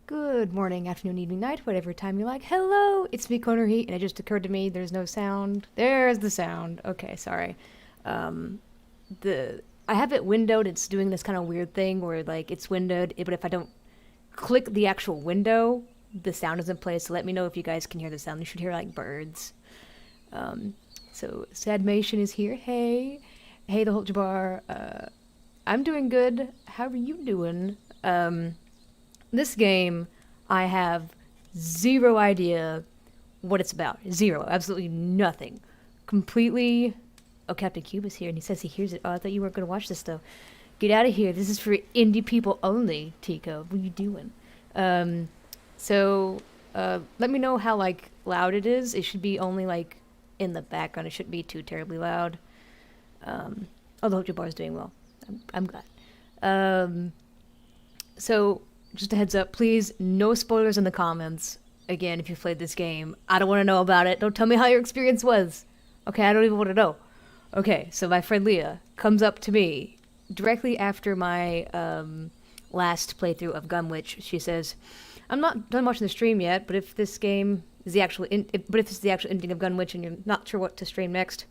Good morning, afternoon, evening, night, whatever time you like. Hello, it's me, Konaruhi, and it just occurred to me there's no sound. There's the sound. Okay, sorry. Um, I have it windowed. It's doing this kind of weird thing where like it's windowed, but if I don't click the actual window, the sound doesn't play. So let me know if you guys can hear the sound. You should hear like birds. Um, so Sadmation is here. Hey, hey, the whole Jabbar. I'm doing good. How are you doing? This game, I have zero idea what it's about. Zero. Absolutely nothing. Completely. Oh, Captain Cube is here and he says he hears it. Oh, I thought you weren't going to watch this though. Get out of here. This is for indie people only, Tico. What are you doing? Um, Let me know how, like, loud it is. It should be only, like, in the background. It shouldn't be too terribly loud. Although Jabbar is doing well. I'm glad. So, just a heads up, please, no spoilers in the comments. Again, if you've played this game, I don't want to know about it. Don't tell me how your experience was. Okay, I don't even want to know. Okay, so my friend Leah comes up to me directly after my last playthrough of Gunwitch. She says, "I'm not done watching the stream yet, but if this game is the actual, if this is the actual ending of Gunwitch, and you're not sure what to stream next,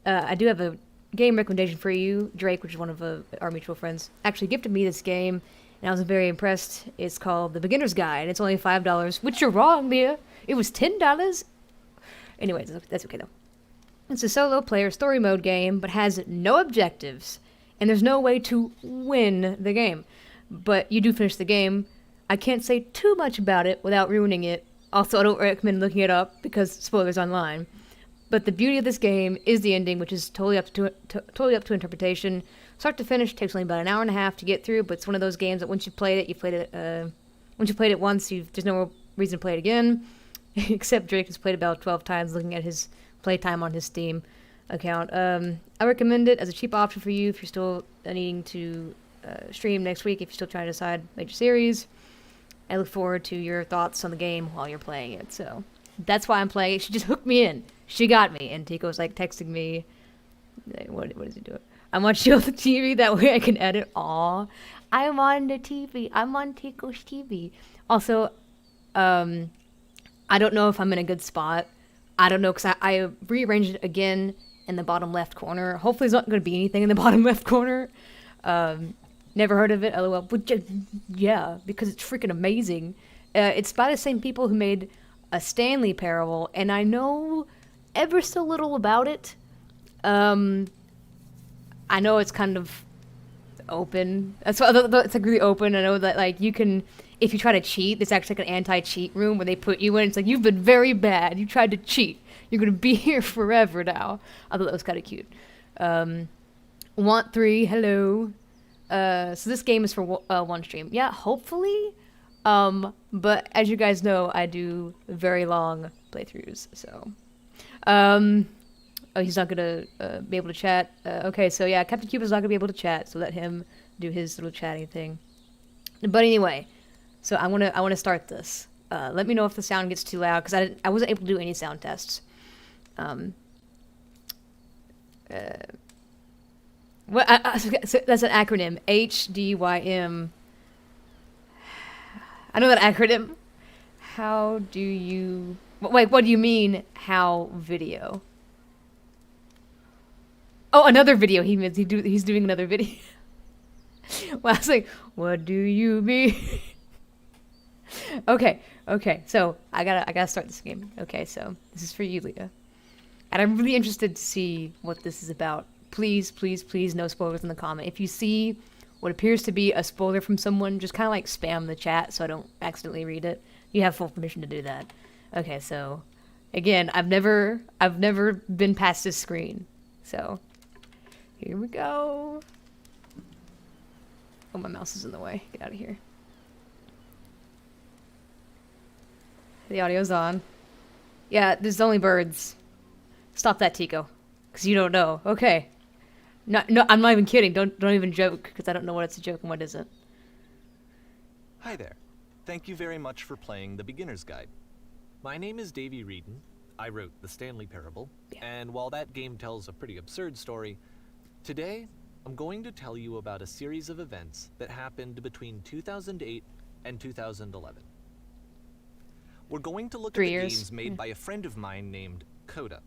I do have a game recommendation for you. Drake, which is one of our mutual friends, actually gifted me this game." And I was very impressed. It's called The Beginner's Guide. It's only $5, which you're wrong, Leah. It was $10. Anyways, that's okay though. It's a solo player story mode game, but has no objectives, and there's no way to win the game. But you do finish the game. I can't say too much about it without ruining it. Also, I don't recommend looking it up because spoilers online. But the beauty of this game is the ending, which is totally up to interpretation. Start to finish takes only about an hour and a half to get through, but it's one of those games that once you played it, once you played it once, there's no reason to play it again. Except Drake has played about 12 times, looking at his playtime on his Steam account. I recommend it as a cheap option for you if you're still needing to stream next week, if you're still trying to decide major series. I look forward to your thoughts on the game while you're playing it. So that's why I'm playing it. She just hooked me in. She got me. And Tico's like texting me. What is he doing? I'm on Shield the TV, that way I can edit. Aw, I'm on the TV. I'm on Tico's TV. Also, I don't know if I'm in a good spot. I don't know, because I rearranged it again in the bottom left corner. Hopefully there's not going to be anything in the bottom left corner. Never heard of it, lol. But yeah, because it's freaking amazing. It's by the same people who made a Stanley Parable, and I know ever so little about it. I know it's kind of open. That's why it's like really open. I know that like you can, if you try to cheat, there's actually like an anti-cheat room where they put you in. It's like, you've been very bad. You tried to cheat. You're gonna be here forever now. I thought that was kind of cute. Want 3, hello. So this game is for one stream. Yeah, hopefully. But as you guys know, I do very long playthroughs. So, oh, he's not gonna be able to chat. Okay, so yeah, Captain Cube is not gonna be able to chat, so let him do his little chatting thing. But anyway, so I wanna start this. Let me know if the sound gets too loud, because I wasn't able to do any sound tests. So that's an acronym. HDYM. I know that acronym. How do you... Wait, what do you mean, how video? Oh, another video. He's doing another video. Well, I was like, what do you mean? Okay. So I gotta start this game. Okay, so this is for you, Leah, and I'm really interested to see what this is about. Please, no spoilers in the comment. If you see what appears to be a spoiler from someone, just kind of like spam the chat so I don't accidentally read it. You have full permission to do that. Okay, so again, I've never been past this screen, so. Here we go. Oh, my mouse is in the way. Get out of here. The audio's on. Yeah, there's only birds. Stop that, Tico. Because you don't know. Okay. No, I'm not even kidding. Don't even joke, because I don't know what's a joke and what isn't. Hi there. Thank you very much for playing The Beginner's Guide. My name is Davey Wreden. I wrote The Stanley Parable. Yeah. And while that game tells a pretty absurd story, today I'm going to tell you about a series of events that happened between 2008 and 2011. We're going to look at 3 the years. games made by a friend of mine named Coda.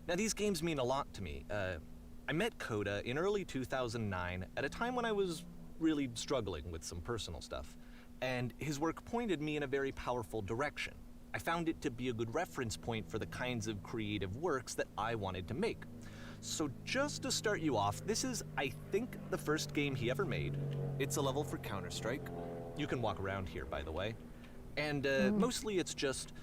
Now, these games mean a lot to me. I met Coda in early 2009 at a time when I was really struggling with some personal stuff, and his work pointed me in a very powerful direction. I found it to be a good reference point for the kinds of creative works that I wanted to make. So just to start you off, this is, I think, the first game he ever made. It's a level for Counter-Strike. You can walk around here, by the way. And mostly it's just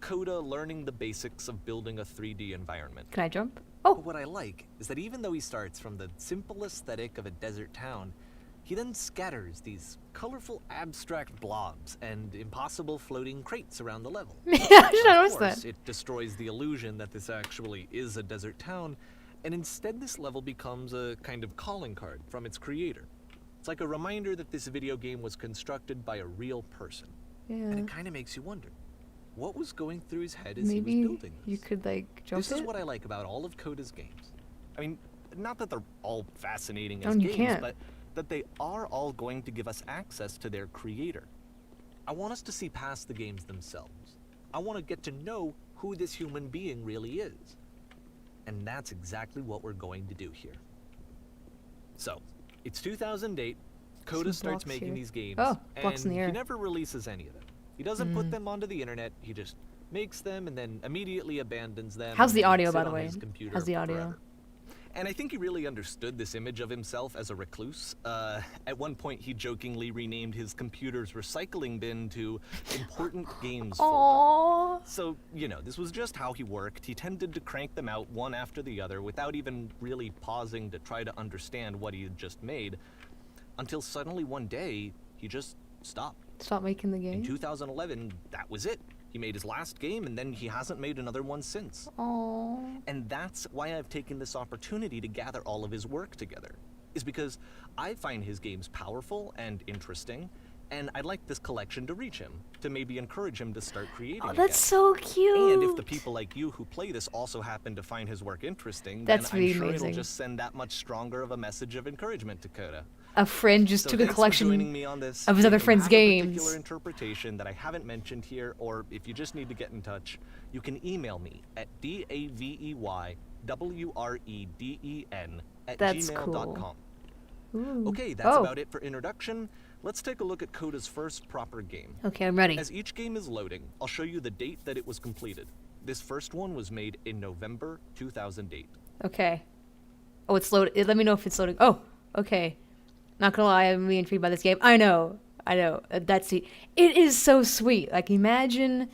Coda learning the basics of building a 3D environment. Can I jump? But Oh, what I like is that even though he starts from the simple aesthetic of a desert town, he then scatters these colorful abstract blobs and impossible floating crates around the level. I should have Of noticed course, that. it destroys the illusion that this actually is a desert town, and instead this level becomes a kind of calling card from its creator. It's like a reminder that this video game was constructed by a real person. And Yeah. it kind of makes you wonder, what was going through his head as he Maybe was building this? you could like jump This it. is what I like about all of Coda's games. I mean, not that they're all fascinating Oh, as you games, can't. but that they are all going to give us access to their creator. I want us to see past the games themselves. I want to get to know who this human being really is. And that's exactly what we're going to do here. So, it's 2008. Coda Some starts blocks making here. these games, Oh, blocks in and the air. he never releases any of them. He doesn't put them onto the internet. He just makes them and then immediately abandons them. How's and the they audio, sit by the on way? his computer How's the audio? forever. And I think he really understood this image of himself as a recluse. At one point, he jokingly renamed his computer's recycling bin to Important Games Folder. Aww. So, you know, this was just how he worked. He tended to crank them out one after the other without even really pausing to try to understand what he had just made, until suddenly one day, he just stopped. Stop making the In game. 2011, that was it. He made his last game, and then he hasn't made another one since. Aww. And that's why I've taken this opportunity to gather all of his work together, is because I find his games powerful and interesting, and I'd like this collection to reach him, to maybe encourage him to start creating Oh, again. that's so cute. And if the people like you who play this also happen to find his work interesting, That's then I'm really sure amazing. it'll just send that much stronger of a message of encouragement to Coda. A friend just So took a thanks for joining collection me on this. of his If other you friends' have a particular games. interpretation that I haven't mentioned here, or if you just need to get in touch, you can email me at That's daveywreden@gmail.com. Ooh. Okay, that's Oh. about it for introduction. Let's take a look at Coda's first proper game. Okay, I'm ready. As each game is loading, I'll show you the date that it was completed. This first one was made in November 2008. Okay. Oh, it's loaded. Let me know if it's loading. Oh, okay. Not gonna lie, I'm really intrigued by this game. I know. That's the. It is so sweet. Like, imagine,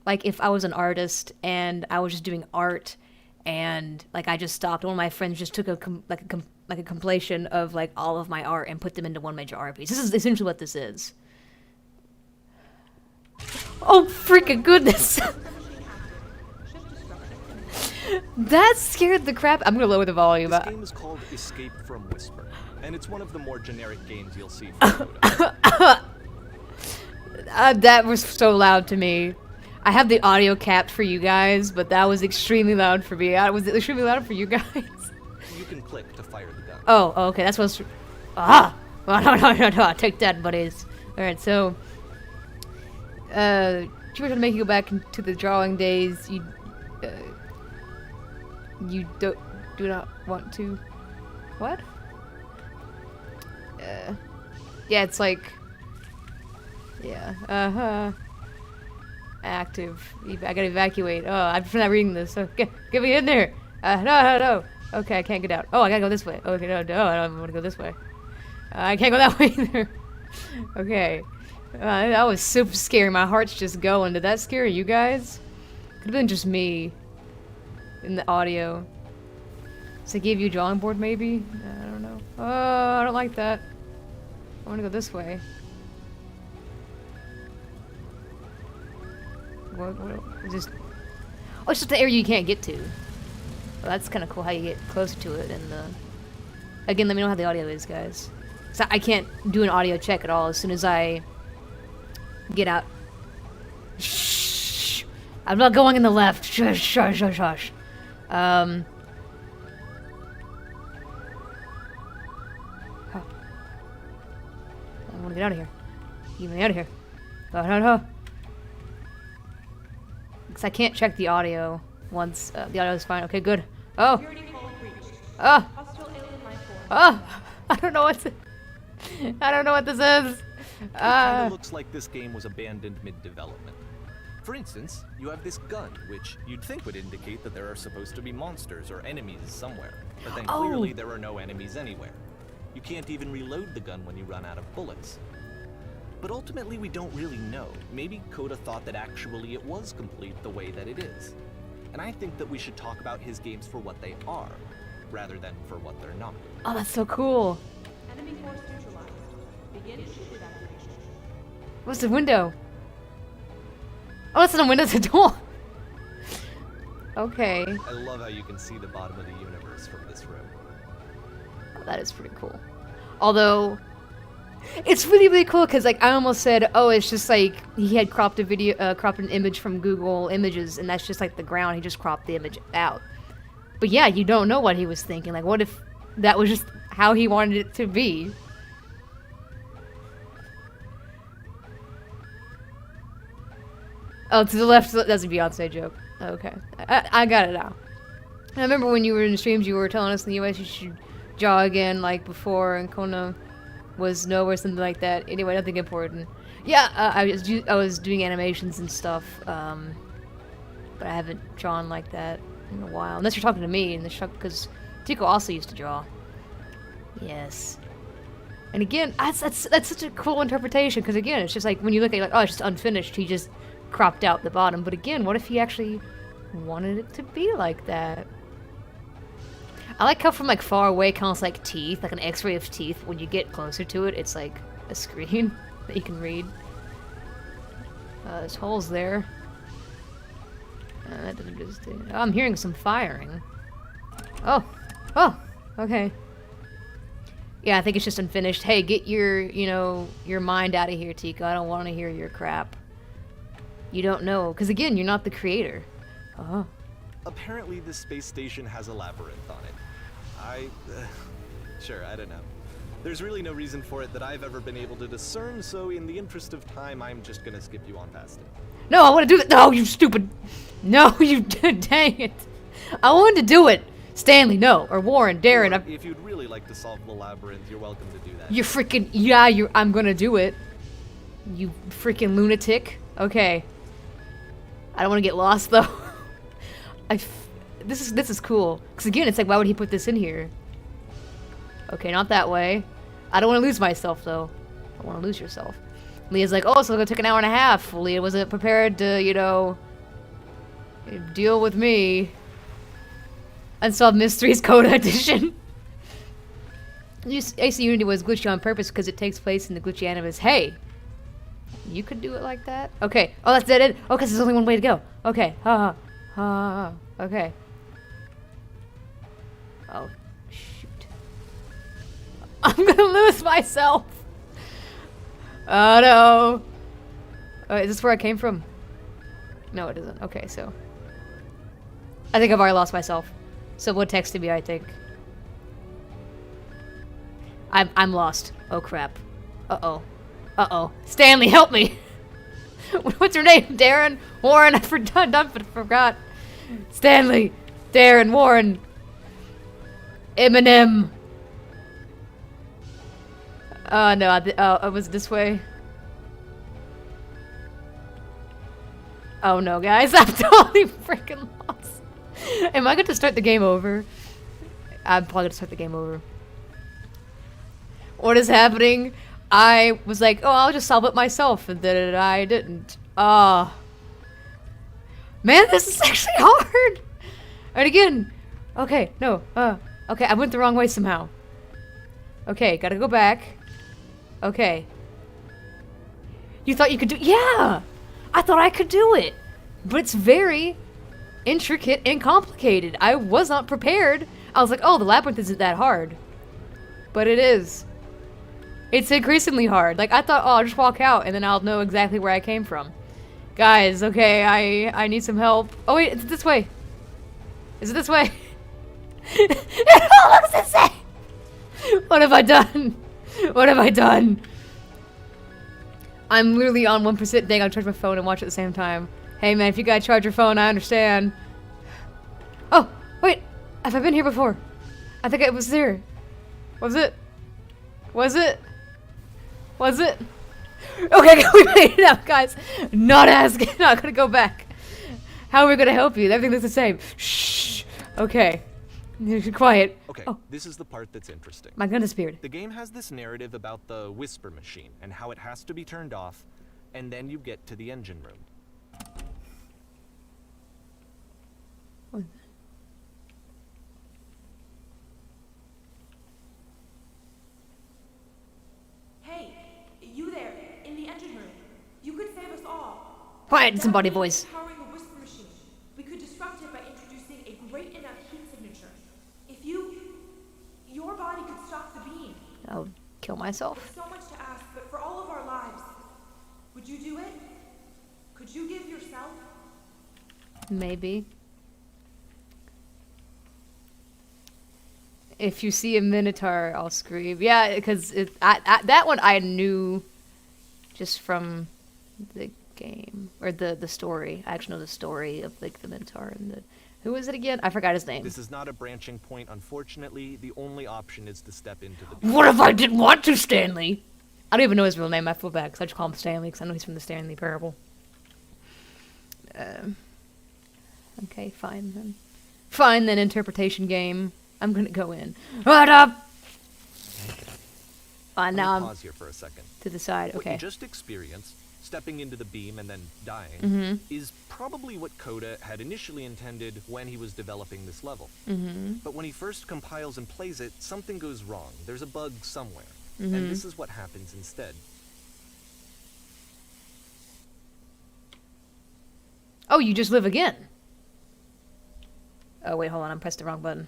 like, if I was an artist and I was just doing art, and like I just stopped. One of my friends just took a compilation of like all of my art and put them into one major art piece. This is essentially what this is. Oh, freaking goodness! That scared the crap. I'm gonna lower the volume. This game is called Escape from Whisper, and it's one of the more generic games you'll see from Coda. That was so loud to me. I have the audio capped for you guys, but that was extremely loud for me. Was it extremely loud for you guys? You can click to fire the gun. Oh, okay, that's what's. Ah! Oh, no, take that, buddies. Alright, so. You were trying to make you go back into the drawing days. You do not want to. What? Yeah, it's like. Yeah, active. I gotta evacuate. Oh, I'm not reading this. So get me in there. No. Okay, I can't get out. Oh, I gotta go this way. Okay, no, I don't want to go this way. I can't go that way either. Okay. That was super scary. My heart's just going. Did that scare you guys? Could have been just me. In the audio. So I gave you a drawing board, maybe? I don't know. Oh, I don't like that. I want to go this way. What is this? Oh, it's just the area you can't get to. Well, that's kind of cool how you get closer to it. And again, let me know how the audio is, guys. So I can't do an audio check at all as soon as I get out. Shh! I'm not going in the left. Shush. Oh. I want to get out of here. Get me out of here. No. Because I can't check the audio once the audio is fine. Okay, good. Oh. Oh. Oh. I don't know what this is. It kinda looks like this game was abandoned mid-development. For instance, you have this gun, which you'd think would indicate that there are supposed to be monsters or enemies somewhere. But then clearly there are no enemies anywhere. You can't even reload the gun when you run out of bullets. But ultimately we don't really know. Maybe Koda thought that actually it was complete the way that it is. And I think that we should talk about his games for what they are, rather than for what they're not. Oh, that's so cool. Enemy force neutralized. Begin ship evacuation. What's the window? Oh, it's not a window, it's a door. Okay. I love how you can see the bottom of the universe from this room. Oh, that is pretty cool. Although, it's really, really cool because, like, I almost said, oh, it's just like he had cropped an image from Google Images, and that's just like the ground. He just cropped the image out. But yeah, you don't know what he was thinking. Like, what if that was just how he wanted it to be? Oh, to the left, that's a Beyonce joke. Okay. I got it now. I remember when you were in the streams, you were telling us in the US you should jog again like before, and Kona was no or something like that. Anyway, nothing important. Yeah, I was doing animations and stuff, but I haven't drawn like that in a while. Unless you're talking to me, because Tico also used to draw. Yes. And again, that's such a cool interpretation, because again, it's just like, when you look at it, like, oh, it's just unfinished, he just cropped out the bottom. But again, what if he actually wanted it to be like that? I like how from like far away it counts like teeth, like an x-ray of teeth. When you get closer to it, it's like a screen that you can read. There's holes there. That doesn't just do. Oh, I'm hearing some firing. Oh, okay. Yeah, I think it's just unfinished. Hey, get your, your mind out of here, Tico. I don't want to hear your crap. You don't know, because again, you're not the creator. Oh. Apparently this space station has a labyrinth on it. Sure, I don't know. There's really no reason for it that I've ever been able to discern, so in the interest of time, I'm just gonna skip you on past it. No, I want to do that. No, you stupid. No, you dang it. I wanted to do it. Stanley, no. Or Warren, Darren. Or if you'd really like to solve the labyrinth, you're welcome to do that. You freaking, yeah, I'm gonna do it. You freaking lunatic. Okay. I don't want to get lost, though. This is cool. Because again, it's like, why would he put this in here? Okay, not that way. I don't want to lose myself, though. I don't want to lose yourself. Leah's like, oh, so it's gonna take an hour and a half. Leah wasn't prepared to, deal with me. Unsolved Mysteries Coda Edition. AC Unity was glitchy on purpose because it takes place in the glitchy animus. Hey! You could do it like that? Okay. Oh, that's dead end. Oh, because there's only one way to go. Okay. Okay. Oh, shoot. I'm gonna lose myself! Oh, no. Is this where I came from? No, it isn't. Okay, so. I think I've already lost myself. Someone texted me, I think. I'm lost. Oh, crap. Uh-oh. Stanley, help me! What's your name? Darren? Warren? I forgot. Stanley! Darren, Warren! Eminem! No, it was this way. Oh no, guys, I'm totally freaking lost. Am I going to start the game over? I'm probably going to start the game over. What is happening? I was like, oh, I'll just solve it myself, and then I didn't. Man, this is actually hard! And again, okay, no, okay, I went the wrong way somehow. Okay, gotta go back. Okay. You thought you could do- yeah! I thought I could do it! But it's very intricate and complicated. I was not prepared. I was like, oh, the labyrinth isn't that hard. But it is. It's increasingly hard. Like, I thought, oh, I'll just walk out and then I'll know exactly where I came from. Guys, okay, I need some help. Oh wait, it's this way. Is it this way? It all looks the same! What have I done? What have I done? I'm literally on 1% dang, I'll charge my phone and watch at the same time. Hey man, if you gotta charge your phone, I understand. Oh, wait! Have I been here before? I think it was there. Was it? Was it? Was it? Okay, we made it out, guys. Not asking, not gonna go back. How are we gonna help you? Everything looks the same. Shh! Okay. Quiet. Okay, Oh, this is the part that's interesting. my gun disappeared. The game has this narrative about the whisper machine and how it has to be turned off, and then you get to the engine room. Hey, you there, in the engine room. You could save us all. Quiet, somebody voice. Powering the whisper machine. We could disrupt it by introducing a great enough heat signature. If your body could stop the beam. I'll kill myself. It's so much to ask, but for all of our lives, would you do it? Could you give yourself? Maybe. If you see a minotaur, I'll scream. Yeah, because that one I knew just from the game or the story. I actually know the story of like the minotaur and the. Who was it again? I forgot his name. This is not a branching point, unfortunately. The only option is to step into the beam. What if I didn't want to, Stanley? I don't even know his real name. I feel bad because I just call him Stanley because I know he's from the Stanley Parable. Okay, fine then. Fine then, interpretation game. I'm gonna go in. What up? Let me Now I'm pause here for a second. to the side. What Okay. you just experienced, stepping into the beam and then dying, is probably what Koda had initially intended when he was developing this level. But when he first compiles and plays it, something goes wrong. There's a bug somewhere. And this is what happens instead. Oh, you just live again. Oh, wait, hold on. I pressed the wrong button.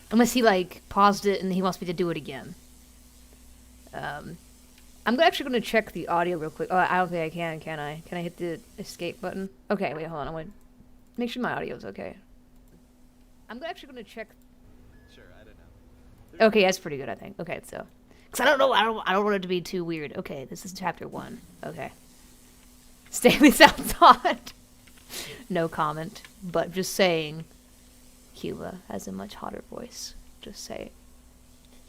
Unless he, like, paused it and he wants me to do it again. I'm actually going to check the audio real quick. Oh, I don't think I can I? Can I hit the escape button? Okay, wait, hold on. I want to make sure my audio's okay. I'm actually going to check. Sure, I don't know. Okay, that's pretty good, I think. Okay, so. Because I don't know. I don't want it to be too weird. Okay, this is chapter 1. Okay. Stanley sounds odd. No comment. But just saying, Cuba has a much hotter voice. Just say it.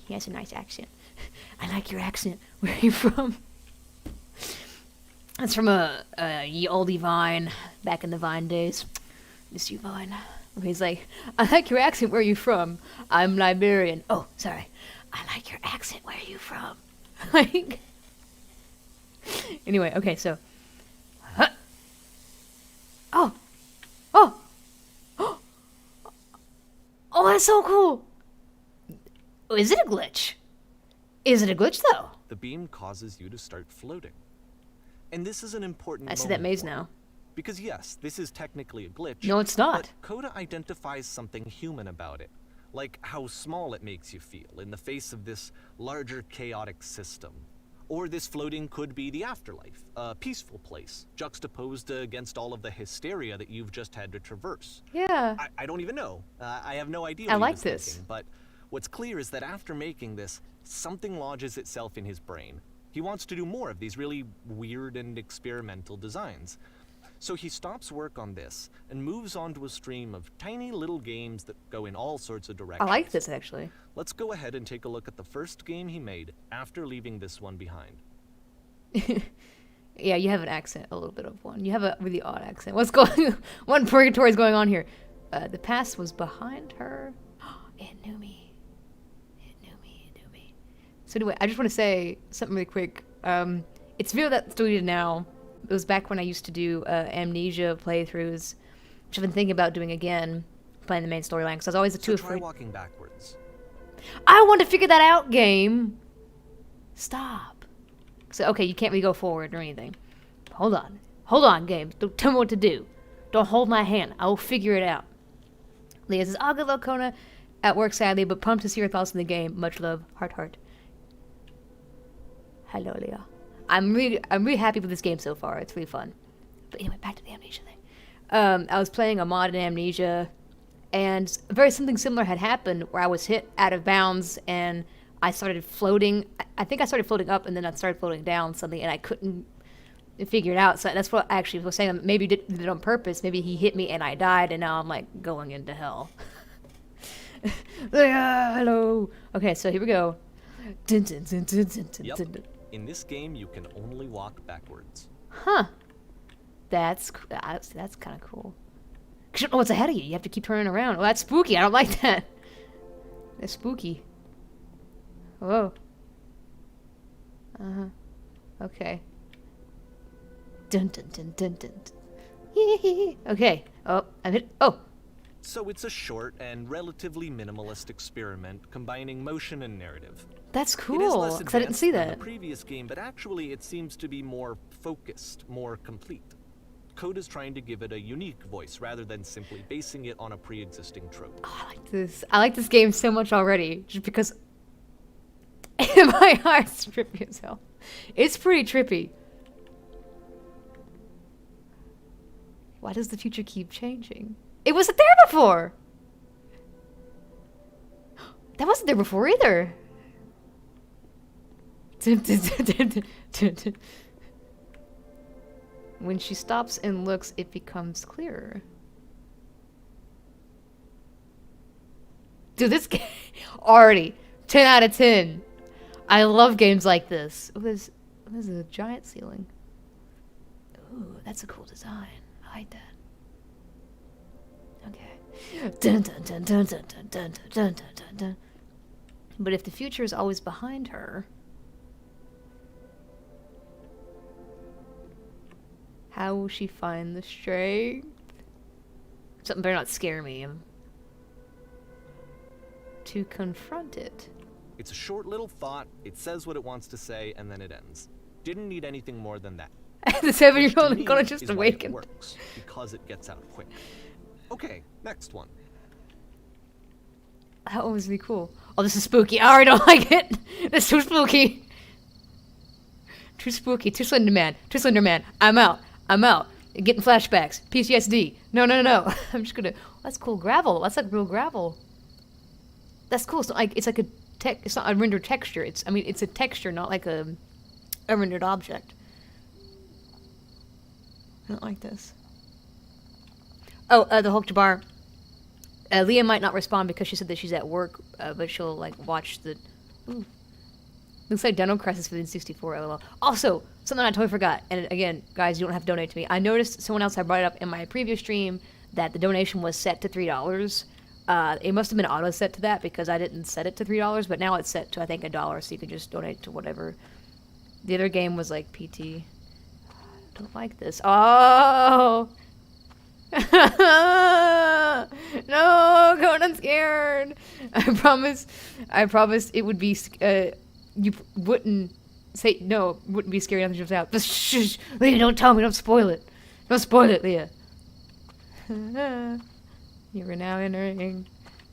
He has a nice accent. I like your accent. Where are you from? That's from ye olde Vine, back in the Vine days. Miss you, Vine. He's like, I like your accent. Where are you from? I'm Liberian. Oh, sorry. I like your accent. Where are you from? Like. Anyway, okay, so. Huh. Oh. Oh. Oh, that's so cool. Oh, is it a glitch? Is it a glitch, though? The beam causes you to start floating. And this is an important I see that moment maze for me. now. Because yes, this is technically a glitch. No, it's not. But Koda identifies something human about it. Like how small it makes you feel in the face of this larger chaotic system. Or this floating could be the afterlife, a peaceful place, juxtaposed against all of the hysteria that you've just had to traverse. Yeah. I don't even know. I have no idea I what he like was this. thinking, but what's clear is that after making this, something lodges itself in his brain. He wants to do more of these really weird and experimental designs. So he stops work on this and moves on to a stream of tiny little games that go in all sorts of I directions. like this, actually. Let's go ahead and take a look at the first game he made after leaving this one behind. Yeah, you have an accent, a little bit of one. You have a really odd accent. What's going What purgatory is going on here? The past was behind her. It knew me. It knew me. It knew me. So anyway, I just want to say something really quick. It's a video that's deleted now. It was back when I used to do amnesia playthroughs, which I've been thinking about doing again, playing the main storyline, because I was always too Try afraid. walking backwards. I want to figure that out, game. Stop. So, okay, you can't really go forward or anything. Hold on. Hold on, game. Don't tell me what to do. Don't hold my hand. I will figure it out. Leah says, "Oh, good luck, Kona. At work, sadly, but pumped to see your thoughts on the game. Much love. Heart, heart." Hello, Leah. I'm really happy with this game so far. It's really fun. But anyway, back to the amnesia thing. I was playing a mod in Amnesia, and something similar had happened where I was hit out of bounds and I started floating. I think I started floating up, and then I started floating down suddenly, and I couldn't figure it out. So that's what I actually was saying. Maybe did it on purpose. Maybe he hit me and I died, and now I'm like going into hell. Hello. Okay, so here we go. Yep. In this game, you can only walk backwards. Huh. That's kind of cool. 'Cause you don't know what's ahead of you. You have to keep turning around. Oh, that's spooky. I don't like that. That's spooky. Whoa. Uh-huh. Okay. Dun dun dun dun dun. Okay. Oh, I'm hit. Oh. So it's a short and relatively minimalist experiment combining motion and narrative. That's It is cool. less 'Cause I didn't see advanced than that. the previous game, but actually it seems to be more focused, more complete. Koda's trying to give it a unique voice rather than simply basing it on a pre-existing trope. Oh, I like this. I like this game so much already, just because my heart's trippy as hell. It's pretty trippy. Why does the future keep changing? It wasn't there before. That wasn't there before either. When she stops and looks, it becomes clearer. Dude, this game already 10 out of 10. I love games like this. Oh, there's a giant ceiling. Ooh, that's a cool design. I like that. Okay. Dun, dun, dun, dun, dun, dun, dun, dun, dun, dun, dun. But if the future is always behind her, how will she find the strength? Something better not scare me. To confront it. It's a short little thought, it says what it wants to say, and then it ends. Didn't need anything more than that. The 7-year-old Which is to gonna me just is why awaken. It works, because it gets out quick. Okay, next one. That one was really cool. Oh, this is spooky. I already don't like it. This is too spooky. Too spooky. Too Slender Man. Too Slender Man. I'm out. I'm out. Getting flashbacks. PTSD. No, no, no, no. I'm just gonna. Oh, that's cool gravel. That's like real gravel. That's cool. It's like a it's not a rendered texture. It's a texture, not like a rendered object. I don't like this. Oh, the Hulk Jabbar. Leah might not respond because she said that she's at work, but she'll like watch the. Ooh. Looks like Dino Crisis for the N64. LOL. Also, something I totally forgot. And again, guys, you don't have to donate to me. I noticed someone else had brought it up in my previous stream that the donation was set to $3. It must have been auto set to that because I didn't set it to $3, but now it's set to I think $1, so you can just donate to whatever. The other game was like PT. I don't like this. Oh. No, Conan's scared. I promised it would be. You wouldn't say no. Wouldn't be scary enough to jump out. Just shh, Leah, don't tell me. Don't spoil it. Don't spoil it, Leah. You are now entering.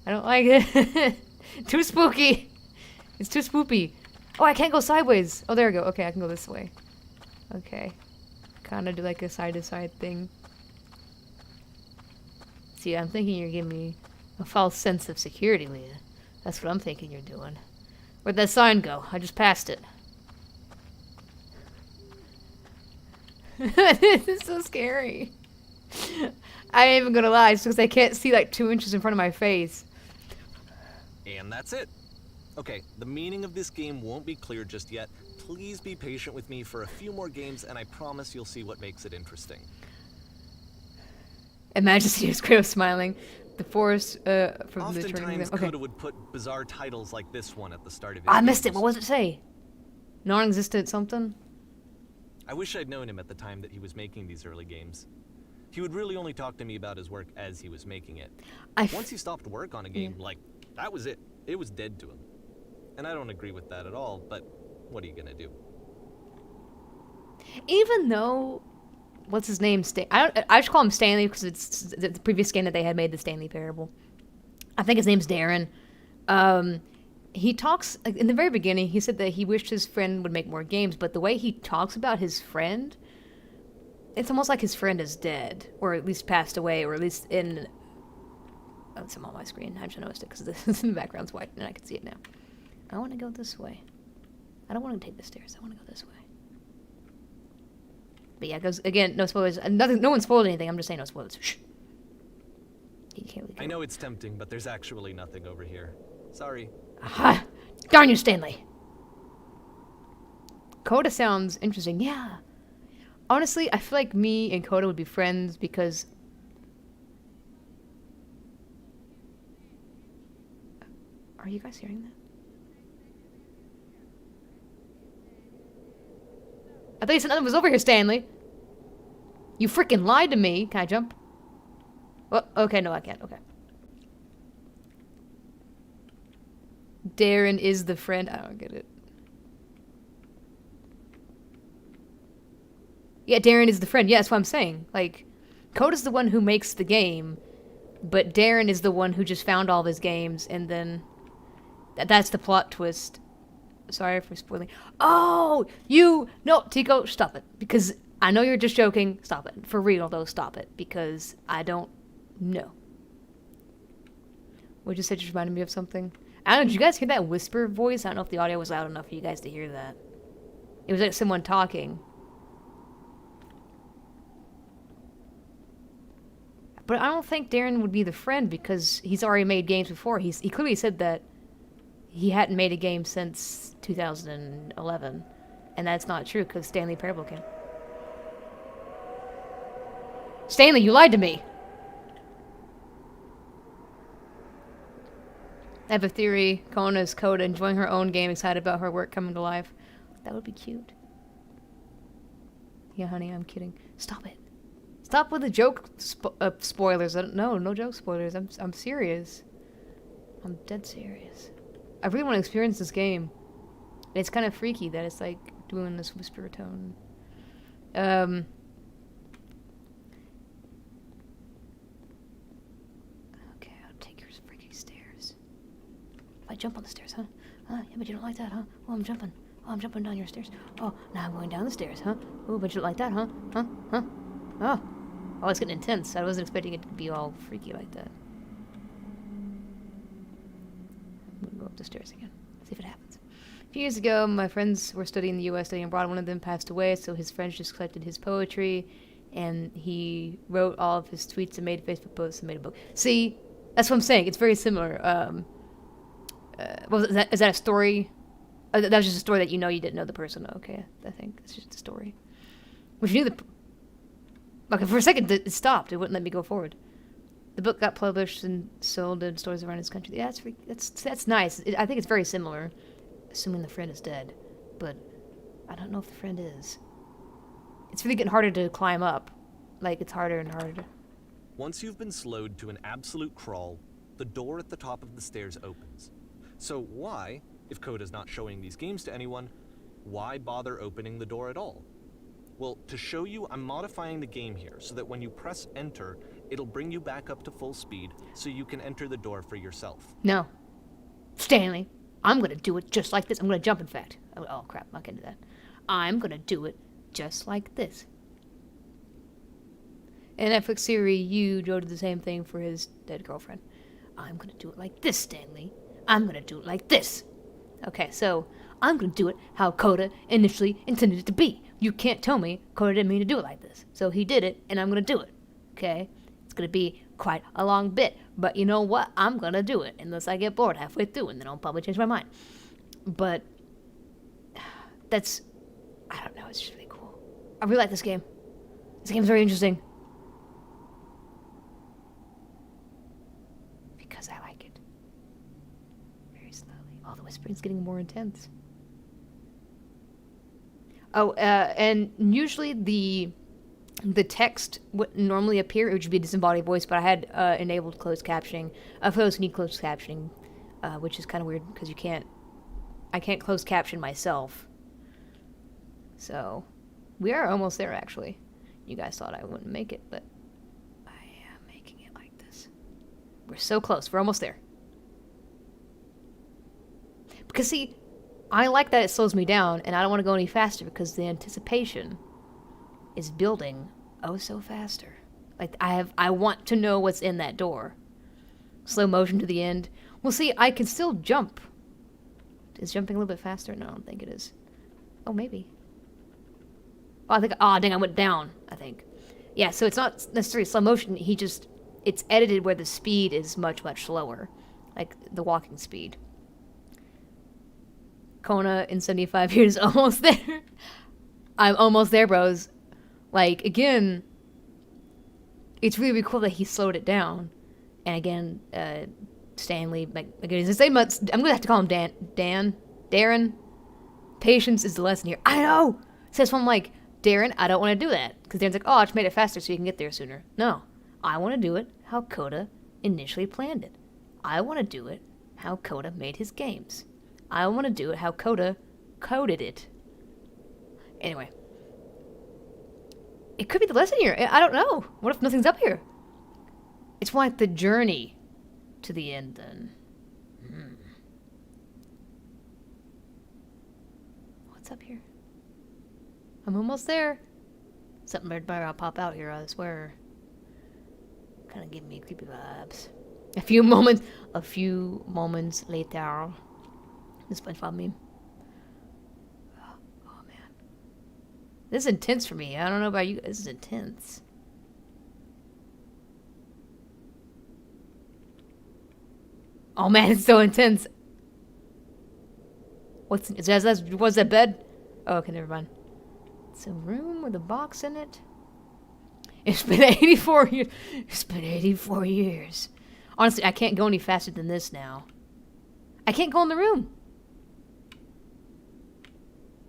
I don't like it. Too spooky. It's too spoopy. Oh, I can't go sideways. Oh, there we go. Okay, I can go this way. Okay. Kind of do like a side-to-side thing. See, I'm thinking you're giving me a false sense of security, Leah. That's what I'm thinking you're doing. Where'd that sign go? I just passed it. This is so scary. I ain't even gonna lie, it's because I can't see like 2 inches in front of my face. And that's it. Okay, the meaning of this game won't be clear just yet. Please be patient with me for a few more games, and I promise you'll see what makes it interesting. Imagine Steve's Kratos smiling. The forest from the turning. Oftentimes, Okay. Koda would put bizarre titles like this one at the start of his I missed it. games. What was it say? Non-existent something? I wish I'd known him at the time that he was making these early games. He would really only talk to me about his work as he was making it. Once he stopped work on a game, like, that was it. It was dead to him. And I don't agree with that at all, but what are you gonna do? Even though, what's his name? I just call him Stanley because it's the previous game that they had made, the Stanley Parable. I think his name's Darren. He talks, like, in the very beginning, he said that he wished his friend would make more games, but the way he talks about his friend, it's almost like his friend is dead, or at least passed away, or at least in... Oh, it's on my screen. I just noticed it because the background's white, and I can see it now. I want to go this way. I don't want to take the stairs. I want to go this way. But yeah, goes again. No spoilers. Nothing. No one spoiled anything. I'm just saying no spoilers. Shh. You can't really I know it's tempting, but there's actually nothing over here. Sorry. Aha! Darn you, Stanley. Coda sounds interesting. Yeah. Honestly, I feel like me and Coda would be friends because. Are you guys hearing that? I thought you said nothing was over here, Stanley. You freaking lied to me. Can I jump? Oh, okay, no, I can't. Okay. Darren is the friend. I don't get it. Yeah, Darren is the friend. Yeah, that's what I'm saying. Like, Coda's the one who makes the game, but Darren is the one who just found all of his games, and then that's the plot twist. Sorry for spoiling. Oh, no, Tico, stop it. Because I know you're just joking. Stop it. For real, though, stop it. Because I don't know. What you said just reminded me of something. I don't know, did you guys hear that whisper voice? I don't know if the audio was loud enough for you guys to hear that. It was like someone talking. But I don't think Darren would be the friend because he's already made games before. He clearly said that he hadn't made a game since 2011. And that's not true because Stanley Parable came. Stanley, you lied to me! I have a theory. Kona is Coda enjoying her own game, excited about her work coming to life. That would be cute. Yeah, honey, I'm kidding. Stop it. Stop with the joke spoilers. No joke spoilers. I'm serious. I'm dead serious. I really want to experience this game. It's kind of freaky that it's like doing this whisper tone. Okay, I'll take your freaking stairs. I jump on the stairs, huh? Yeah, but you don't like that, huh? Oh, I'm jumping. Oh, I'm jumping down your stairs. Oh, now I'm going down the stairs, huh? Oh, but you don't like that, huh? Oh, it's getting intense. I wasn't expecting it to be all freaky like that. I'm gonna go up the stairs again. See if it happens. A few years ago, my friends were studying in the U.S., studying abroad. One of them passed away, so his friends just collected his poetry, and he wrote all of his tweets and made Facebook posts and made a book. See, that's what I'm saying. It's very similar. Is that a story? That was just a story that you didn't know the person. Okay, I think it's just a story. Which you knew the. Okay, for a second it stopped. It wouldn't let me go forward. The book got published and sold in stores around his country. Yeah, that's nice. I think it's very similar, assuming the friend is dead. But I don't know if the friend is. It's really getting harder to climb up. Like, it's harder and harder. Once you've been slowed to an absolute crawl, the door at the top of the stairs opens. So why, if Coda's not showing these games to anyone, why bother opening the door at all? Well, to show you, I'm modifying the game here so that when you press enter, it'll bring you back up to full speed so you can enter the door for yourself. No. Stanley, I'm gonna do it just like this. I'm gonna jump, in fact. Oh crap, I'm not gonna do that. I'm gonna do it just like this. In Netflix series, Joe did the same thing for his dead girlfriend. I'm gonna do it like this, Stanley. I'm gonna do it like this. Okay, so I'm gonna do it how Coda initially intended it to be. You can't tell me Coda didn't mean to do it like this. So he did it, and I'm gonna do it. Okay? It's gonna be quite a long bit, but you know what? I'm gonna do it, unless I get bored halfway through, and then I'll probably change my mind. But I don't know, it's just really cool. I really like this game. This game's very interesting. Because I like it. Very slowly. All the whispering's getting more intense. Oh, and usually the text would normally appear, it would just be a disembodied voice, but I had enabled closed captioning. For those who need closed captioning, which is kind of weird because I can't close caption myself. So, we are almost there, actually. You guys thought I wouldn't make it, but I am making it like this. We're so close. We're almost there. Because, see, I like that it slows me down, and I don't want to go any faster because the anticipation is building so faster. Like, I want to know what's in that door. Slow motion to the end. Well, see, I can still jump. Is jumping a little bit faster? No, I don't think it is. Oh, maybe. Oh, I think... Oh, dang, I went down, I think. Yeah, so it's not necessarily slow motion. He just... It's edited where the speed is much, much slower. Like, the walking speed. Kona in 75 years, almost there. I'm almost there, bros. Like, again... It's really, really cool that he slowed it down. And again, Stanley, like, again, I'm gonna have to call him Darren. Patience is the lesson here. I know! Says one like, Darren, I don't want to do that. Because Darren's like, oh, I just made it faster so you can get there sooner. No. I want to do it how Koda initially planned it. I want to do it how Koda made his games. I want to do it how Koda coded it. Anyway. It could be the lesson here. I don't know. What if nothing's up here? It's more like the journey to the end, then. What's up here? I'm almost there. Something better pop out here, I swear. Kind of giving me creepy vibes. A few moments later. The SpongeBob meme. Oh, man. This is intense for me. I don't know about you. This is intense. Oh, man, it's so intense. What's that bed? Oh, okay, never mind. It's a room with a box in it. It's been 84 years. It's been 84 years. Honestly, I can't go any faster than this now. I can't go in the room.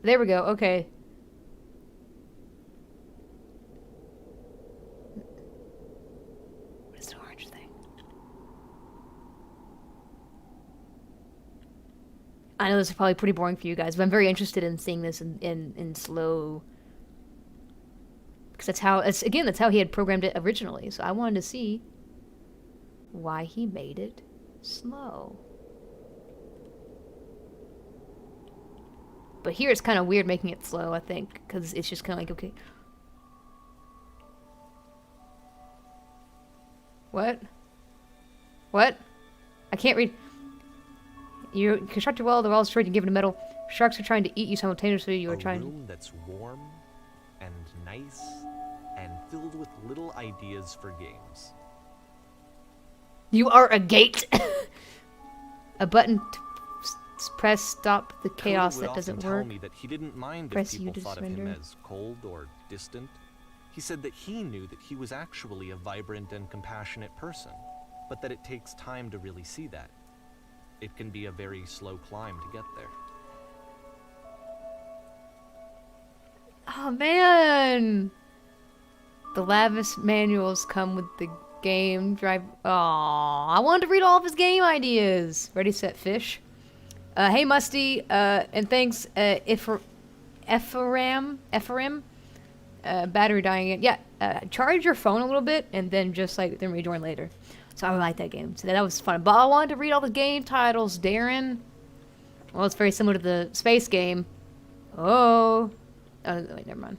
There we go. Okay. What is the orange thing? I know this is probably pretty boring for you guys, but I'm very interested in seeing this in slow. Because that's how he had programmed it originally. So I wanted to see why he made it slow. But here it's kind of weird making it slow, I think, because it's just kind of like, okay. What? What? I can't read. You construct your well, the well is destroyed, you give it a medal. Sharks are trying to eat you simultaneously, you are trying... A room that's warm and nice and filled with little ideas for games. You are a gate! A button to press stop the chaos that doesn't work. Tell me that he didn't mind Press if U people to thought of him surrender. as cold or distant. He said that he knew that he was actually a vibrant and compassionate person, but that it takes time to really see that. It can be a very slow climb to get there. Oh man! The lavish manuals come with the game drive. Aww, I wanted to read all of his game ideas. Ready, set, fish. Hey Musty, and thanks, Ephraim. Battery dying again. Yeah, charge your phone a little bit and then then rejoin later. So I like that game. So that was fun. But I wanted to read all the game titles, Darren. Well, it's very similar to the space game. Oh, wait, never mind.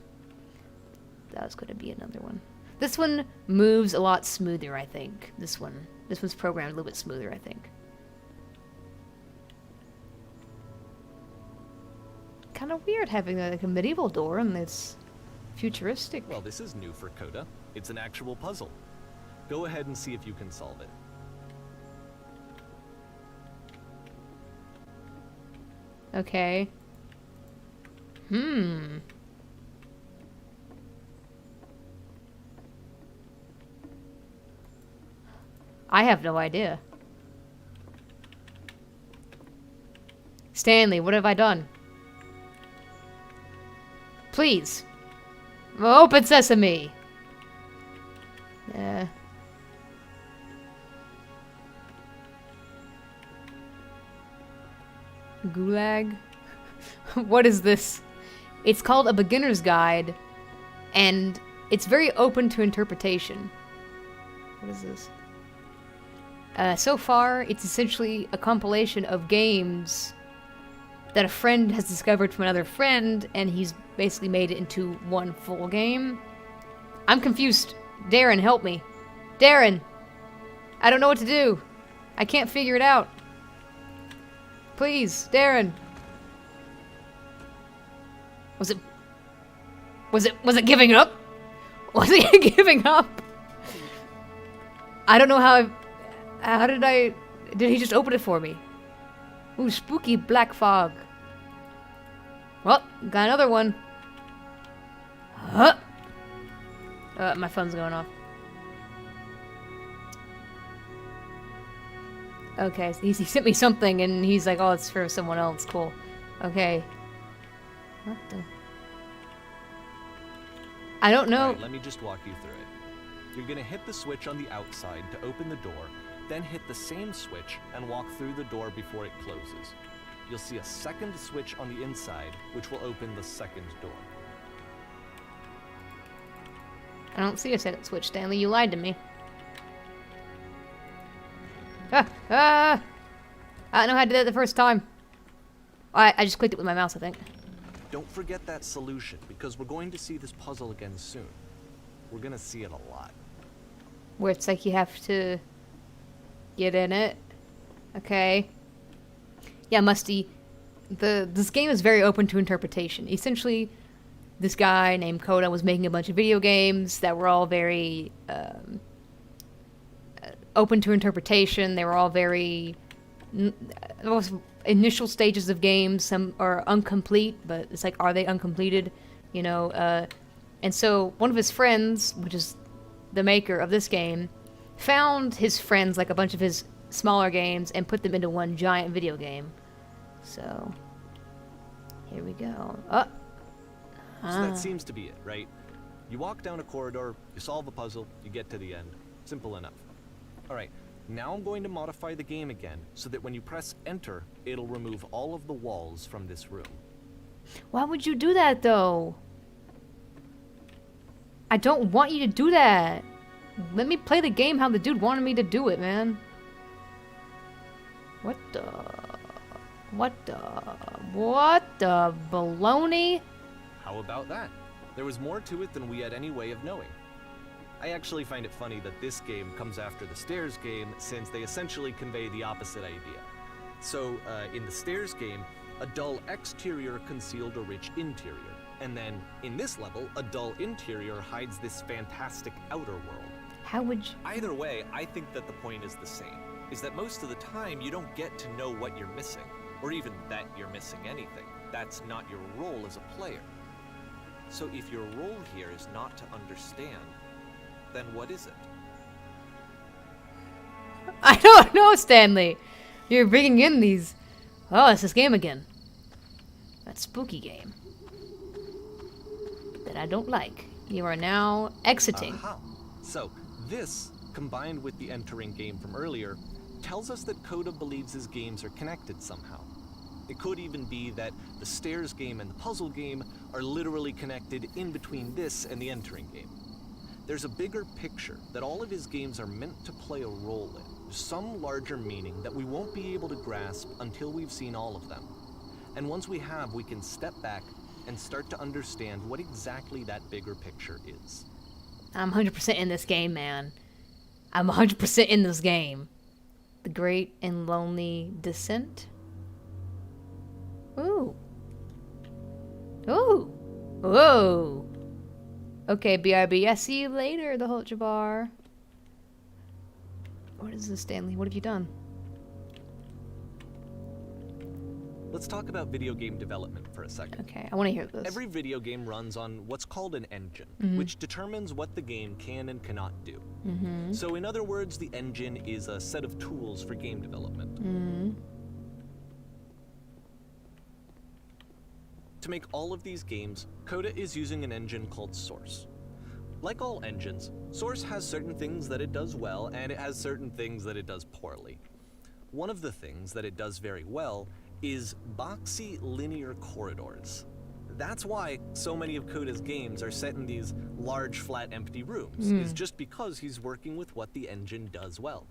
That was going to be another one. This one moves a lot smoother, I think. This one's programmed a little bit smoother, I think. Kind of weird having like a medieval door and it's futuristic. Well, this is new for Koda. It's an actual puzzle. Go ahead and see if you can solve it. Okay. I have no idea. Stanley, what have I done? Please. Open sesame. Gulag? What is this? It's called A Beginner's Guide, and it's very open to interpretation. What is this? So far, it's essentially a compilation of games that a friend has discovered from another friend, and he's basically made it into one full game. I'm confused. Darren, help me. Darren! I don't know what to do. I can't figure it out. Please, Darren. Was it giving up? Was it giving up? I don't know how did he just open it for me? Ooh, spooky black fog. Well, got another one. Huh? My phone's going off. Okay, so he sent me something and he's like, oh, it's for someone else. Cool. Okay. What the? I don't know. Right, let me just walk you through it. You're gonna hit the switch on the outside to open the door, then hit the same switch and walk through the door before it closes. You'll see a second switch on the inside, which will open the second door. I don't see a second switch, Stanley. You lied to me. I know how I did that the first time. I just clicked it with my mouse, I think. Don't forget that solution, because we're going to see this puzzle again soon. We're gonna see it a lot. Where it's like you have to get in it. Okay. Yeah, Musty. This game is very open to interpretation. Essentially, this guy named Koda was making a bunch of video games that were all very open to interpretation. They were all very initial stages of games. Some are incomplete, but it's like, are they uncompleted? You know. And so one of his friends, which is the maker of this game, found his friends, like a bunch of his smaller games, and put them into one giant video game. So, here we go. So that seems to be it, right? You walk down a corridor, you solve a puzzle, you get to the end. Simple enough. Alright, now I'm going to modify the game again, so that when you press enter, it'll remove all of the walls from this room. Why would you do that, though? I don't want you to do that. Let me play the game how the dude wanted me to do it, man. What the baloney? How about that? There was more to it than we had any way of knowing. I actually find it funny that this game comes after the Stairs game, since they essentially convey the opposite idea. So, in the Stairs game, a dull exterior concealed a rich interior. And then, in this level, a dull interior hides this fantastic outer world. How would you... Either way, I think that the point is the same. Is that most of the time, you don't get to know what you're missing. Or even that you're missing anything. That's not your role as a player. So if your role here is not to understand, then what is it? I don't know, Stanley. You're bringing in these... Oh, it's this game again. That spooky game. That I don't like. You are now exiting. Aha. So, this, combined with the entering game from earlier, tells us that Koda believes his games are connected somehow. It could even be that the Stairs game and the puzzle game are literally connected in between this and the entering game. There's a bigger picture that all of his games are meant to play a role in, some larger meaning that we won't be able to grasp until we've seen all of them. And once we have, we can step back and start to understand what exactly that bigger picture is. I'm 100% in this game, man. I'm 100% in this game. The Great and Lonely Descent? Ooh. Ooh. Whoa. Okay, BRB. I see you later, the whole Jabbar. What is this, Stanley? What have you done? Let's talk about video game development for a second. Okay, I want to hear this. Every video game runs on what's called an engine, which determines what the game can and cannot do. So in other words, the engine is a set of tools for game development. To make all of these games, Koda is using an engine called Source. Like all engines, Source has certain things that it does well, and it has certain things that it does poorly. One of the things that it does very well is boxy linear corridors. That's why so many of Koda's games are set in these large, flat, empty rooms, is just because he's working with what the engine does well.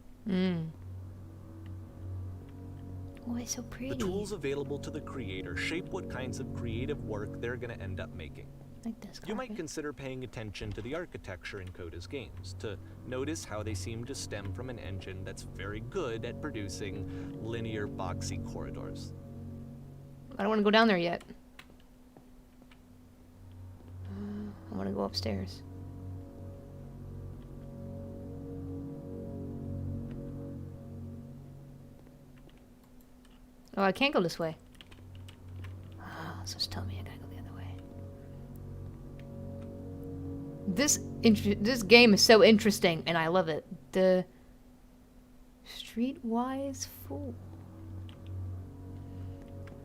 Oh, it's so pretty. The tools available to the creator shape what kinds of creative work they're going to end up making. Like this You might carpet. consider paying attention to the architecture in Koda's games, to notice how they seem to stem from an engine that's very good at producing linear, boxy corridors. I don't want to go down there yet. want to go upstairs. Oh, I can't go this way. Oh, so just tell me I gotta go the other way. This game is so interesting, and I love it. The Streetwise Fool.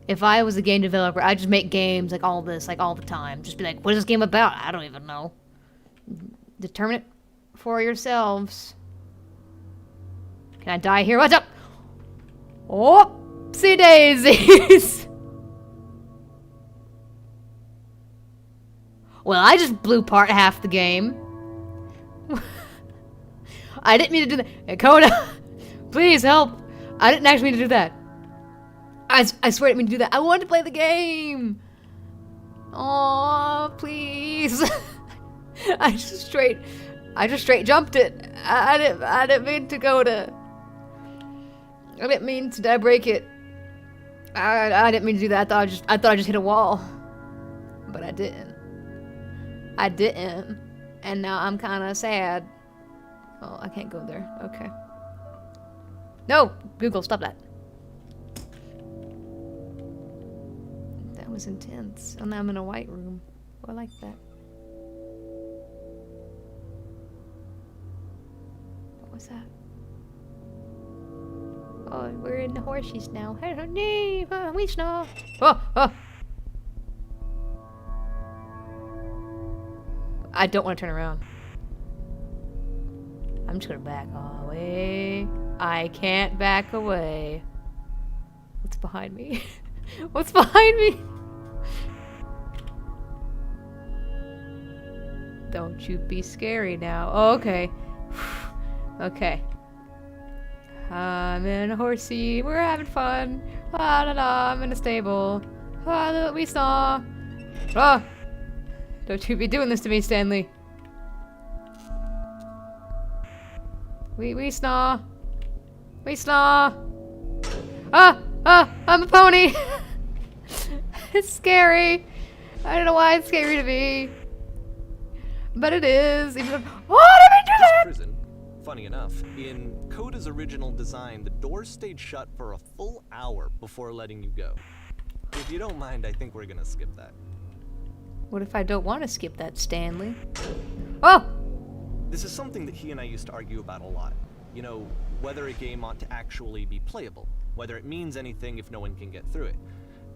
If I was a game developer, I'd just make games like all this, like all the time. Just be like, what is this game about? I don't even know. Determine it for yourselves. Can I die here? What's up? Oopsie daisies! Well, I just blew apart half the game. I didn't mean to do that. Hey, Kona, please help. I didn't actually mean to do that. I swear I didn't mean to do that. I wanted to play the game. Oh, please. I just straight jumped it. I didn't mean to go to. I didn't mean to. Did I break it? I didn't mean to do that. I thought I just hit a wall, but I didn't. And now I'm kind of sad. Oh, I can't go there. Okay. No, Google, stop that. That was intense. And now I'm in a white room. Oh, I like that. What was that? Oh, we're in the horses now. We snow. Oh. I don't want to turn around. I'm just gonna back away. I can't back away. What's behind me? What's behind me? Don't you be scary now. Oh, okay. Okay. I'm in a horsey. We're having fun. La la la. I'm in a stable. Ah, look, we saw. Ah! Don't you be doing this to me, Stanley. We snaw. We snaw. I'm a pony. It's scary. I don't know why it's scary to me. But it is. Even though, oh, I didn't do that! Prison, funny enough, in Koda's original design, the doors stayed shut for a full hour before letting you go. If you don't mind, I think we're gonna skip that. What if I don't want to skip that, Stanley? Oh! This is something that he and I used to argue about a lot. You know, whether a game ought to actually be playable, whether it means anything if no one can get through it.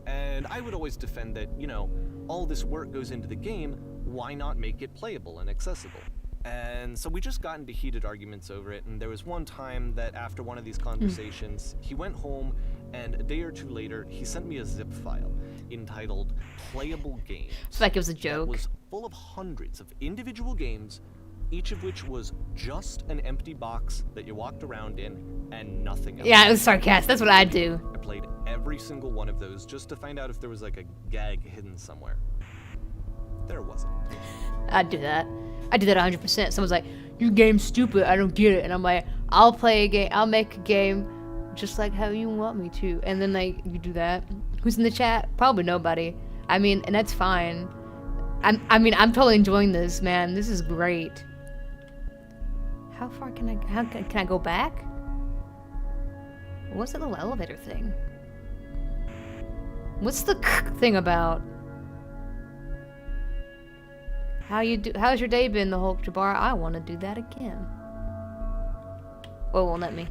And I would always defend that, you know, all this work goes into the game, why not make it playable and accessible? And so we just got into heated arguments over it, and there was one time that after one of these conversations, he went home, and a day or two later, he sent me a zip file entitled Playable Games. It's like it was a joke. It was full of hundreds of individual games, each of which was just an empty box that you walked around in and nothing else. Yeah, it was sarcastic. That's what I do. I played every single one of those just to find out if there was like a gag hidden somewhere. There wasn't. I'd do that. I do that 100%. Someone's like, your game's stupid, I don't get it. And I'm like, I'll play a game, I'll make a game just like how you want me to. And then like, you do that. Who's in the chat? Probably nobody. I mean, and that's fine. I'm totally enjoying this, man. This is great. How far can I go back? What's that little elevator thing? What's the thing about? How's your day been, the Hulk Jabbar? I want to do that again. Oh, won't let me.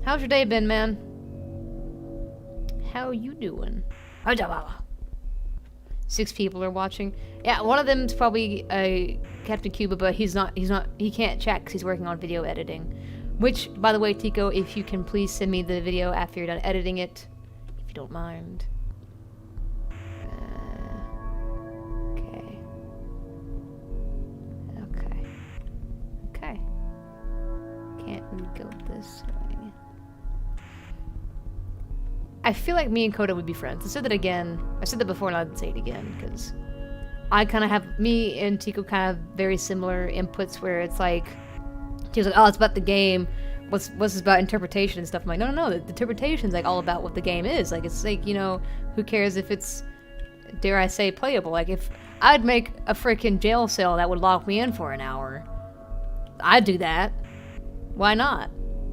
How's your day been, man? How you doing? 6 people are watching. Yeah, one of them's probably Captain Cuba, but he can't chat because he's working on video editing. Which, by the way, Tico, if you can please send me the video after you're done editing it, if you don't mind. Okay. Can't we go this way? I feel like me and Koda would be friends. I said that again. I said that before and I'd say it again, because I kind of have, me and Tico kind of very similar inputs where it's like, he was like, oh, it's about the game. What's this about interpretation and stuff? I'm like, no, the interpretation's like all about what the game is. Like, it's like, you know, who cares if it's, dare I say, playable? Like, if I'd make a freaking jail cell that would lock me in for an hour. I'd do that. Why not?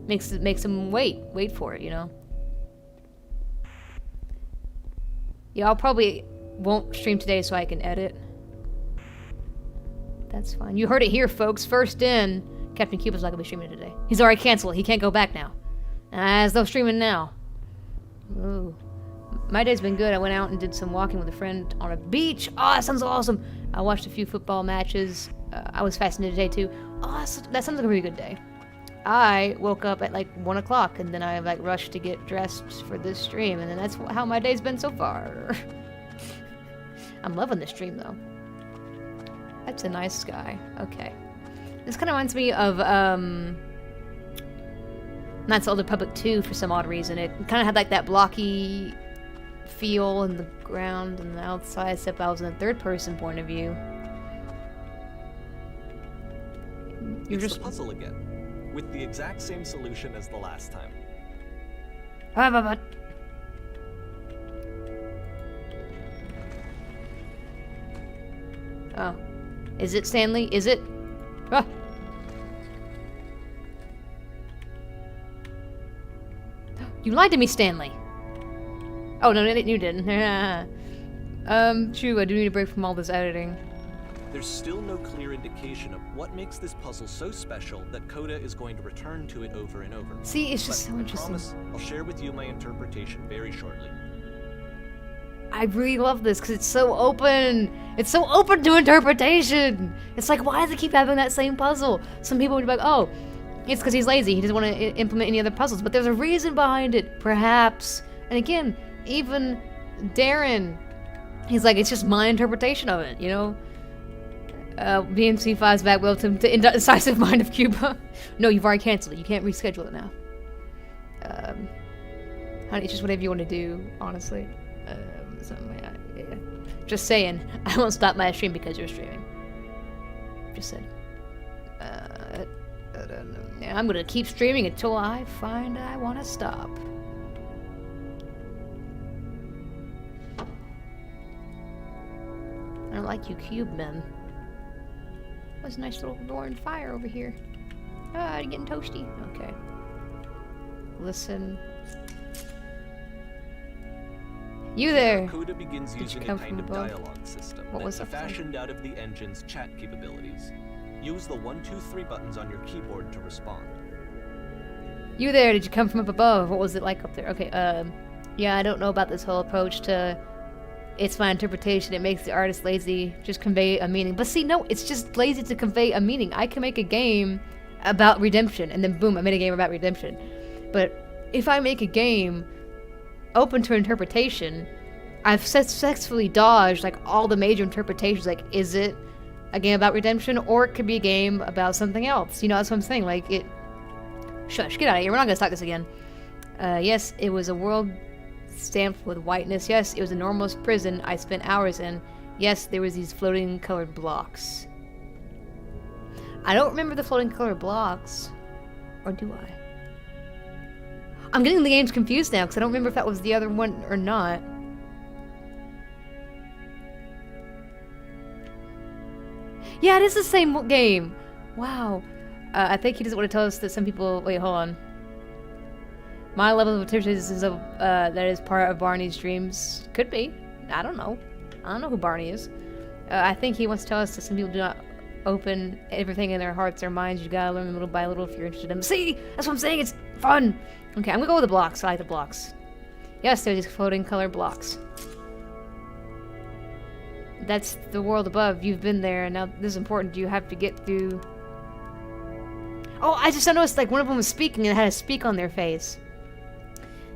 Makes them wait for it, you know? Yeah, I'll probably won't stream today so I can edit. That's fine. You heard it here, folks. First in, Captain Cuba's not gonna be streaming today. He's already canceled. He can't go back now. As though streaming now. Ooh. My day's been good. I went out and did some walking with a friend on a beach. Oh, that sounds awesome. I watched a few football matches. I was fascinated today too. Oh, that sounds like a really good day. I woke up at like 1 o'clock and then I like rushed to get dressed for this stream, and then that's how my day's been so far. I'm loving this stream though. That's a nice sky. Okay. This kind of reminds me of Knights of the Old Republic 2 for some odd reason. It kind of had like that blocky feel in the ground and the outside, except I was in a third-person point of view. You're just the puzzle again, with the exact same solution as the last time. Oh. Is it, Stanley? Is it? Ah. You lied to me, Stanley. Oh, no, you didn't. True, I do need a break from all this editing. There's still no clear indication of what makes this puzzle so special that Coda is going to return to it over and over. See, it's just But so interesting. I promise I'll share with you my interpretation very shortly. I really love this because it's so open. It's so open to interpretation. It's like, why does it keep having that same puzzle? Some people would be like, oh, it's because he's lazy. He doesn't want to implement any other puzzles. But there's a reason behind it, perhaps. And again, even Darren, he's like, it's just my interpretation of it, you know? BMC5's back. Welcome to Indecisive Mind of Cuba. No, you've already canceled it. You can't reschedule it now. Honey, it's just whatever you want to do, honestly. Yeah. Just saying, I won't stop my stream because you're streaming. Just said. I'm gonna keep streaming until I find I want to stop. I don't like you cube men. What's a nice little roaring fire over here? Ah, getting toasty. Okay. Listen. You there! Coda begins using a kind of dialogue system that's fashioned out of the engine's chat capabilities. Use the 1, 2, 3 buttons on your keyboard to respond. You there! Did you come from up above? What was it like up there? Okay, yeah, I don't know about this whole approach to... It's my interpretation. It makes the artist lazy. Just convey a meaning. But see, no, it's just lazy to convey a meaning. I can make a game about redemption, and then boom, I made a game about redemption. But if I make a game open to interpretation, I've successfully dodged like all the major interpretations. Like, is it a game about redemption, or it could be a game about something else? You know, that's what I'm saying. Like, it... Shush, get out of here. We're not gonna start this again. Yes, it was a world stamped with whiteness. Yes, it was a enormous prison I spent hours in. Yes, there was these floating colored blocks. I don't remember the floating colored blocks. Or do I? I'm getting the games confused now because I don't remember if that was the other one or not. Yeah, it is the same game. Wow. I think he doesn't want to tell us that some people... Wait, hold on. My level of attention is that is part of Barney's dreams. Could be. I don't know. I don't know who Barney is. I think he wants to tell us that some people do not open everything in their hearts or minds. You gotta learn little by little if you're interested in them. See? That's what I'm saying. It's fun. Okay, I'm gonna go with the blocks. I like the blocks. Yes, there's these floating color blocks. That's the world above. You've been there, and now this is important. You have to get through... Oh, I just noticed, like, one of them was speaking and had a speak on their face.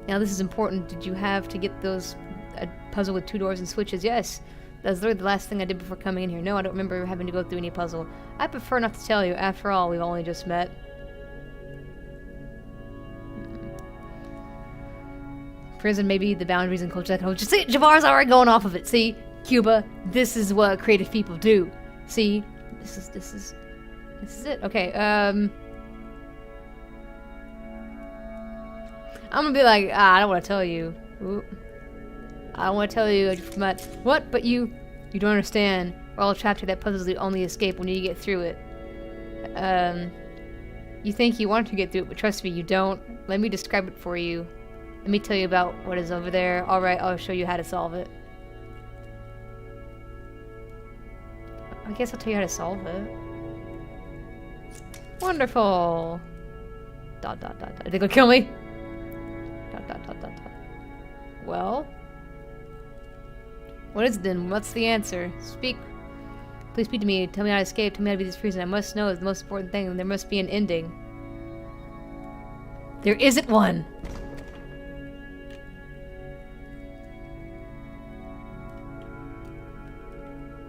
Now, this is important. Did you have to get those... a puzzle with 2 doors and switches? Yes. That was literally the last thing I did before coming in here. No, I don't remember having to go through any puzzle. I prefer not to tell you. After all, we've only just met. Prison may be the boundaries and culture. Just see, Javar's already going off of it. See, Cuba, this is what creative people do. See, this is it. Okay, I'm gonna be like, I don't want to tell you. Ooh. I don't want to tell you. What? But you don't understand. We're all trapped here. That puzzle's the only escape when you get through it. You think you want to get through it, but trust me, you don't. Let me describe it for you. Let me tell you about what is over there. Alright, I'll show you how to solve it. I guess I'll tell you how to solve it. Wonderful! Dot dot dot dot. Are they gonna kill me? Dot dot dot dot dot. Well? What is it then? What's the answer? Speak. Please speak to me. Tell me how to escape. Tell me how to be this prison. I must know is the most important thing. There must be an ending. There isn't one!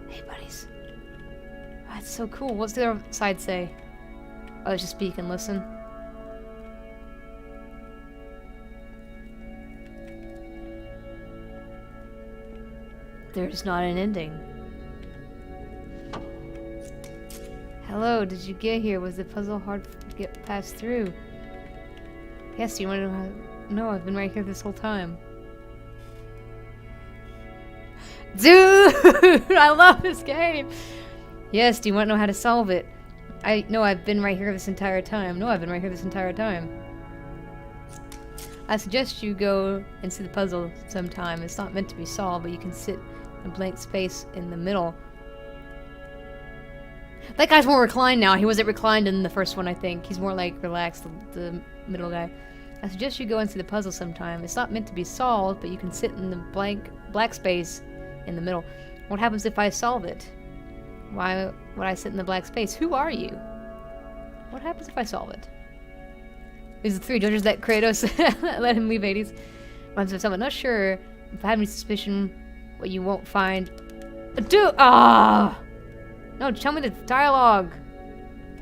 Hey, buddies. That's so cool. What's the other side say? Oh, let's just speak and listen. There's not an ending. Hello, did you get here? Was the puzzle hard to get past through? Yes, you want to know how... No, I've been right here this whole time. Dude! I love this game! Yes, do you want to know how to solve it? No, I've been right here this entire time. No, I've been right here this entire time. I suggest you go and see the puzzle sometime. It's not meant to be solved, but you can sit in blank space in the middle. That guy's more reclined now. He wasn't reclined in the first one, I think. He's more like relaxed, the middle guy. I suggest you go and see the puzzle sometime. It's not meant to be solved, but you can sit in the black space in the middle. What happens if I solve it? Why would I sit in the black space? Who are you? What happens if I solve it? These are the three judges that Kratos let him leave Hades. What happens if I solve it? Not sure. If I have any suspicion, what you won't find. Dude! Ah! No, tell me the dialogue.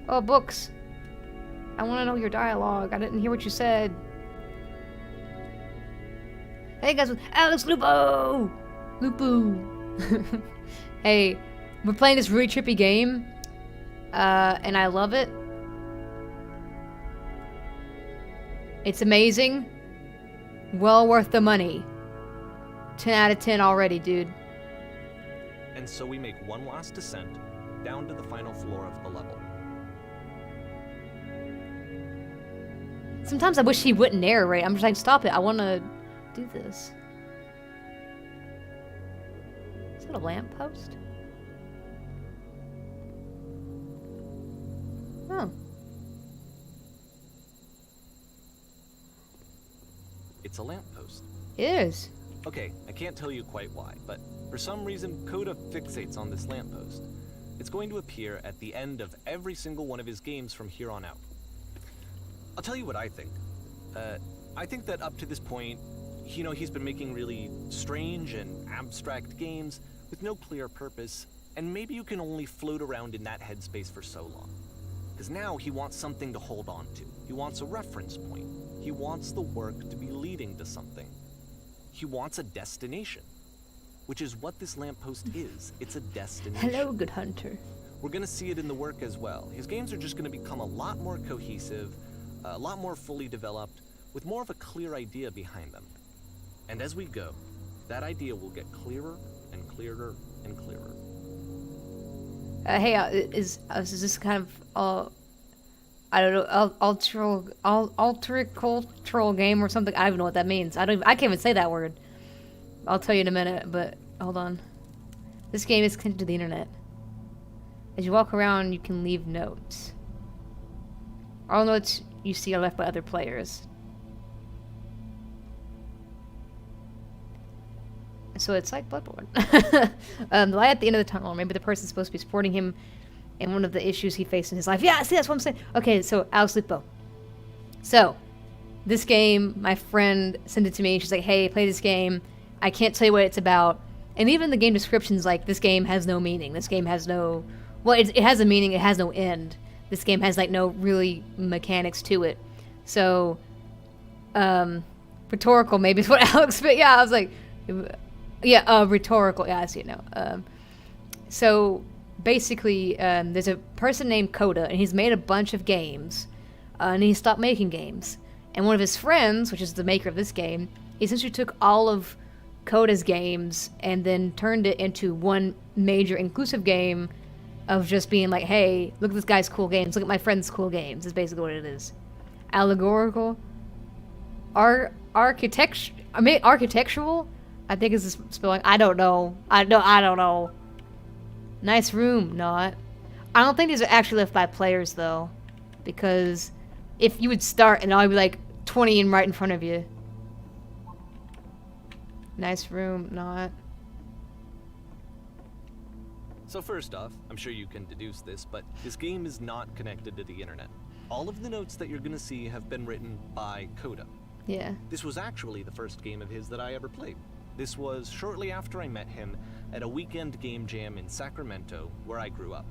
Oh, books. I want to know your dialogue. I didn't hear what you said. Hey guys, with Alex Lupo! Lupo! Hey, we're playing this really trippy game. And I love it. It's amazing. Well worth the money. 10 out of 10 already, dude. And so we make one last descent down to the final floor of the level. Sometimes I wish he wouldn't narrate. I'm just like, stop it. I want to do this. Is that a lamppost? Oh. It's a lamppost. It is. Okay, I can't tell you quite why, but for some reason, Koda fixates on this lamppost. It's going to appear at the end of every single one of his games from here on out. I'll tell you what I think. I think that up to this point, you know, he's been making really strange and abstract games with no clear purpose, and maybe you can only float around in that headspace for so long. Because now he wants something to hold on to. He wants a reference point. He wants the work to be leading to something. He wants a destination, which is what this lamppost is. It's a destination. Hello, good hunter. We're going to see it in the work as well. His games are just going to become a lot more cohesive, a lot more fully developed, with more of a clear idea behind them. And as we go, that idea will get clearer and clearer and clearer. Hey, is this kind of I don't know, cultural game or something? I don't even know what that means. I can't even say that word. I'll tell you in a minute, but hold on. This game is connected to the internet. As you walk around, you can leave notes. All notes you see are left by other players. So it's like Bloodborne. The light at the end of the tunnel. Maybe the person's supposed to be supporting him in one of the issues he faced in his life. Yeah, see, that's what I'm saying. Okay, so Alex Lupo. So, this game, my friend sent it to me. She's like, hey, play this game. I can't tell you what it's about. And even the game description's like, this game has no meaning. This game has no... Well, it has a meaning. It has no end. This game has, like, no really mechanics to it. So, rhetorical maybe is what Alex... But yeah, I was like... Yeah, rhetorical. Yeah, I see it now. So, basically, there's a person named Koda, and he's made a bunch of games, and he stopped making games. And one of his friends, which is the maker of this game, he essentially took all of Coda's games and then turned it into one major inclusive game of just being like, hey, look at this guy's cool games, look at my friend's cool games, is basically what it is. Allegorical, architectural, I think is the spelling. I don't know. I don't know. Nice room, not. I don't think these are actually left by players though, because if you would start and I'd be like 20 in right in front of you. Nice room, not. So first off, I'm sure you can deduce this, but this game is not connected to the internet. All of the notes that you're gonna see have been written by Koda. Yeah. This was actually the first game of his that I ever played. This was shortly after I met him at a weekend game jam in Sacramento, where I grew up.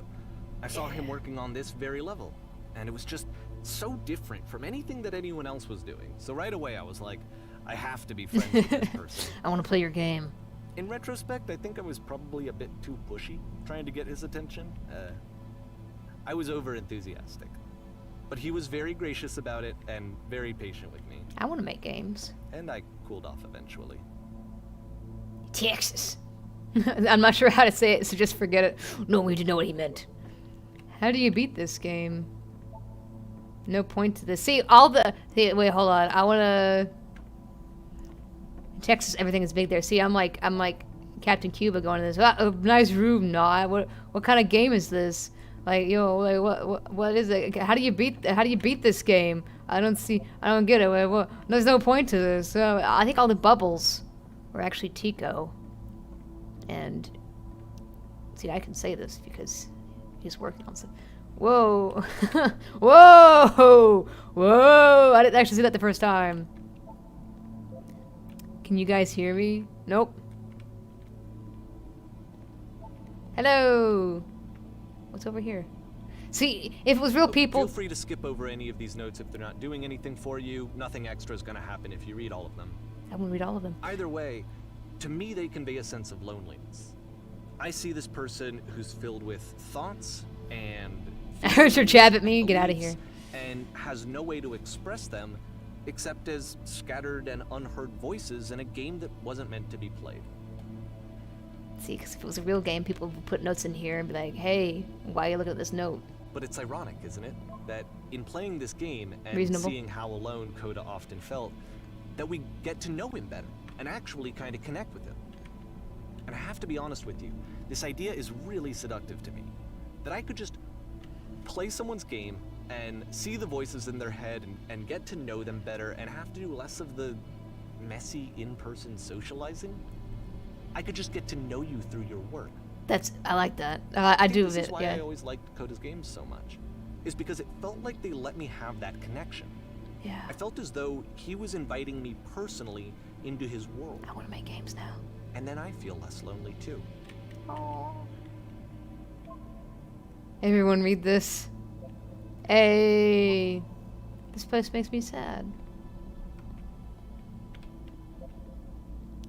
I saw him working on this very level, and it was just so different from anything that anyone else was doing. So right away I was like, I have to be friends with this person. I want to play your game. In retrospect, I think I was probably a bit too pushy, trying to get his attention. I was over-enthusiastic. But he was very gracious about it and very patient with me. I want to make games. And I cooled off eventually. Texas. I'm not sure how to say it, so just forget it. No way to know what he meant. How do you beat this game? No point to this. See, wait, hold on. I want to... Texas, everything is big there. See, I'm like Captain Cuba going to this. Nice room, nah. What kind of game is this? Like, what is it? How do you beat this game? I don't get it. There's no point to this. I think all the bubbles were actually Tico. And see, I can say this because he's working on some. Whoa, whoa! I didn't actually see that the first time. Can you guys hear me? Nope. Hello. What's over here? See, if it was real people... Feel free to skip over any of these notes if they're not doing anything for you. Nothing extra is going to happen if you read all of them. I want to read all of them. Either way, to me they convey a sense of loneliness. I see this person who's filled with thoughts and... I heard your jab at me. Get out of here. And has no way to express them except as scattered and unheard voices in a game that wasn't meant to be played. See, because if it was a real game, people would put notes in here and be like, hey, why are you looking at this note? But it's ironic, isn't it? That in playing this game and seeing how alone Koda often felt, that we get to know him better and actually kind of connect with him. And I have to be honest with you, this idea is really seductive to me. That I could just play someone's game and see the voices in their head and get to know them better and have to do less of the messy in-person socializing. I could just get to know you through your work. I like that. I do. This is why I always liked Koda's games so much, is because it felt like they let me have that connection. Yeah. I felt as though he was inviting me personally into his world. I want to make games now. And then I feel less lonely too. Aww. Everyone read this. Hey. This place makes me sad.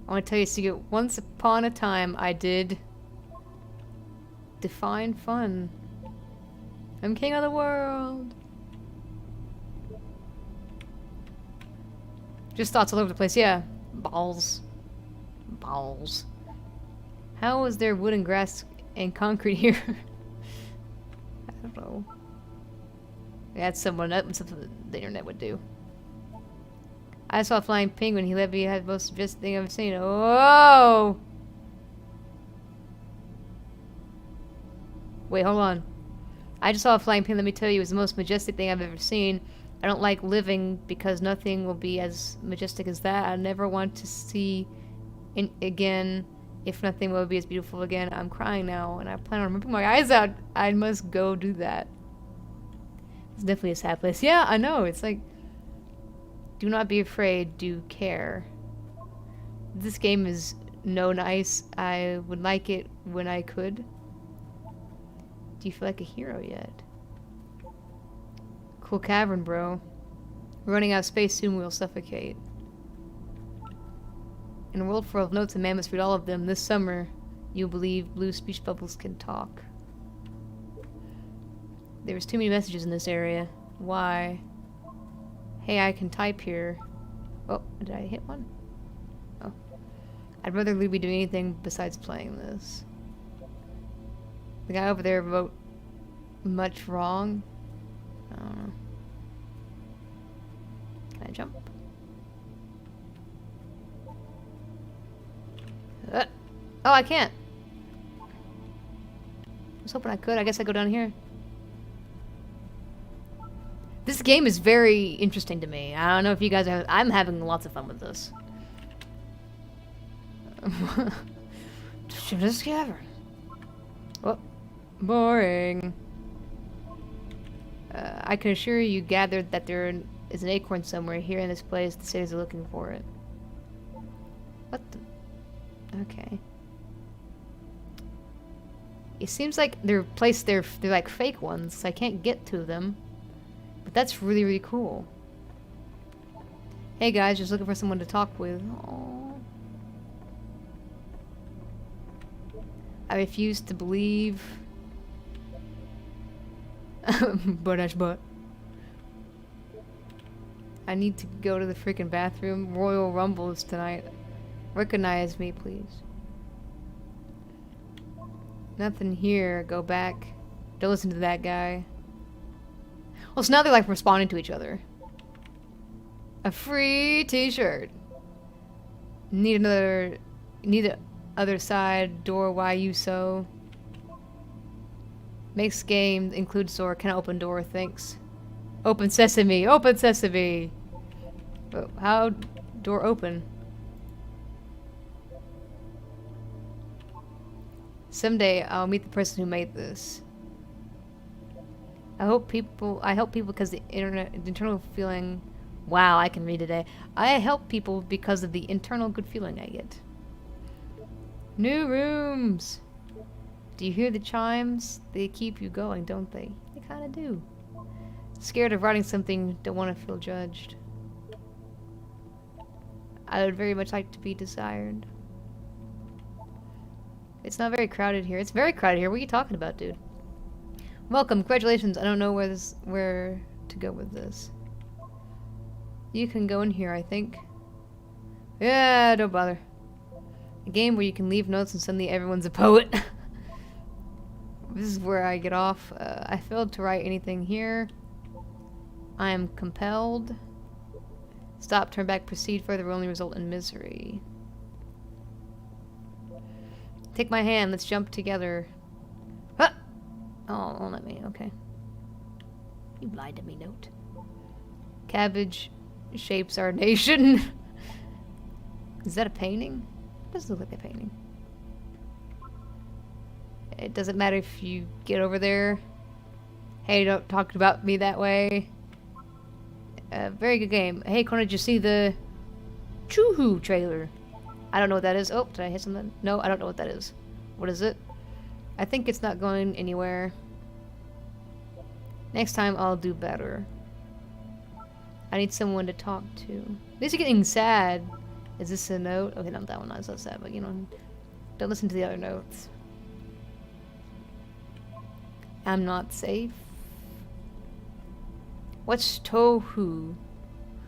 I want to tell you a secret. Once upon a time, I did define fun. I'm king of the world. Just thoughts all over the place. Yeah. Balls. Balls. How is there wood and grass and concrete here? I don't know. That's something the internet would do. I saw a flying penguin. He let me have the most suggestive thing I've seen. Oh! Wait, hold on. I just saw a flying penguin. Let me tell you, it was the most majestic thing I've ever seen. I don't like living because nothing will be as majestic as that. I never want to see again. If nothing will be as beautiful again. I'm crying now, and I plan on ripping my eyes out. I must go do that. It's definitely a sad place. Yeah, I know. It's like, do not be afraid. Do care. This game is no nice. I would like it when I could. Do you feel like a hero yet? Cool cavern, bro. We're running out of space. Soon we'll suffocate. In a world full of notes and man must read all of them. This summer, you'll believe blue speech bubbles can talk. There's too many messages in this area. Why? Hey, I can type here. Oh, did I hit one? Oh. I'd rather be doing anything besides playing this. The guy over there wrote much wrong. I don't know. Can I jump? Oh, I can't. I was hoping I could. I guess I go down here. This game is very interesting to me. I don't know if you guys are... I'm having lots of fun with this. Should've ever. Oh, boring. I can assure you gathered that there is an acorn somewhere here in this place. The cities are looking for it. What the... Okay. It seems like they're placed there, they're like fake ones, so I can't get to them. But that's really, really cool. Hey guys, just looking for someone to talk with. Aww. I refuse to believe. Butt-ash butt. I need to go to the freaking bathroom. Royal Rumble is tonight. Recognize me, please. Nothing here. Go back. Don't listen to that guy. Well, so now they're like responding to each other. A free t-shirt. Need the other side door. Why you so? Makes game include store. Can I open door? Thanks. Open sesame. Open sesame. Oh, how door open? Someday I'll meet the person who made this. I help people because the internal feeling. Wow, I can read today. I help people because of the internal good feeling I get. New rooms. Do you hear the chimes? They keep you going, don't they? They kind of do. Scared of writing something, don't want to feel judged. I would very much like to be desired. It's not very crowded here. It's very crowded here. What are you talking about, dude? Welcome. Congratulations. I don't know where to go with this. You can go in here, I think. Yeah, don't bother. A game where you can leave notes and suddenly everyone's a poet. This is where I get off. I failed to write anything here. I am compelled. Stop, turn back, proceed further will only result in misery. Take my hand, let's jump together. Huh! Oh, don't let me, okay. You lied to me, note. Cabbage shapes our nation. Is that a painting? It does look like a painting. It doesn't matter if you get over there. Hey, don't talk about me that way. Very good game. Hey, Kona, did you see the Choo-Hoo trailer? I don't know what that is. Oh, did I hit something? No, I don't know what that is. What is it? I think it's not going anywhere. Next time, I'll do better. I need someone to talk to. These are getting sad. Is this a note? Okay, not that one. Not so sad, but you know, don't listen to the other notes. I'm not safe. What's Tohu?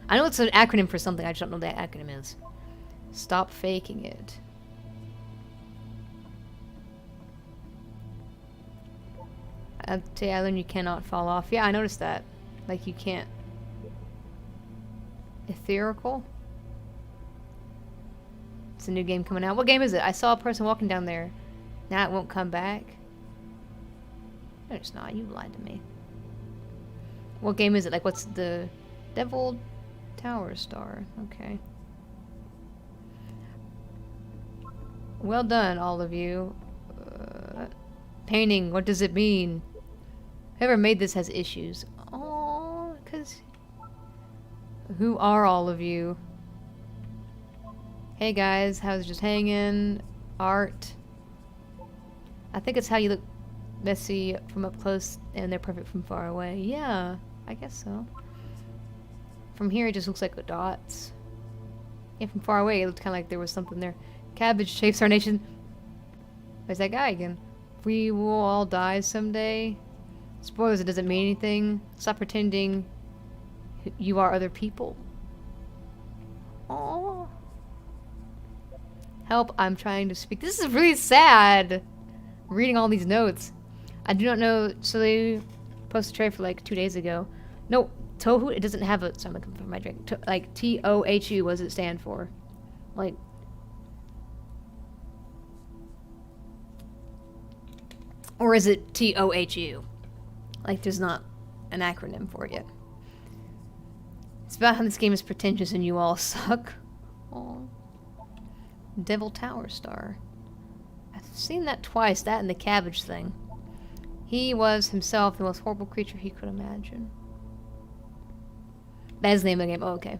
I know it's an acronym for something. I just don't know what that acronym is. Stop faking it. At the island you cannot fall off. Yeah, I noticed that. Like you can't. Ethereal? It's a new game coming out. What game is it? I saw a person walking down there. Now it won't come back. No, it's not. You lied to me. What game is it? Like, what's the... Devil Tower Star. Okay. Well done, all of you. Painting, what does it mean? Whoever made this has issues. Oh, because... Who are all of you? Hey guys, how's it just hanging? Art. I think it's how you look messy from up close and they're perfect from far away. Yeah, I guess so. From here it just looks like dots. Yeah, from far away it looked kind of like there was something there. Cabbage shapes our nation. There's that guy again. We will all die someday. Spoilers, it doesn't mean anything. Stop pretending you are other people. Aww. Help, I'm trying to speak. This is really sad. Reading all these notes. I do not know. So they posted a trailer for like 2 days ago. No, Tohu. It doesn't have a. So I'm looking for my drink. Like TOHU. What does it stand for? Like. Or is it TOHU? Like there's not an acronym for it yet. It's about how this game is pretentious and you all suck. Aww. Devil Tower Star. I've seen that twice, that and the cabbage thing. He was himself the most horrible creature he could imagine. That is the name of the game. Oh, okay.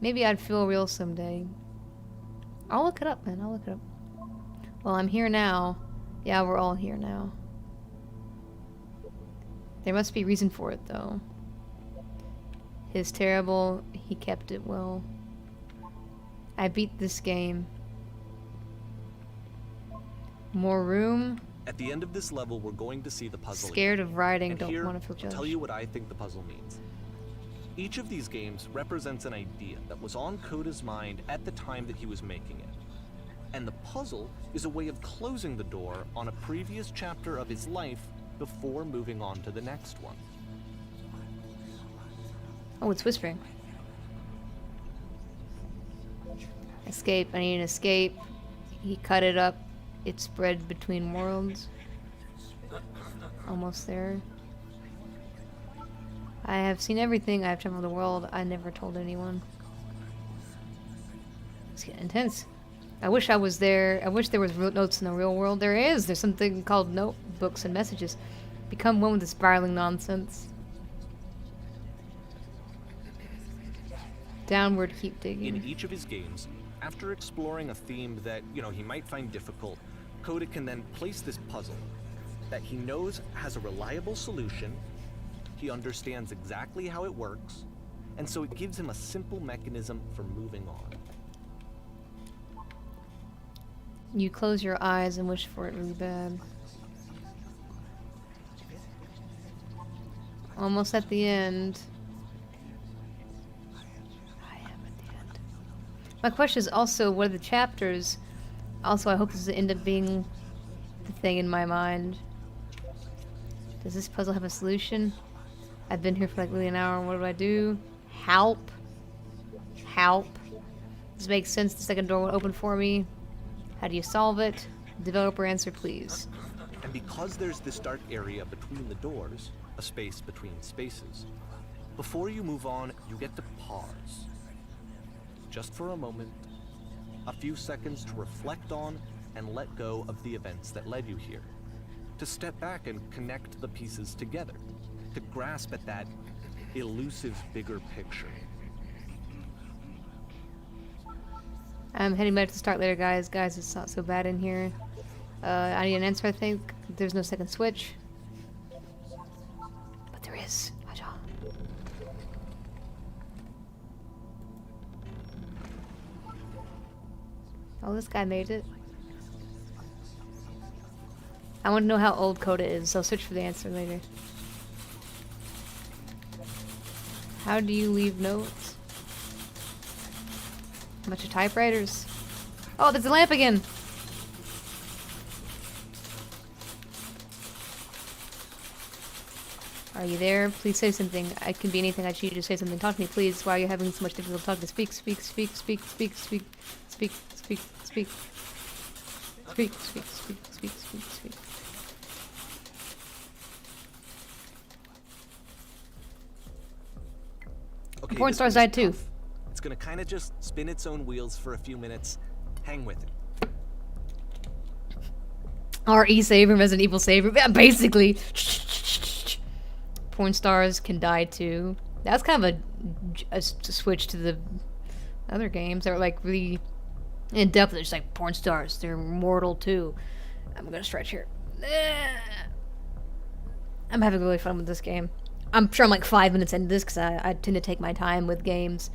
Maybe I'd feel real someday. I'll look it up, man. I'll look it up. Well, I'm here now. Yeah, we're all here now. There must be reason for it, though. His terrible, he kept it well. I beat this game. More room. At the end of this level, we're going to see the puzzle. Scared of writing, and don't here, want to feel judged. I'll tell you what I think the puzzle means. Each of these games represents an idea that was on Koda's mind at the time that he was making it. And the puzzle is a way of closing the door on a previous chapter of his life before moving on to the next one. Oh, it's whispering. Escape. I need an escape. He cut it up. It spread between worlds. Almost there. I have seen everything. I have traveled the world. I never told anyone. It's getting intense. I wish I was there. I wish there was notes in the real world. There is. There's something called notebooks and messages. Become one with the spiraling nonsense. Downward, keep digging. In each of his games, after exploring a theme that, he might find difficult, Koda can then place this puzzle that he knows has a reliable solution, he understands exactly how it works, and so it gives him a simple mechanism for moving on. You close your eyes and wish for it really bad. Almost at the end. I am at the end. My question is also, what are the chapters? Also, I hope this will end up being the thing in my mind. Does this puzzle have a solution? I've been here for like really an hour, and what do I do? Help. Help. This makes sense. The second door will open for me. How do you solve it? Developer answer, please. And because there's this dark area between the doors, a space between spaces, before you move on, you get to pause. Just for a moment, a few seconds to reflect on and let go of the events that led you here. To step back and connect the pieces together. To grasp at that elusive bigger picture. I'm heading back to start later, guys. Guys, it's not so bad in here. I need an answer, I think. There's no second switch. But there is. Aja. Oh, this guy made it. I want to know how old Koda is, so I'll search for the answer later. How do you leave notes? A bunch of typewriters. Oh, there's a lamp again! Are you there? Please say something. I can be anything. I choose you to say something. Talk to me, please. Why are you having so much difficulty talking? Speak, speak, speak, speak, speak, speak, speak, speak, speak. Speak, speak, speak, speak, speak, speak. Okay, Porn this stars one's died too. tough. It's gonna kind of just spin its own wheels for a few minutes. Hang with it. R.E. Saver, Resident Evil Saver. Yeah, basically. Porn stars can die too. That's kind of a switch to the other games. They're like really in depth. They're just like porn stars. They're mortal too. I'm gonna stretch here. I'm having really fun with this game. I'm sure I'm like 5 minutes into this because I tend to take my time with games.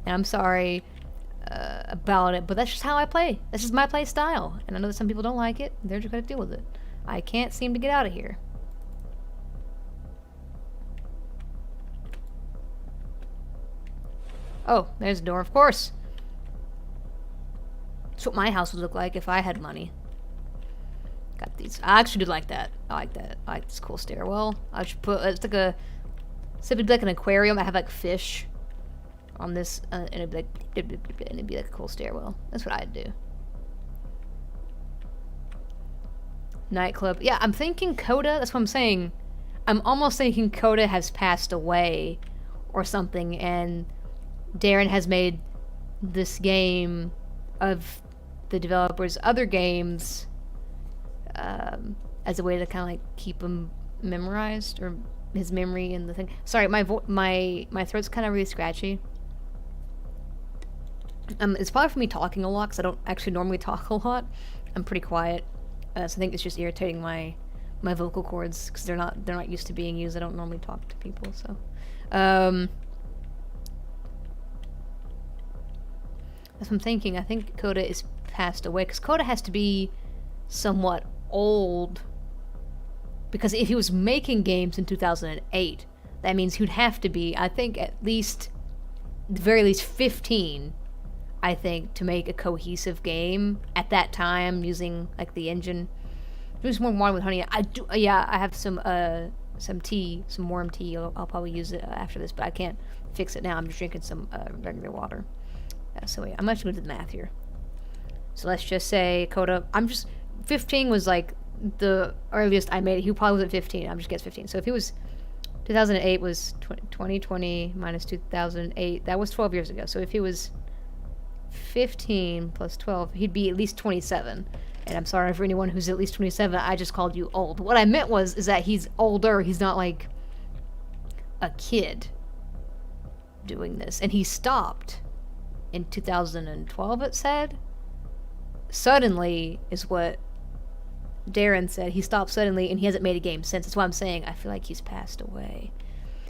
And I'm sorry about it, but that's just how I play. That's just my play style. And I know that some people don't like it. They're just gonna deal with it. I can't seem to get out of here. Oh, there's a door, of course. That's what my house would look like if I had money. Got these. I actually do like that. I like that. I like this cool stairwell. I should put, it's like a, so it'd be like an aquarium. I have like fish on this, and it'd be like a cool stairwell. That's what I'd do. Nightclub. Yeah, I'm thinking Coda. That's what I'm saying. I'm almost thinking Coda has passed away or something, and Darren has made this game of the developers' other games as a way to kind of like keep him memorized, or his memory in the thing. Sorry, my throat's kind of really scratchy. It's probably for me talking a lot, because I don't actually normally talk a lot. I'm pretty quiet, so I think it's just irritating my vocal cords, because they're not used to being used. I don't normally talk to people, so. That's what I'm thinking. I think Coda is passed away, because Coda has to be somewhat old, because if he was making games in 2008, that means he'd have to be, I think, at least, the very least 15, I think, to make a cohesive game at that time using like the engine. There's more water with honey. I do, yeah. I have some tea, some warm tea. I'll probably use it after this, but I can't fix it now. I'm just drinking some regular water. So yeah, I'm actually going to do the math here. So let's just say Coda. 15 was like the earliest I made it. He probably was at 15. I'm just guessing 15. So if he was 2008 was 2020 minus 2008. That was 12 years ago. So if he was 15 plus 12, he'd be at least 27. And I'm sorry for anyone who's at least 27. I just called you old. What I meant is that he's older. He's not like a kid doing this. And he stopped in 2012, it said. Suddenly is what Darren said. He stopped suddenly, and he hasn't made a game since. That's why I'm saying I feel like he's passed away.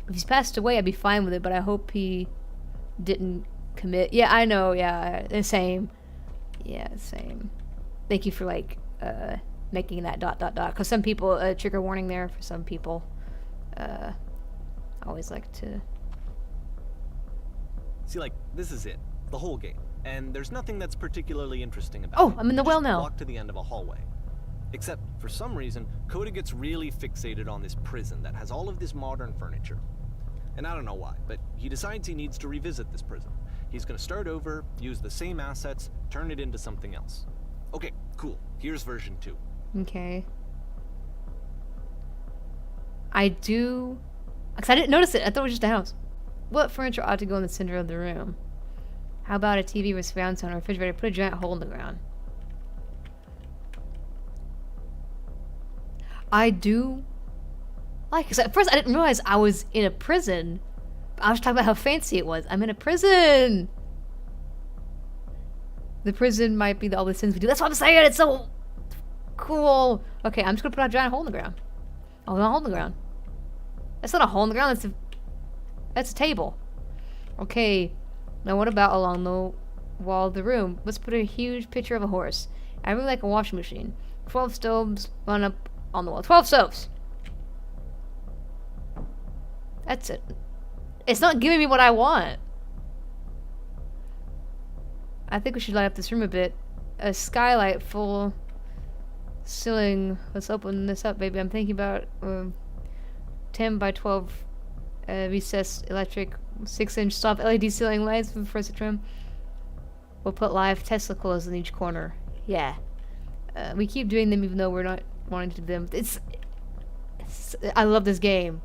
If he's passed away, I'd be fine with it, but I hope he didn't commit. Yeah, I know, yeah, the same. Yeah, same. Thank you for, like, making that ... Because some people, trigger warning there for some people. I always like to... See, like, this is it. The whole game. And there's nothing that's particularly interesting about it. Oh, I'm in the well now. Walk to the end of a hallway. Except, for some reason, Coda gets really fixated on this prison that has all of this modern furniture. And I don't know why, but he decides he needs to revisit this prison. He's gonna start over, use the same assets, turn it into something else. Okay, cool. Here's version 2. Okay. I do... Because I didn't notice it. I thought it was just a house. What furniture ought to go in the center of the room? How about a TV with surround sound or a refrigerator? Put a giant hole in the ground. I do like, because at first I didn't realize I was in a prison. I was talking about how fancy it was. I'm in a prison. The prison might be all the things we do. That's what I'm saying. It's so cool. Okay, I'm just gonna put a giant hole in the ground. Oh, a hole in the ground. That's not a hole in the ground. That's a table. Okay. Now what about along the wall of the room? Let's put a huge picture of a horse. I really like a washing machine. 12 stoves run up on the wall. 12 stoves. That's it. It's not giving me what I want. I think we should light up this room a bit. A skylight full ceiling. Let's open this up, baby. I'm thinking about 10 by 12 recessed electric 6-inch soft LED ceiling lights for the first trim. We'll put live Tesla coils in each corner. Yeah. We keep doing them even though we're not wanting to do them. It's I love this game.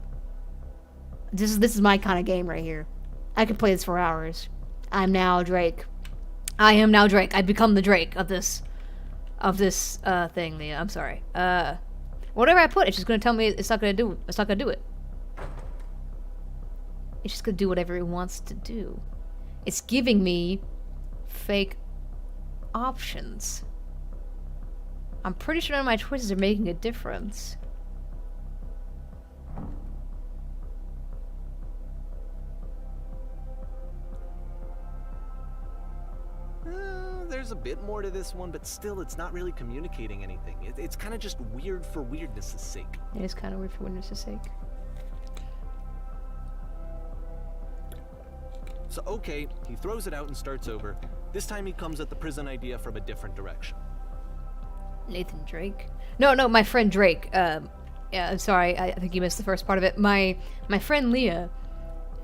This is my kind of game right here. I could play this for hours. I'm now Drake. I am now Drake. I've become the Drake of this thing, Leah. I'm sorry. Whatever I put, it's just gonna tell me it's not gonna do it. It's just gonna do whatever it wants to do. It's giving me fake options. I'm pretty sure none of my choices are making a difference. There's a bit more to this one, but still, it's not really communicating anything. It's kind of just weird for weirdness' sake. It is kind of weird for weirdness' sake. So okay, he throws it out and starts over. This time he comes at the prison idea from a different direction. Nathan Drake? No, my friend Drake. Yeah, I'm sorry, I think you missed the first part of it. My friend Leah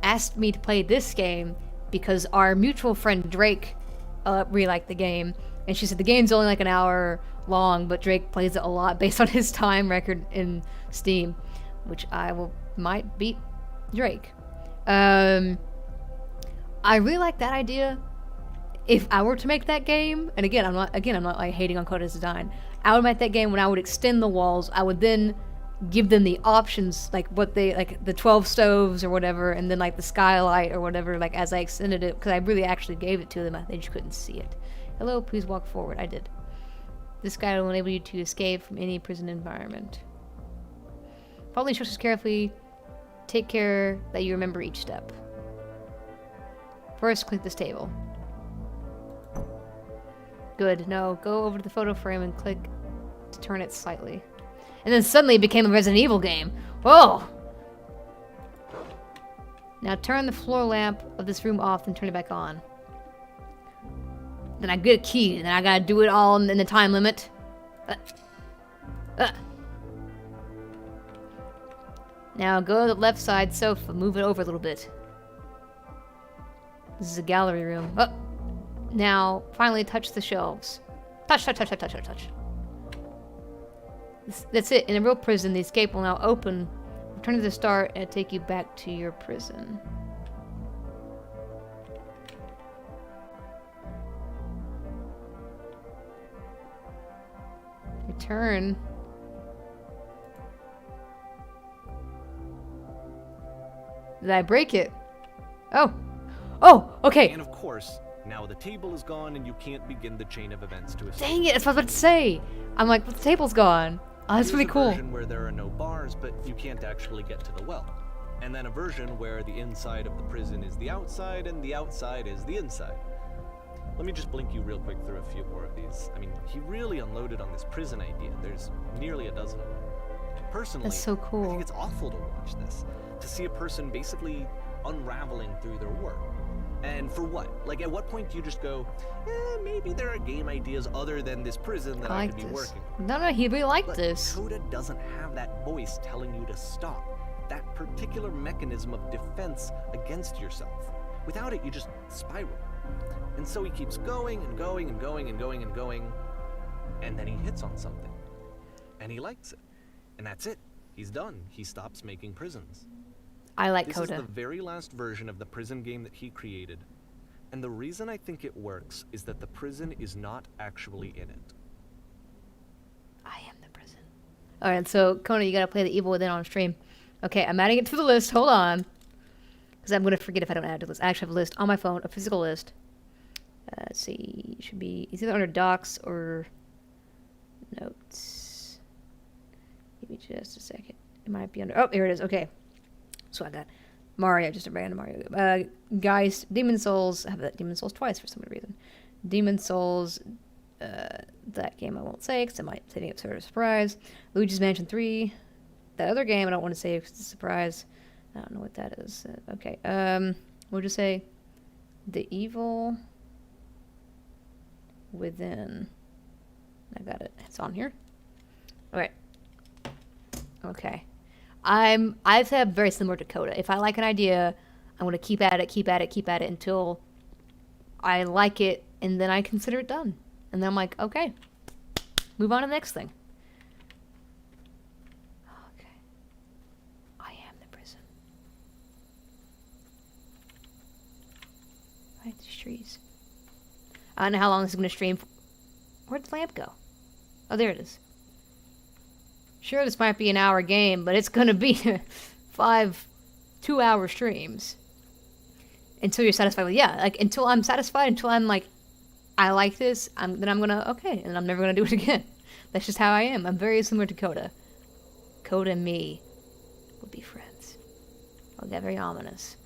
asked me to play this game because our mutual friend Drake really liked the game, and she said the game's only like an hour long, but Drake plays it a lot based on his time record in Steam, which might beat Drake. I really like that idea. If I were to make that game, and again, I'm not like hating on Koda's design. I would make that game when I would extend the walls. I would then give them the options, like what they like, the 12 stoves or whatever, and then like the skylight or whatever. Like as I extended it, because I really actually gave it to them. They just couldn't see it. Hello, please walk forward. I did. This guide will enable you to escape from any prison environment. Follow the instructions carefully. Take care that you remember each step. First, click this table. Good. No, go over to the photo frame and click to turn it slightly. And then suddenly it became a Resident Evil game. Whoa! Now turn the floor lamp of this room off and turn it back on. Then I get a key, and then I gotta do it all in the time limit. Now go to the left side sofa, move it over a little bit. This is a gallery room. Oh! Now, finally touch the shelves. Touch. That's it. In a real prison, the escape will now open. Return to the start and take you back to your prison. Return. Did I break it? Oh, okay. And of course, now the table is gone and you can't begin the chain of events to escape. Dang it, that's what I was about to say. I'm like, but the table's gone. Oh, that's really cool. There's a version where there are no bars, but you can't actually get to the well. And then a version where the inside of the prison is the outside and the outside is the inside. Let me just blink you real quick through a few more of these. I mean, he really unloaded on this prison idea. There's nearly a dozen of them. Personally, That's so cool. I think it's awful to watch this. To see a person basically unraveling through their work. And for what? Like, at what point do you just go, maybe there are game ideas other than this prison that I could be working on? No, he really liked But this. Koda doesn't have that voice telling you to stop. That particular mechanism of defense against yourself. Without it, you just spiral. And so he keeps going and going and going and going and going. And then he hits on something. And he likes it. And that's it. He's done. He stops making prisons. I like This Koda. is the very last version of the prison game that he created. And the reason I think it works is that the prison is not actually in it. I am the prison. Alright, so Kona, you gotta play the Evil Within on stream. Okay, I'm adding it to the list. Hold on. Because I'm gonna forget if I don't add it to the list. I actually have a list on my phone, a physical list. Let's see. It should be, it's either under docs or notes. Give me just a second. It might be under, oh, here it is. Okay. So I got Mario, just a random Mario. Guys, Demon Souls. I have that Demon Souls twice for some reason. Demon Souls, that game I won't say because I might say it's sort of a surprise. Luigi's Mansion 3. That other game I don't want to say because it's a surprise. I don't know what that is. Okay, we'll just say The Evil Within. I got it. It's on here. Alright. Okay. I've said very similar to Koda. If I like an idea, I'm going to keep at it until I like it, and then I consider it done. And then I'm like, okay, move on to the next thing. Okay. I am the prison. Right, these trees. I don't know how long this is going to stream. Where'd the lamp go? Oh, there it is. Sure, this might be an hour game, but it's gonna be 5 2-hour streams. Until you're satisfied with, yeah, like, until I'm satisfied, until I'm like, I like this, then I'm gonna, okay, and I'm never gonna do it again. That's just how I am. I'm very similar to Koda. Koda and me would be friends. I'll get very ominous.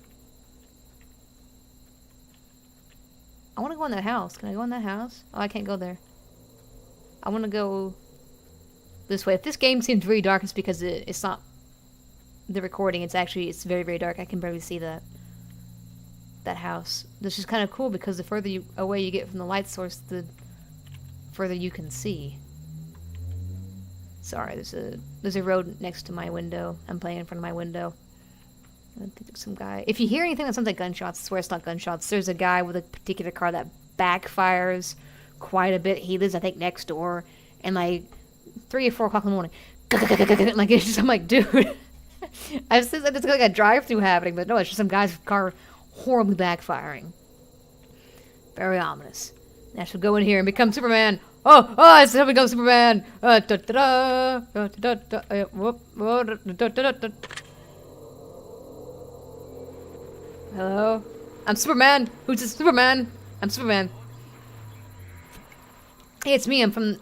I wanna go in that house. Can I go in that house? Oh, I can't go there. I wanna go this way. If this game seems really dark, it's because it's not the recording. It's very, very dark. I can barely see that. that house. This is kind of cool because the further away you get from the light source, the further you can see. Sorry, there's a road next to my window. I'm playing in front of my window. I think there's some guy. If you hear anything that sounds like gunshots, I swear it's not gunshots. There's a guy with a particular car that backfires quite a bit. He lives, I think, next door. And like 3 or 4 o'clock in the morning, like it's just, I'm like, dude. I've seen it's like a drive-through happening, but no, it's just some guy's car horribly backfiring. Very ominous. And I shall go in here and become Superman. Oh, it's time to become Superman. Hello? I'm Superman. Who's this Superman? I'm Superman. Hey, it's me. I'm from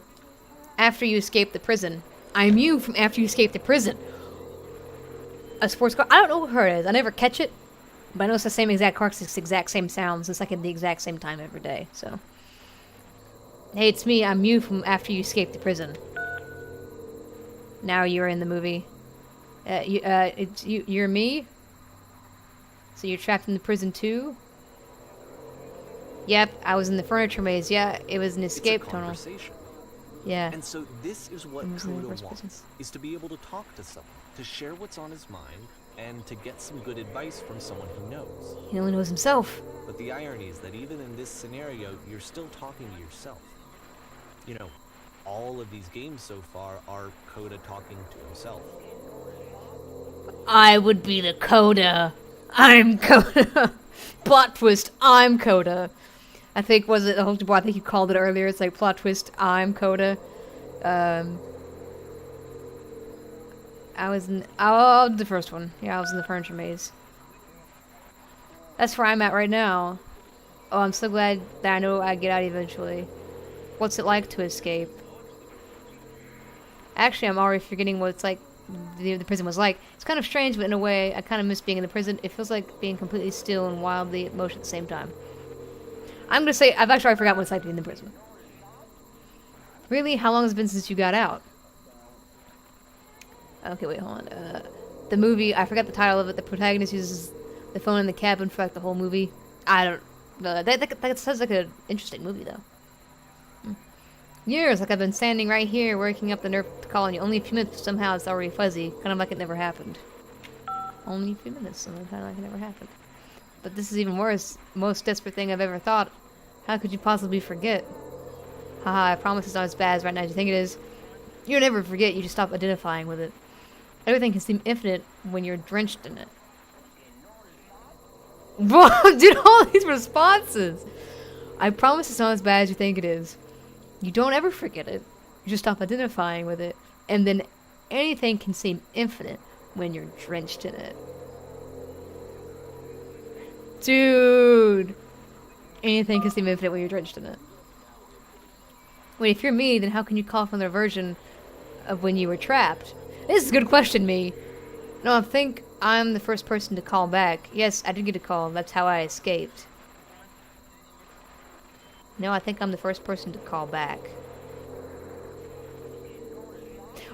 after you escaped the prison. I'm you from after you escaped the prison. A sports car. I don't know what car it is. I never catch it. But I know it's the same exact car. It's the exact same sounds. It's like at the exact same time every day. So. Hey, it's me. I'm you from after you escaped the prison. Now you're in the movie. You're me? So you're trapped in the prison too? Yep, I was in the furniture maze. Yeah, it was an escape tunnel. Yeah. And so this is what Koda wants, is to be able to talk to someone, to share what's on his mind, and to get some good advice from someone he knows. He only knows himself. But the irony is that even in this scenario, you're still talking to yourself. You know, all of these games so far are Koda talking to himself. I would be the Koda. I'm Koda. Plot twist, I'm Koda. I think, was it, I think you called it earlier, it's like plot twist, I'm Koda. I was in, the first one. Yeah, I was in the furniture maze. That's where I'm at right now. Oh, I'm so glad that I know I get out eventually. What's it like to escape? Actually, I'm already forgetting what it's like, the prison was like. It's kind of strange, but in a way, I kind of miss being in the prison. It feels like being completely still and wildly in motion at the same time. I'm gonna say, I've actually already forgot what it's like to be in the prison. Really? How long has it been since you got out? Okay, wait, hold on. The movie, I forgot the title of it. The protagonist uses the phone in the cabin for like the whole movie. I don't know. That sounds like an interesting movie, though. Years, like I've been standing right here, working up the nerve to call on you. Only a few minutes, somehow it's already fuzzy. Kind of like it never happened. Only a few minutes, kind of like it never happened. But this is even worse. Most desperate thing I've ever thought. How could you possibly forget? Haha, I promise it's not as bad as right now as you think it is. You'll never forget, you just stop identifying with it. Everything can seem infinite when you're drenched in it. Whoa, dude, all these responses! I promise it's not as bad as you think it is. You don't ever forget it. You just stop identifying with it. And then anything can seem infinite when you're drenched in it. Dude! Anything can seem infinite when you're drenched in it. Wait, if you're me, then how can you call from their version of when you were trapped? This is a good question, me. No, I think I'm the first person to call back. Yes, I did get a call. That's how I escaped. No, I think I'm the first person to call back.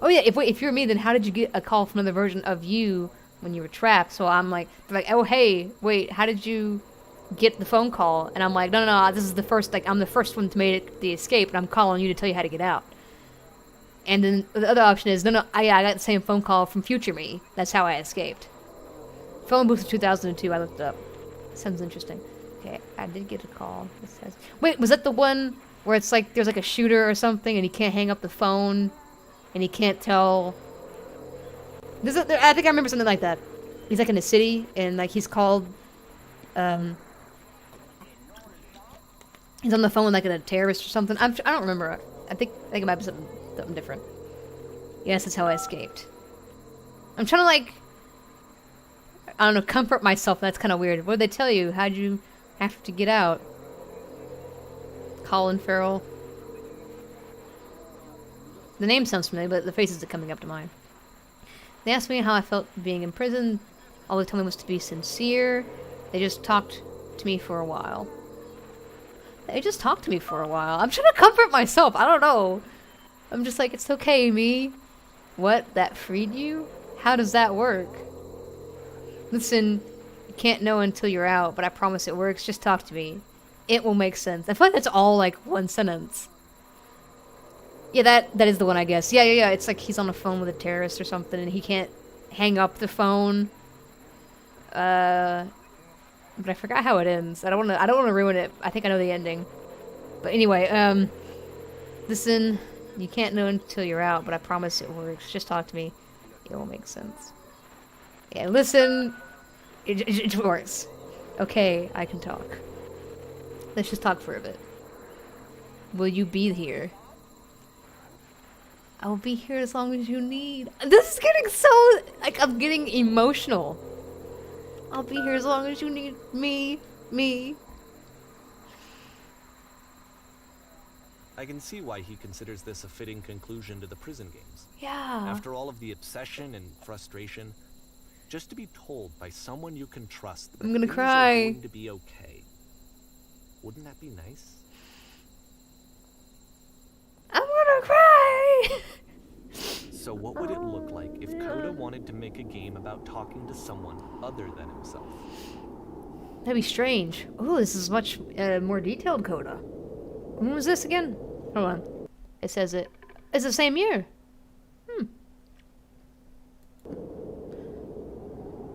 Oh yeah, if you're me, then how did you get a call from another version of you when you were trapped? So I'm like, oh hey, wait, how did you get the phone call? And I'm like, no, this is the first, like, I'm the first one to make the escape, and I'm calling you to tell you how to get out. And then the other option is, I got the same phone call from future me. That's how I escaped. Phone booth of 2002, I looked it up. Sounds interesting. Okay, I did get a call. It says, wait, was that the one where it's like there's like a shooter or something and he can't hang up the phone and he can't tell? I think I remember something like that. He's like in a city and like he's called. He's on the phone with like a terrorist or something. I don't remember. I think it might be something different. Yes, that's how I escaped. I'm trying to like, I don't know, comfort myself. That's kind of weird. What did they tell you? How'd you have to get out? Colin Farrell. The name sounds familiar, but the faces are coming up to mind. They asked me how I felt being in prison. All they told me was to be sincere. They just talked to me for a while. I'm trying to comfort myself. I don't know. I'm just like, it's okay, me. What? That freed you? How does that work? Listen, You can't know until you're out, but I promise it works. Just talk to me. It will make sense. I feel like that's all like one sentence. Yeah, that is the one, I guess. Yeah. It's like he's on the phone with a terrorist or something, and he can't hang up the phone. But I forgot how it ends. I don't want to ruin it. I think I know the ending. But anyway, listen. You can't know until you're out, but I promise it works. Just talk to me. It will make sense. Yeah, listen. It works. Okay, I can talk. Let's just talk for a bit. Will you be here? I will be here as long as you need. This is getting so... like, I'm getting emotional. I'll be here as long as you need me. I can see why he considers this a fitting conclusion to the prison games. Yeah. After all of the obsession and frustration, just to be told by someone you can trust that I'm gonna things cry. are going to be okay. Wouldn't that be nice? I'm gonna cry! So what would it look like if Koda wanted to make a game about talking to someone other than himself? That'd be strange. Oh, this is much more detailed Coda. When was this again? Hold on. It says it. It's the same year.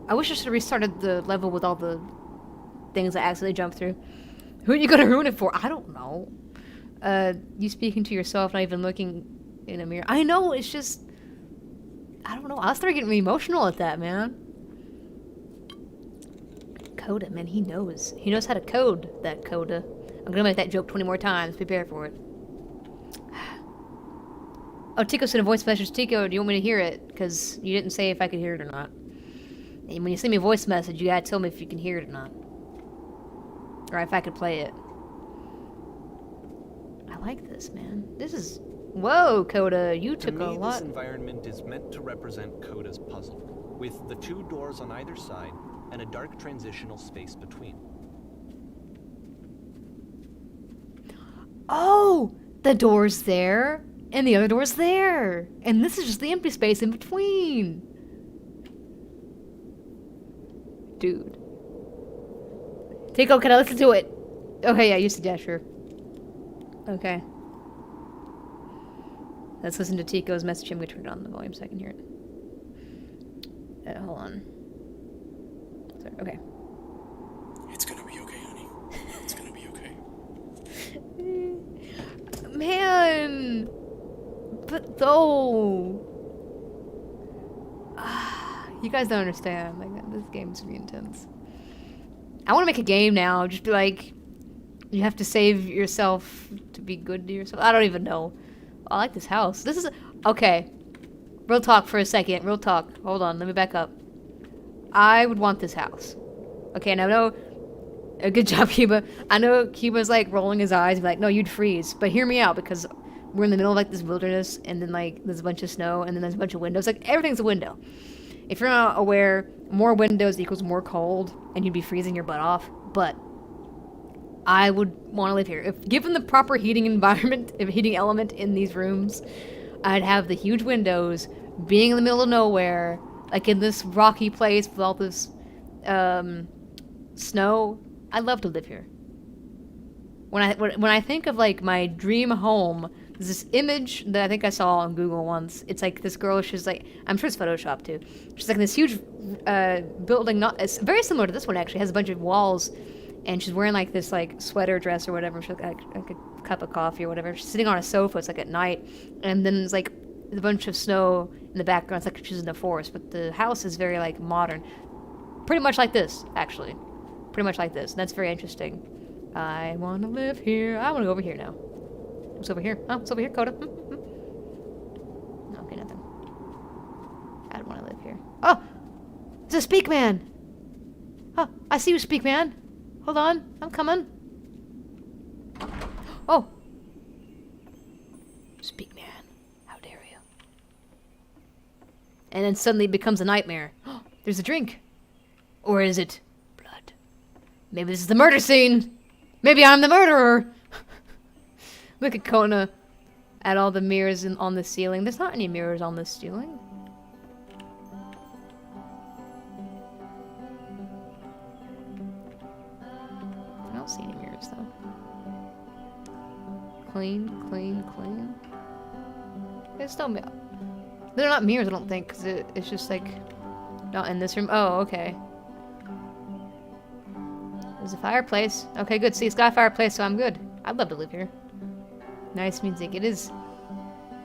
I wish I should have restarted the level with all the things I accidentally jumped through. Who are you gonna ruin it for? I don't know. You speaking to yourself, not even looking in a mirror. I know, it's just... I don't know. I'll start getting emotional at that, man. Coda, man, he knows. He knows how to code that Coda. I'm gonna make that joke 20 more times. Prepare for it. Oh, Tico sent a voice message. Tico, do you want me to hear it? Because you didn't say if I could hear it or not. And when you send me a voice message, you gotta tell me if you can hear it or not. Or if I could play it. I like this, man. This is... Whoa, Coda, you took a lot. This environment is meant to represent Koda's puzzle, with the 2 doors on either side and a dark transitional space between. Oh! The door's there, and the other door's there. And this is just the empty space in between. Dude. Tico, can I listen to it? Okay, yeah, you suggest, sure. Okay. Let's listen to Tico's message. I'm going to turn it on the volume so I can hear it. Hold on. Sorry, okay. It's gonna be okay, honey. It's gonna be okay. Man! But though... you guys don't understand. Like, this game's really intense. I want to make a game now. Just be like... You have to save yourself to be good to yourself. I don't even know. I like this house. This is... Okay. Real talk for a second. Real talk. Hold on. Let me back up. I would want this house. Okay, and I know... Good job, Kiba. I know Kiba's like rolling his eyes and be like, no, you'd freeze. But hear me out, because we're in the middle of like this wilderness, and then like there's a bunch of snow, and then there's a bunch of windows. Like, everything's a window. If you're not aware, more windows equals more cold, and you'd be freezing your butt off. But I would want to live here. If given the proper heating environment, heating element in these rooms, I'd have the huge windows, being in the middle of nowhere, like in this rocky place with all this snow. I'd love to live here. When I think of like my dream home, there's this image that I think I saw on Google once. It's like this girl. She's like, I'm sure it's Photoshop too. She's like in this huge building, it's very similar to this one actually. It has a bunch of walls. And she's wearing like this like sweater dress or whatever. She's like a cup of coffee or whatever. She's sitting on a sofa. It's like at night, and then there's like a bunch of snow in the background. It's like she's in the forest. But the house is very like modern, pretty much like this actually, pretty much like this. And that's very interesting. I want to live here. I want to go over here now. What's over here? Oh, what's over here, Coda? No, okay, nothing. I don't want to live here. Oh, it's a Speak Man. Oh, I see you, Speak Man. Hold on, I'm coming. Oh. Speak, man. How dare you? And then suddenly it becomes a nightmare. There's a drink. Or is it blood? Maybe this is the murder scene. Maybe I'm the murderer. Look at Kona at all the mirrors on the ceiling. There's not any mirrors on the ceiling. don't see any mirrors though. Clean, clean, clean. It's still they're not mirrors, I don't think, because it's just like not in this room. Oh, okay. There's a fireplace. Okay, good. See, it's got a fireplace, so I'm good. I'd love to live here. Nice music. It is.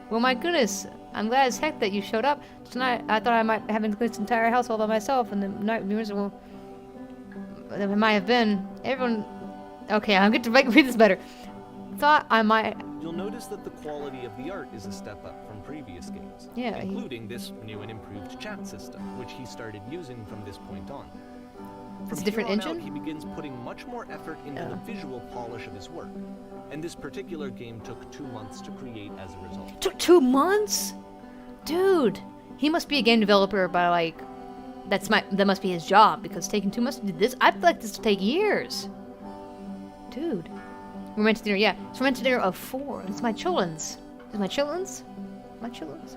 Well, my goodness. I'm glad as heck that you showed up tonight. I thought I might have to clean this entire house all by myself, and the night mirrors will. It might have been everyone. Okay, I'm going to read this better. Thought I might. You'll notice that the quality of the art is a step up from previous games, Yeah, including this new and improved chat system, which he started using from this point on. From It's a different here on engine? out, he begins putting much more effort into the visual polish of his work, and this particular game took 2 months to create as a result. Took 2 months? Dude, he must be a game developer by like, that must be his job, because taking 2 months to do this, I feel like this would take years. Dude. Romantic dinner, yeah. It's romantic dinner of 4. It's my children's. Is my children's? My children's.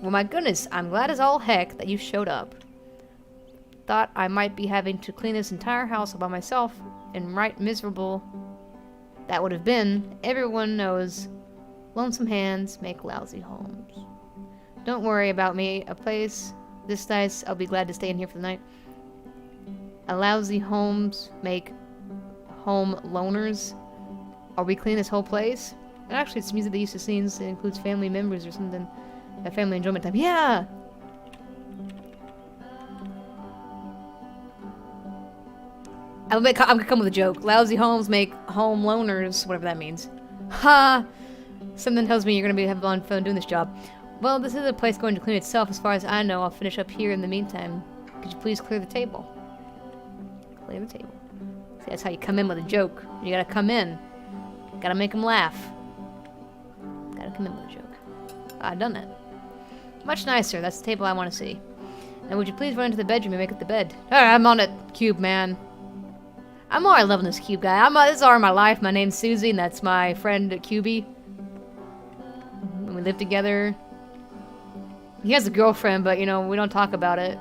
Well, my goodness, I'm glad as all heck that you showed up. Thought I might be having to clean this entire house all by myself, and right miserable that would have been. Everyone knows lonesome hands make lousy homes. Don't worry about me. A place this nice, I'll be glad to stay in here for the night. A lousy homes make home loners. Are we clean this whole place? And actually, it's music that used to scenes. It includes family members or something. A family enjoyment time. Yeah! I'm gonna come with a joke. Lousy homes make home loners, whatever that means. Ha! Something tells me you're gonna be having a lot of fun doing this job. Well, this is a place going to clean itself. As far as I know, I'll finish up here in the meantime. Could you please clear the table? Clear the table. See, that's how you come in with a joke. You gotta come in. Gotta make them laugh. Gotta come in with a joke. I've done that. Much nicer. That's the table I want to see. And would you please run into the bedroom and make up the bed? Alright, I'm on it, Cube Man. I'm already loving this Cube guy. This is all my life. My name's Susie, and that's my friend Cubie. And we live together. He has a girlfriend, but, you know, we don't talk about it.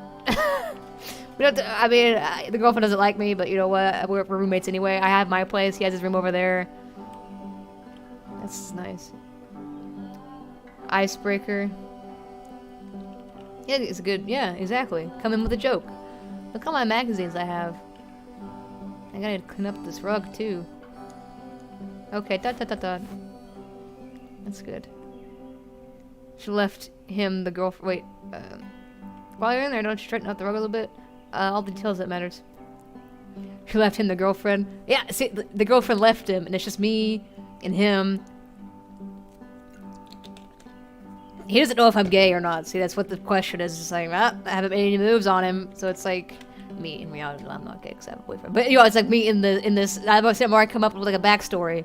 We don't. I mean, the girlfriend doesn't like me, but you know what? We're roommates anyway. I have my place. He has his room over there. That's nice. Icebreaker. Yeah, it's good. Yeah, exactly. Come in with a joke. Look how many magazines I have. I gotta clean up this rug too. Okay, dot dot dot dot. That's good. She left him the girlfriend. Wait, while you're in there, don't you straighten out the rug a little bit? All the details that matters. She left him the girlfriend. Yeah, see, the girlfriend left him, and it's just me and him. He doesn't know if I'm gay or not. See, that's what the question is. It's like, I haven't made any moves on him, so it's like me. In reality, I'm not gay because I have a boyfriend. But you know, it's like me in this. I've always said more. I come up with like a backstory.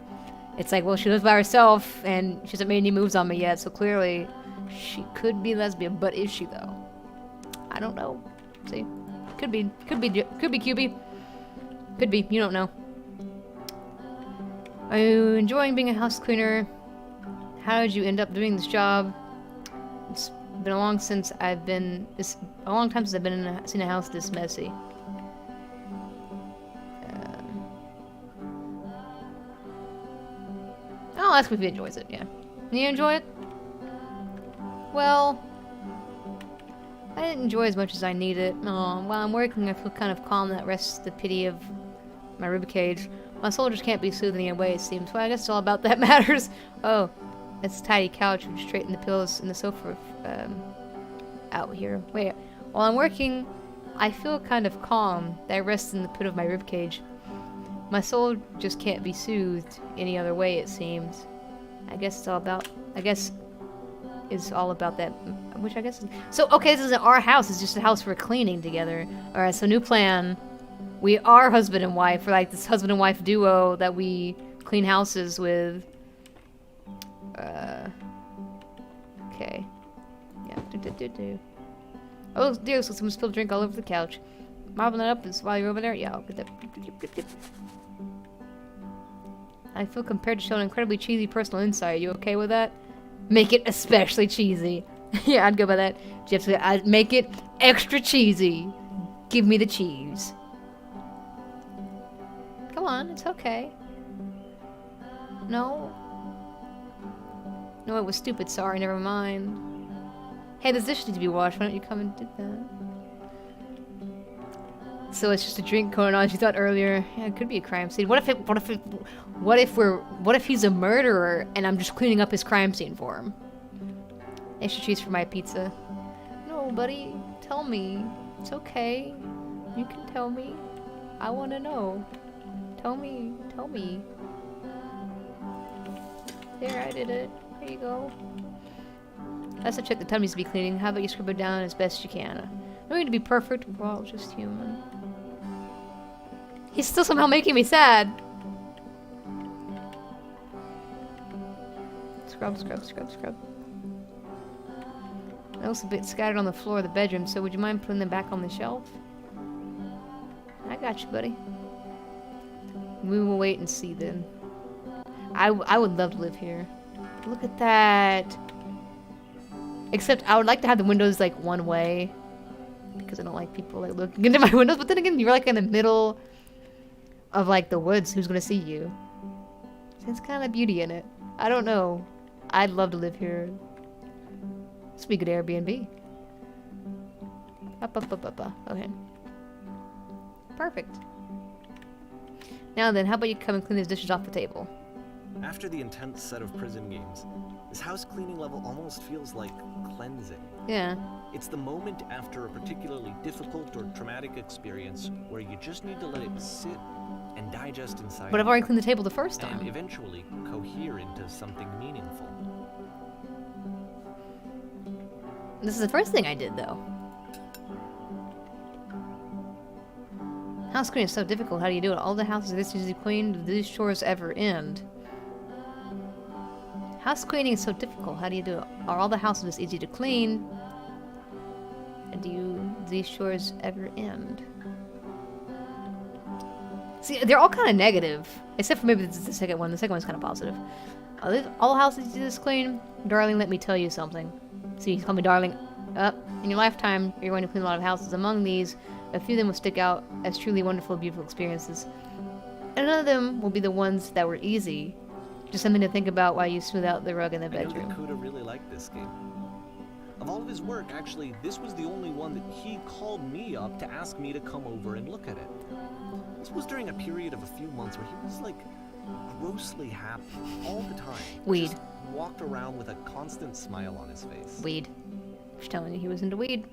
It's like, well, she lives by herself, and she hasn't made any moves on me yet. So clearly, she could be lesbian. But is she though? I don't know. See, could be QB. Could be. You don't know. Are you enjoying being a house cleaner? How did you end up doing this job? It's been a long time since I've been seen a house this messy. I'll ask him if he enjoys it. Yeah, you enjoy it? Well, I didn't enjoy as much as I need it. While I'm working, I feel kind of calm. That rests the pity of my ribcage. My soldiers can't be soothed any way, it seems. Well, I guess it's all about that matters. Oh, it's a tidy couch. We straighten the pillows and the sofa out here. Wait, while I'm working, I feel kind of calm. That rests in the pit of my ribcage. My soul just can't be soothed any other way, it seems. I guess it's all about that, which I guess is... So, okay, this isn't our house. It's just a house we're cleaning together. Alright, so new plan. We are husband and wife. We're like this husband and wife duo that we clean houses with. Okay. Yeah. Oh, dear, so someone spilled drink all over the couch. Mopping that up is while you're over there? Yeah, I'll get that. I feel compared to showing an incredibly cheesy personal insight. You okay with that? Make it especially cheesy. Yeah, I'd go by that. I'd make it extra cheesy. Give me the cheese. Come on, it's okay. No. No, it was stupid, sorry, never mind. Hey, this dish needs to be washed, why don't you come and do that? So it's just a drink going on, as you thought earlier. Yeah, it could be a crime scene. What if he's a murderer and I'm just cleaning up his crime scene for him? Extra cheese for my pizza. No, buddy, tell me. It's okay. You can tell me. I want to know. Tell me. Tell me. There, I did it. There you go. That's a check the time needs to be cleaning. How about you scribble it down as best you can? No need to be perfect. We're all just human. He's still somehow making me sad. Scrub, scrub, scrub, scrub. That looks a bit scattered on the floor of the bedroom, so would you mind putting them back on the shelf? I got you, buddy. We will wait and see then. I would love to live here. Look at that. Except I would like to have the windows like one way. Because I don't like people like looking into my windows. But then again, you're like in the middle of like the woods. Who's gonna see you? There's kind of beauty in it. I don't know. I'd love to live here. This would be good Airbnb. Okay. Perfect. Now then, how about you come and clean those dishes off the table? After the intense set of prison games, this house cleaning level almost feels like cleansing. Yeah. It's the moment after a particularly difficult or traumatic experience where you just need to let it sit and digest inside. But I've already cleaned the table the first time. And eventually cohere into something meaningful. This is the first thing I did, though. House cleaning is so difficult. How do you do it? All the houses are this easy to clean. Do these chores ever end? House cleaning is so difficult. How do you do it? Are all the houses this easy to clean? And do these chores ever end? See, they're all kind of negative. Except for maybe the second one. The second one's kind of positive. All houses easy to clean? Darling, let me tell you something. See, you call me darling. In your lifetime, you're going to clean a lot of houses. Among these, a few of them will stick out as truly wonderful, beautiful experiences. And none of them will be the ones that were easy. Just something to think about while you smooth out the rug in the bedroom. I know that Koda really liked this game. Of all of his work, actually, this was the only one that he called me up to ask me to come over and look at it. This was during a period of a few months where he was, like, grossly happy all the time. Weed. Just walked around with a constant smile on his face. Weed. I was telling you he was into weed.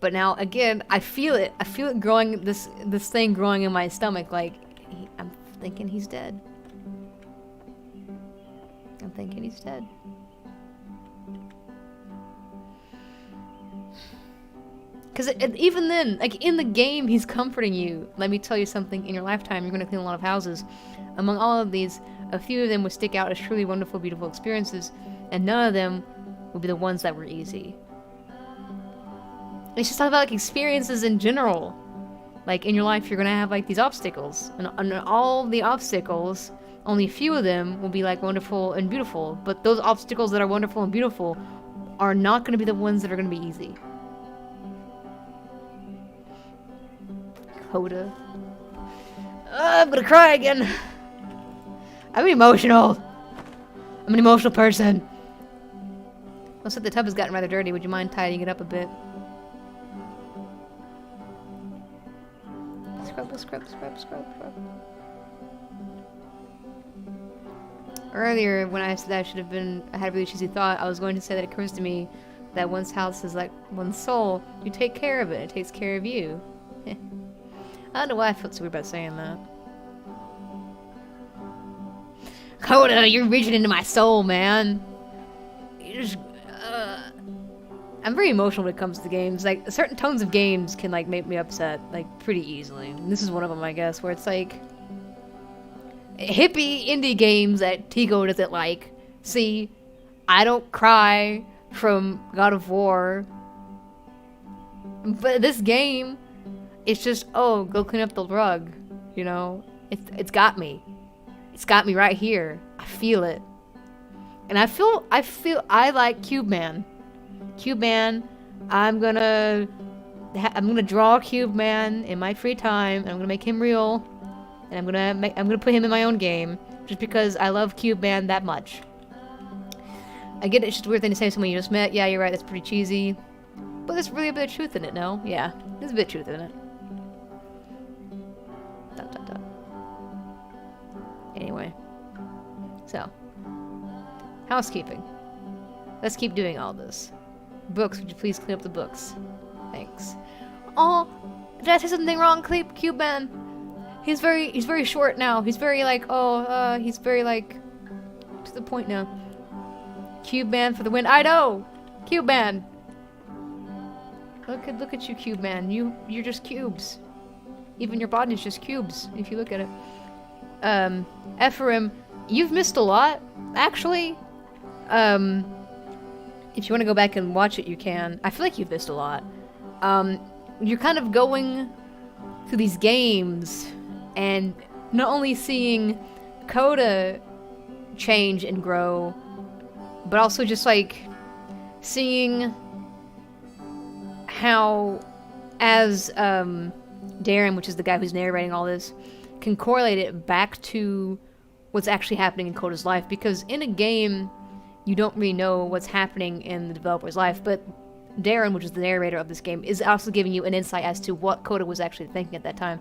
But now, again, I feel it. I feel it growing, this thing growing in my stomach. Like, I'm thinking he's dead. I'm thinking he's dead. Because even then, like, in the game, he's comforting you. Let me tell you something. In your lifetime, you're going to clean a lot of houses. Among all of these, a few of them will stick out as truly wonderful, beautiful experiences. And none of them will be the ones that were easy. It's just talking about, like, experiences in general. Like, in your life, you're going to have, like, these obstacles. And all the obstacles, only a few of them will be, like, wonderful and beautiful. But those obstacles that are wonderful and beautiful are not going to be the ones that are going to be easy. Koda. I'm going to cry again. I'm emotional. I'm an emotional person. Looks like the tub has gotten rather dirty. Would you mind tidying it up a bit? Scrub, scrub, scrub, scrub, scrub. Earlier, when I said that I had a really cheesy thought, I was going to say that it occurs to me that one's house is like one's soul. You take care of it. It takes care of you. I don't know why I felt so weird about saying that. Koda, you're reaching into my soul, man. You just, I'm very emotional when it comes to games. Like, certain tones of games can, like, make me upset, like, pretty easily. And this is one of them, I guess, where it's, like, hippie indie games that Tico doesn't like. See, I don't cry from God of War. But this game, it's just, oh, go clean up the rug, you know? It's got me. It's got me right here. I feel it. And I like Cube Man. Cube Man, I'm gonna draw Cube Man in my free time, and I'm gonna make him real. and I'm gonna put him in my own game just because I love Cube Man that much. I get it's just a weird thing to say to someone you just met. Yeah, you're right. That's pretty cheesy, but there's really a bit of truth in it. No, yeah, there's a bit of truth in it. Dot, dot, dot. Anyway, so housekeeping. Let's keep doing all this. Books, would you please clean up the books? Thanks. Oh, did I say something wrong, Cube Man? He's very short now. He's very like, he's very like, to the point now. Cube Man for the win. I know! Cube Man! Look at you, Cube Man. You're just cubes. Even your body's just cubes, if you look at it. Ephraim, you've missed a lot, actually. If you want to go back and watch it, you can. I feel like you've missed a lot. You're kind of going through these games and not only seeing Coda change and grow, but also just like seeing how as Darren, which is the guy who's narrating all this, can correlate it back to what's actually happening in Coda's life, because in a game you don't really know what's happening in the developer's life, but Darren, which is the narrator of this game, is also giving you an insight as to what Coda was actually thinking at that time.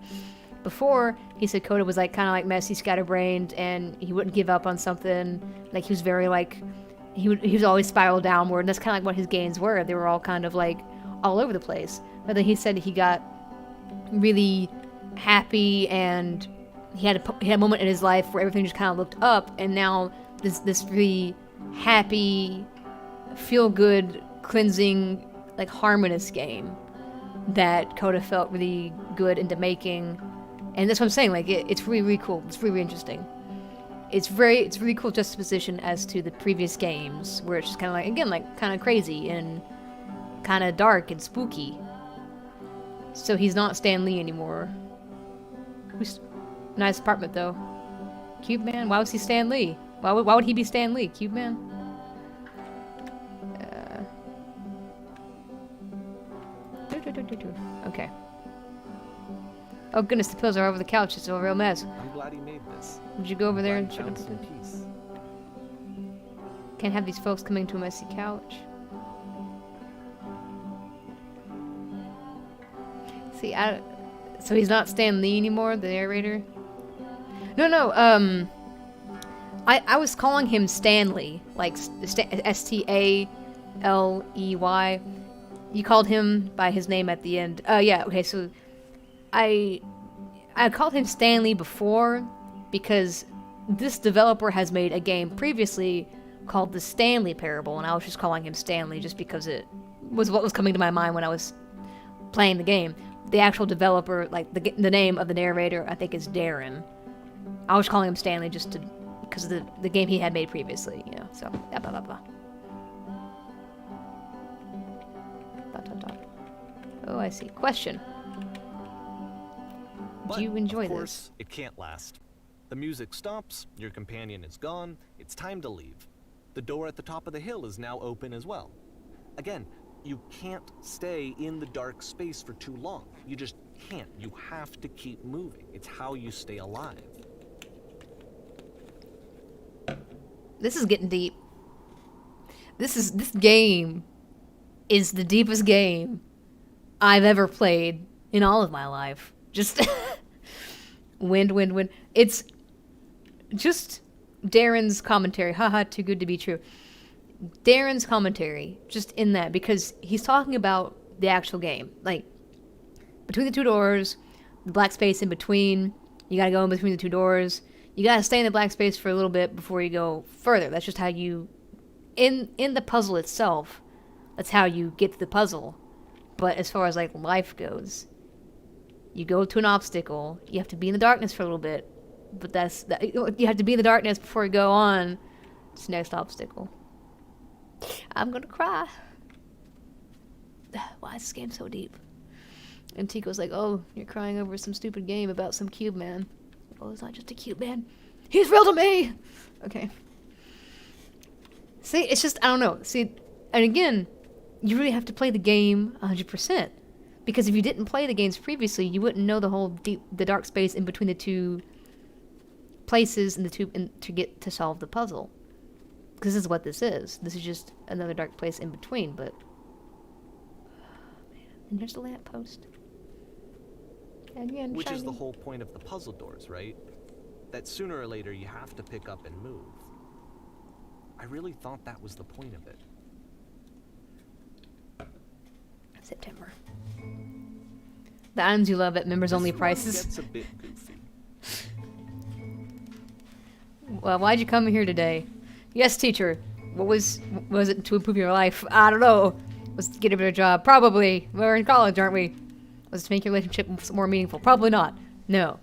Before, he said Coda was like kind of like messy, scatterbrained, and he wouldn't give up on something. Like he was very like he was always spiraled downward, and that's kind of like what his games were. They were all kind of like all over the place. But then he said he got really happy, and he had a moment in his life where everything just kind of looked up, and now this really happy, feel good, cleansing, like harmonious game that Coda felt really good into making. And that's what I'm saying, like it's really, really cool. It's really, really interesting. It's really cool juxtaposition as to the previous games, where it's just kind of like, again, like kind of crazy and kind of dark and spooky. So he's not Stan Lee anymore. Nice apartment though. Cube Man, why was he Stan Lee? Why would he be Stan Lee? Cube Man? Okay. Oh goodness, the pillows are over the couch. It's a real mess. I'm glad he made this. Would you go over there and check found up some the... peace. Can't have these folks coming to a messy couch. See, so he's not Stan Lee anymore, the narrator? No, I was calling him Stanley, like Staley. You called him by his name at the end. Yeah, okay, so I called him Stanley before because this developer has made a game previously called the Stanley Parable, and I was just calling him Stanley just because it was what was coming to my mind when I was playing the game. The actual developer, like the name of the narrator, I think is Darren. I was calling him Stanley just to because of the game he had made previously, you know. So blah blah blah. Oh, I see. Question. Do you enjoy of course, this? It can't last. The music stops, your companion is gone, it's time to leave. The door at the top of the hill is now open as well. Again, you can't stay in the dark space for too long. You just can't. You have to keep moving. It's how you stay alive. This is getting deep. This game is the deepest game I've ever played in all of my life. Just wind. It's just Darren's commentary. Haha, too good to be true. Darren's commentary, just in that, because he's talking about the actual game. Like, between the two doors, the black space in between, you gotta go in between the two doors. You gotta stay in the black space for a little bit before you go further. That's just how you... In the puzzle itself, that's how you get to the puzzle. But as far as, like, life goes, you go to an obstacle, you have to be in the darkness for a little bit, but you have to be in the darkness before you go on to the next obstacle. I'm gonna cry. Why is this game so deep? And Tico's like, oh, you're crying over some stupid game about some cube man. Oh, it's not just a cube man. He's real to me! Okay. See, it's just, I don't know. See, and again, you really have to play the game 100%. Because if you didn't play the games previously, you wouldn't know the dark space in between the two places in the tube to get to solve the puzzle. Because this is what this is. This is just another dark place in between, but... And there's the lamppost. Again, Which is the shiny. whole point of the puzzle doors, right? That sooner or later you have to pick up and move. I really thought that was the point of it. September. The items you love at members-only This one prices. gets a bit goofy. Well, why'd you come here today? Yes, teacher. Was it to improve your life? I don't know. Was it to get a better job? Probably. We're in college, aren't we? Was it to make your relationship more meaningful? Probably not. No.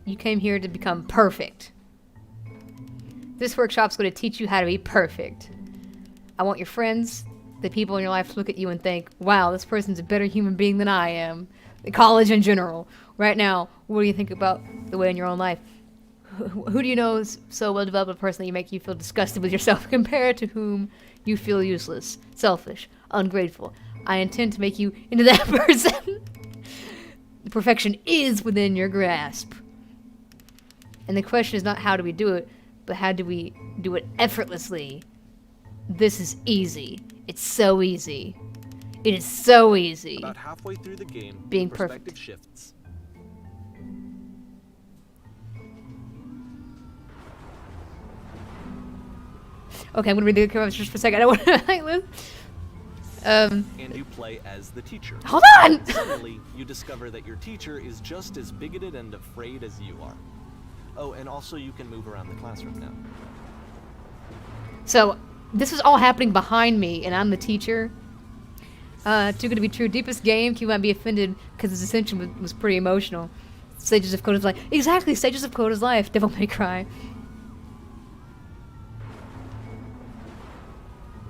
You came here to become perfect. This workshop's going to teach you how to be perfect. I want your friends, the people in your life, to look at you and think, wow, this person's a better human being than I am. College in general. Right now, what do you think about the way in your own life? Who do you know is so well-developed a person that you make you feel disgusted with yourself compared to whom you feel useless, selfish, ungrateful? I intend to make you into that person. The perfection is within your grasp. And the question is not how do we do it, but how do we do it effortlessly? This is easy. It's so easy. It is so easy. About halfway through the game, Being the perspective perfect. shifts. Okay, I'm gonna read the comments just for a second. I want to And you play as the teacher. hold on! Suddenly, you discover that your teacher is just as bigoted and afraid as you are. Oh, and also you can move around the classroom now. So, this was all happening behind me, and I'm the teacher. Too good to be true. Deepest game, you might be offended because his ascension was pretty emotional. Stages of Coda's life. Exactly, stages of Coda's life. Devil May Cry.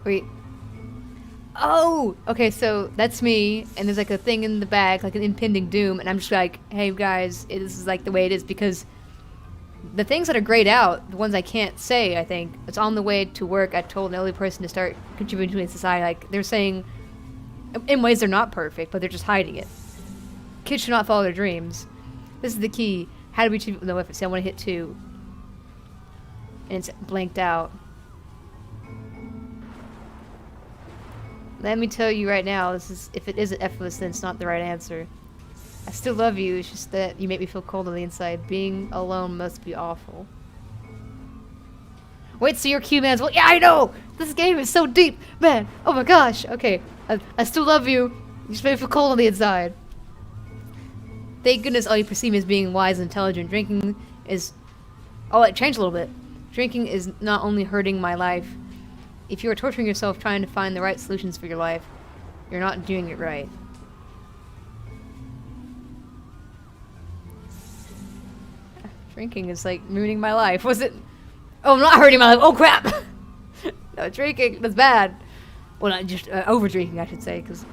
Wait. Oh! Okay, so that's me, and there's like a thing in the back, like an impending doom, and I'm just like, hey guys, this is like the way it is, because the things that are grayed out, the ones I can't say, I think, it's on the way to work. I told an elderly person to start contributing to society. Like, they're saying, in ways they're not perfect, but they're just hiding it. Kids should not follow their dreams. This is the key. How do we achieve no effort? See, I want to hit 2. And it's blanked out. Let me tell you right now, this is, if it isn't effortless, then it's not the right answer. I still love you, it's just that you make me feel cold on the inside. Being alone must be awful. Wait, so you're Q-Man as well? Yeah, I know! This game is so deep! Man, oh my gosh! Okay, I still love you. You just make me feel cold on the inside. Thank goodness all you perceive me as being wise and intelligent. Drinking is... Oh, it changed a little bit. Drinking is not only hurting my life. If you are torturing yourself trying to find the right solutions for your life, you're not doing it right. Drinking is like ruining my life. Was it? Oh, I'm not hurting my life. Oh, crap! No, drinking, that's bad. Well, not just over drinking, I should say, because...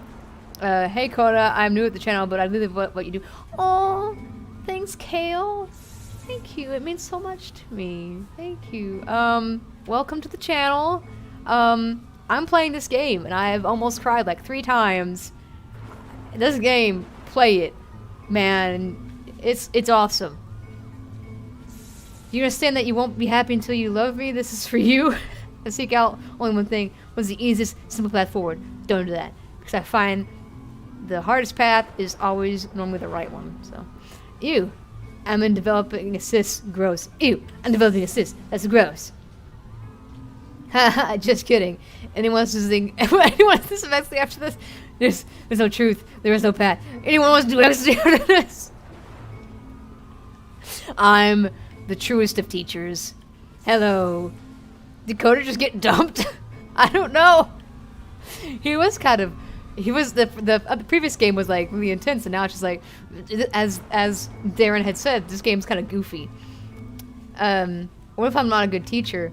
hey, Koda, I'm new at the channel, but I really love what you do. Oh, thanks, Kale. Thank you. It means so much to me. Thank you. Welcome to the channel. I'm playing this game, and I've almost cried like 3 times. This game, play it. Man, it's awesome. You understand that you won't be happy until you love me? This is for you. I seek out only one thing. What's the easiest, simple path forward? Don't do that. Because I find the hardest path is always normally the right one. So, ew. I'm in developing assists. Gross. Ew. I'm developing assists. That's gross. Haha, just kidding. Anyone else listening? Anyone else listening after this? There's no truth. There is no path. Anyone wants to do after this? I'm the truest of teachers. Hello. Did Coda just get dumped? I don't know. He was the previous game was like really intense, and now it's just like, as Darren had said, this game's kind of goofy. What if I'm not a good teacher?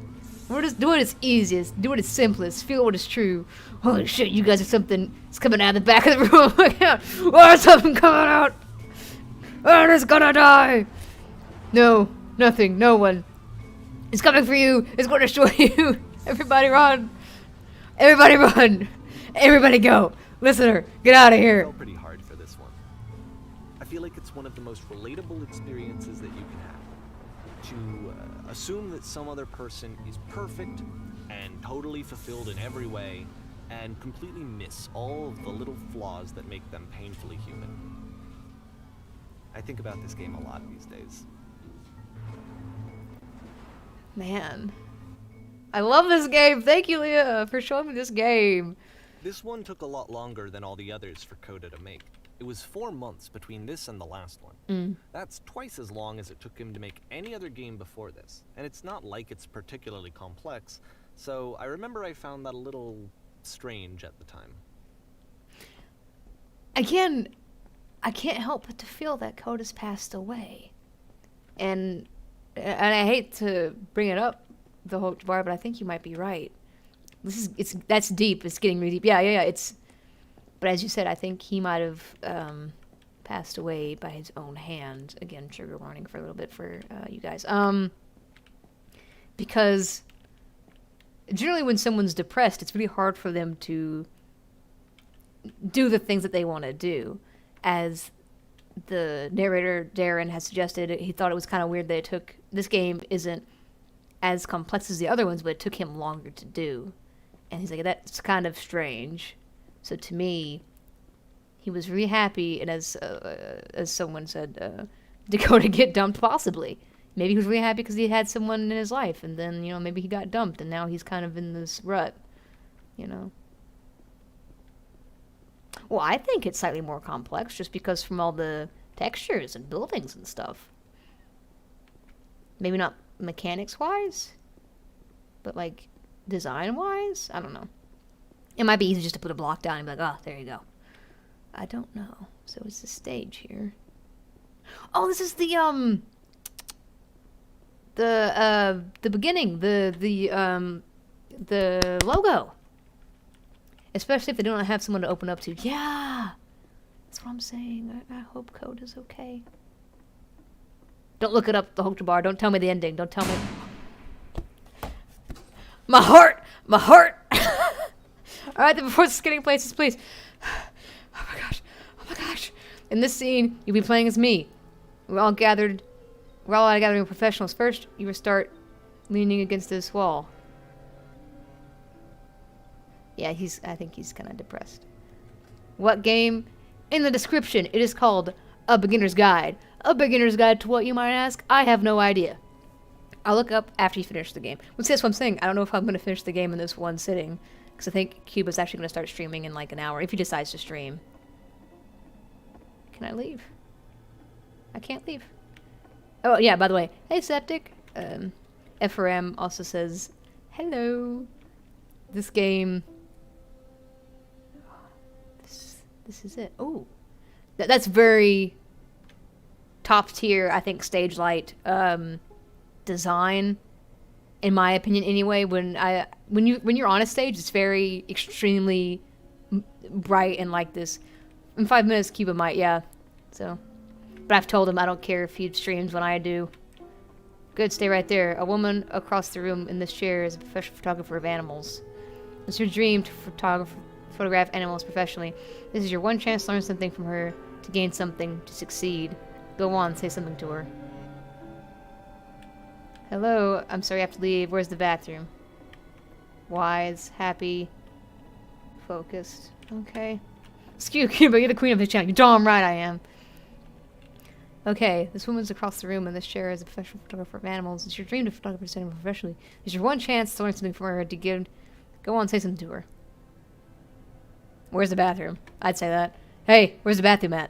We'll just do what is easiest, do what is simplest, feel what is true. Holy shit, you guys are something. It's coming out of the back of the room. Oh, there's something coming out. Oh, it's gonna die. No, nothing, no one. It's coming for you. It's going to destroy you. Everybody run. Everybody run. Everybody go. Listener, get out of I here. fell pretty hard for this one. I feel like it's one of the most relatable experiences that you can have. To assume that some other person is perfect and totally fulfilled in every way, and completely miss all of the little flaws that make them painfully human. I think about this game a lot these days. Man. I love this game. Thank you, Leah, for showing me this game. This one took a lot longer than all the others for Koda to make. It was 4 months between this and the last one. That's twice as long as it took him to make any other game before this. And it's not like it's particularly complex, so I remember I found that a little strange at the time. Again, I can't help but to feel that Koda's passed away. And I hate to bring it up, the whole bar, but I think you might be right. That's deep. It's getting really deep. Yeah. But as you said, I think he might have passed away by his own hand. Again, trigger warning for a little bit for you guys. Because generally when someone's depressed, it's really hard for them to do the things that they want to do. As the narrator, Darren, has suggested, he thought it was kind of weird that this game isn't as complex as the other ones, but it took him longer to do. And he's like, that's kind of strange. So to me, he was really happy, and as someone said, Dakota get dumped possibly. Maybe he was really happy because he had someone in his life, and then, maybe he got dumped, and now he's kind of in this rut, Well, I think it's slightly more complex just because from all the textures and buildings and stuff. Maybe not mechanics-wise, but, design-wise? I don't know. It might be easy just to put a block down and be like, oh, there you go. I don't know. So it's the stage here. Oh, this is the beginning, the logo. Especially if they don't have someone to open up to. Yeah! That's what I'm saying. I hope Code is okay. Don't look it up, the Hulk bar. Don't tell me the ending. Don't tell me. My heart! My heart! Alright, then before this getting places, please. Oh my gosh. Oh my gosh. In this scene, you'll be playing as me. We're all gathering professionals. First, you will start leaning against this wall. Yeah, I think he's kind of depressed. What game? In the description, it is called A Beginner's Guide. A Beginner's Guide to what, you might ask? I have no idea. I'll look up after you finish the game. Well, see, that's what I'm saying. I don't know if I'm going to finish the game in this one sitting. Because I think Cuba's actually going to start streaming in an hour. If he decides to stream. Can I leave? I can't leave. Oh, yeah, by the way. Hey, Septic. FRM also says, hello. This game... This is it. Oh. That's very top tier, I think, stage light design, in my opinion anyway. When you're on a stage, it's very extremely bright and like this. In 5 minutes, Cuba might, yeah. So, but I've told him I don't care if he streams when I do. Good, stay right there. A woman across the room in this chair is a professional photographer of animals. It's your dream to photograph animals professionally. This is your one chance to learn something from her, to gain something, to succeed. Go on, say something to her. Hello, I'm sorry I have to leave. Where's the bathroom? Wise, happy, focused. Okay. Excuse me, but you're the queen of the channel. You're darn right I am. Okay, this woman's across the room and this chair is a professional photographer of animals. It's your dream to photograph this animal professionally. It's your one chance to learn something from her, to give... Go on, say something to her. Where's the bathroom? I'd say that. Hey, where's the bathroom at?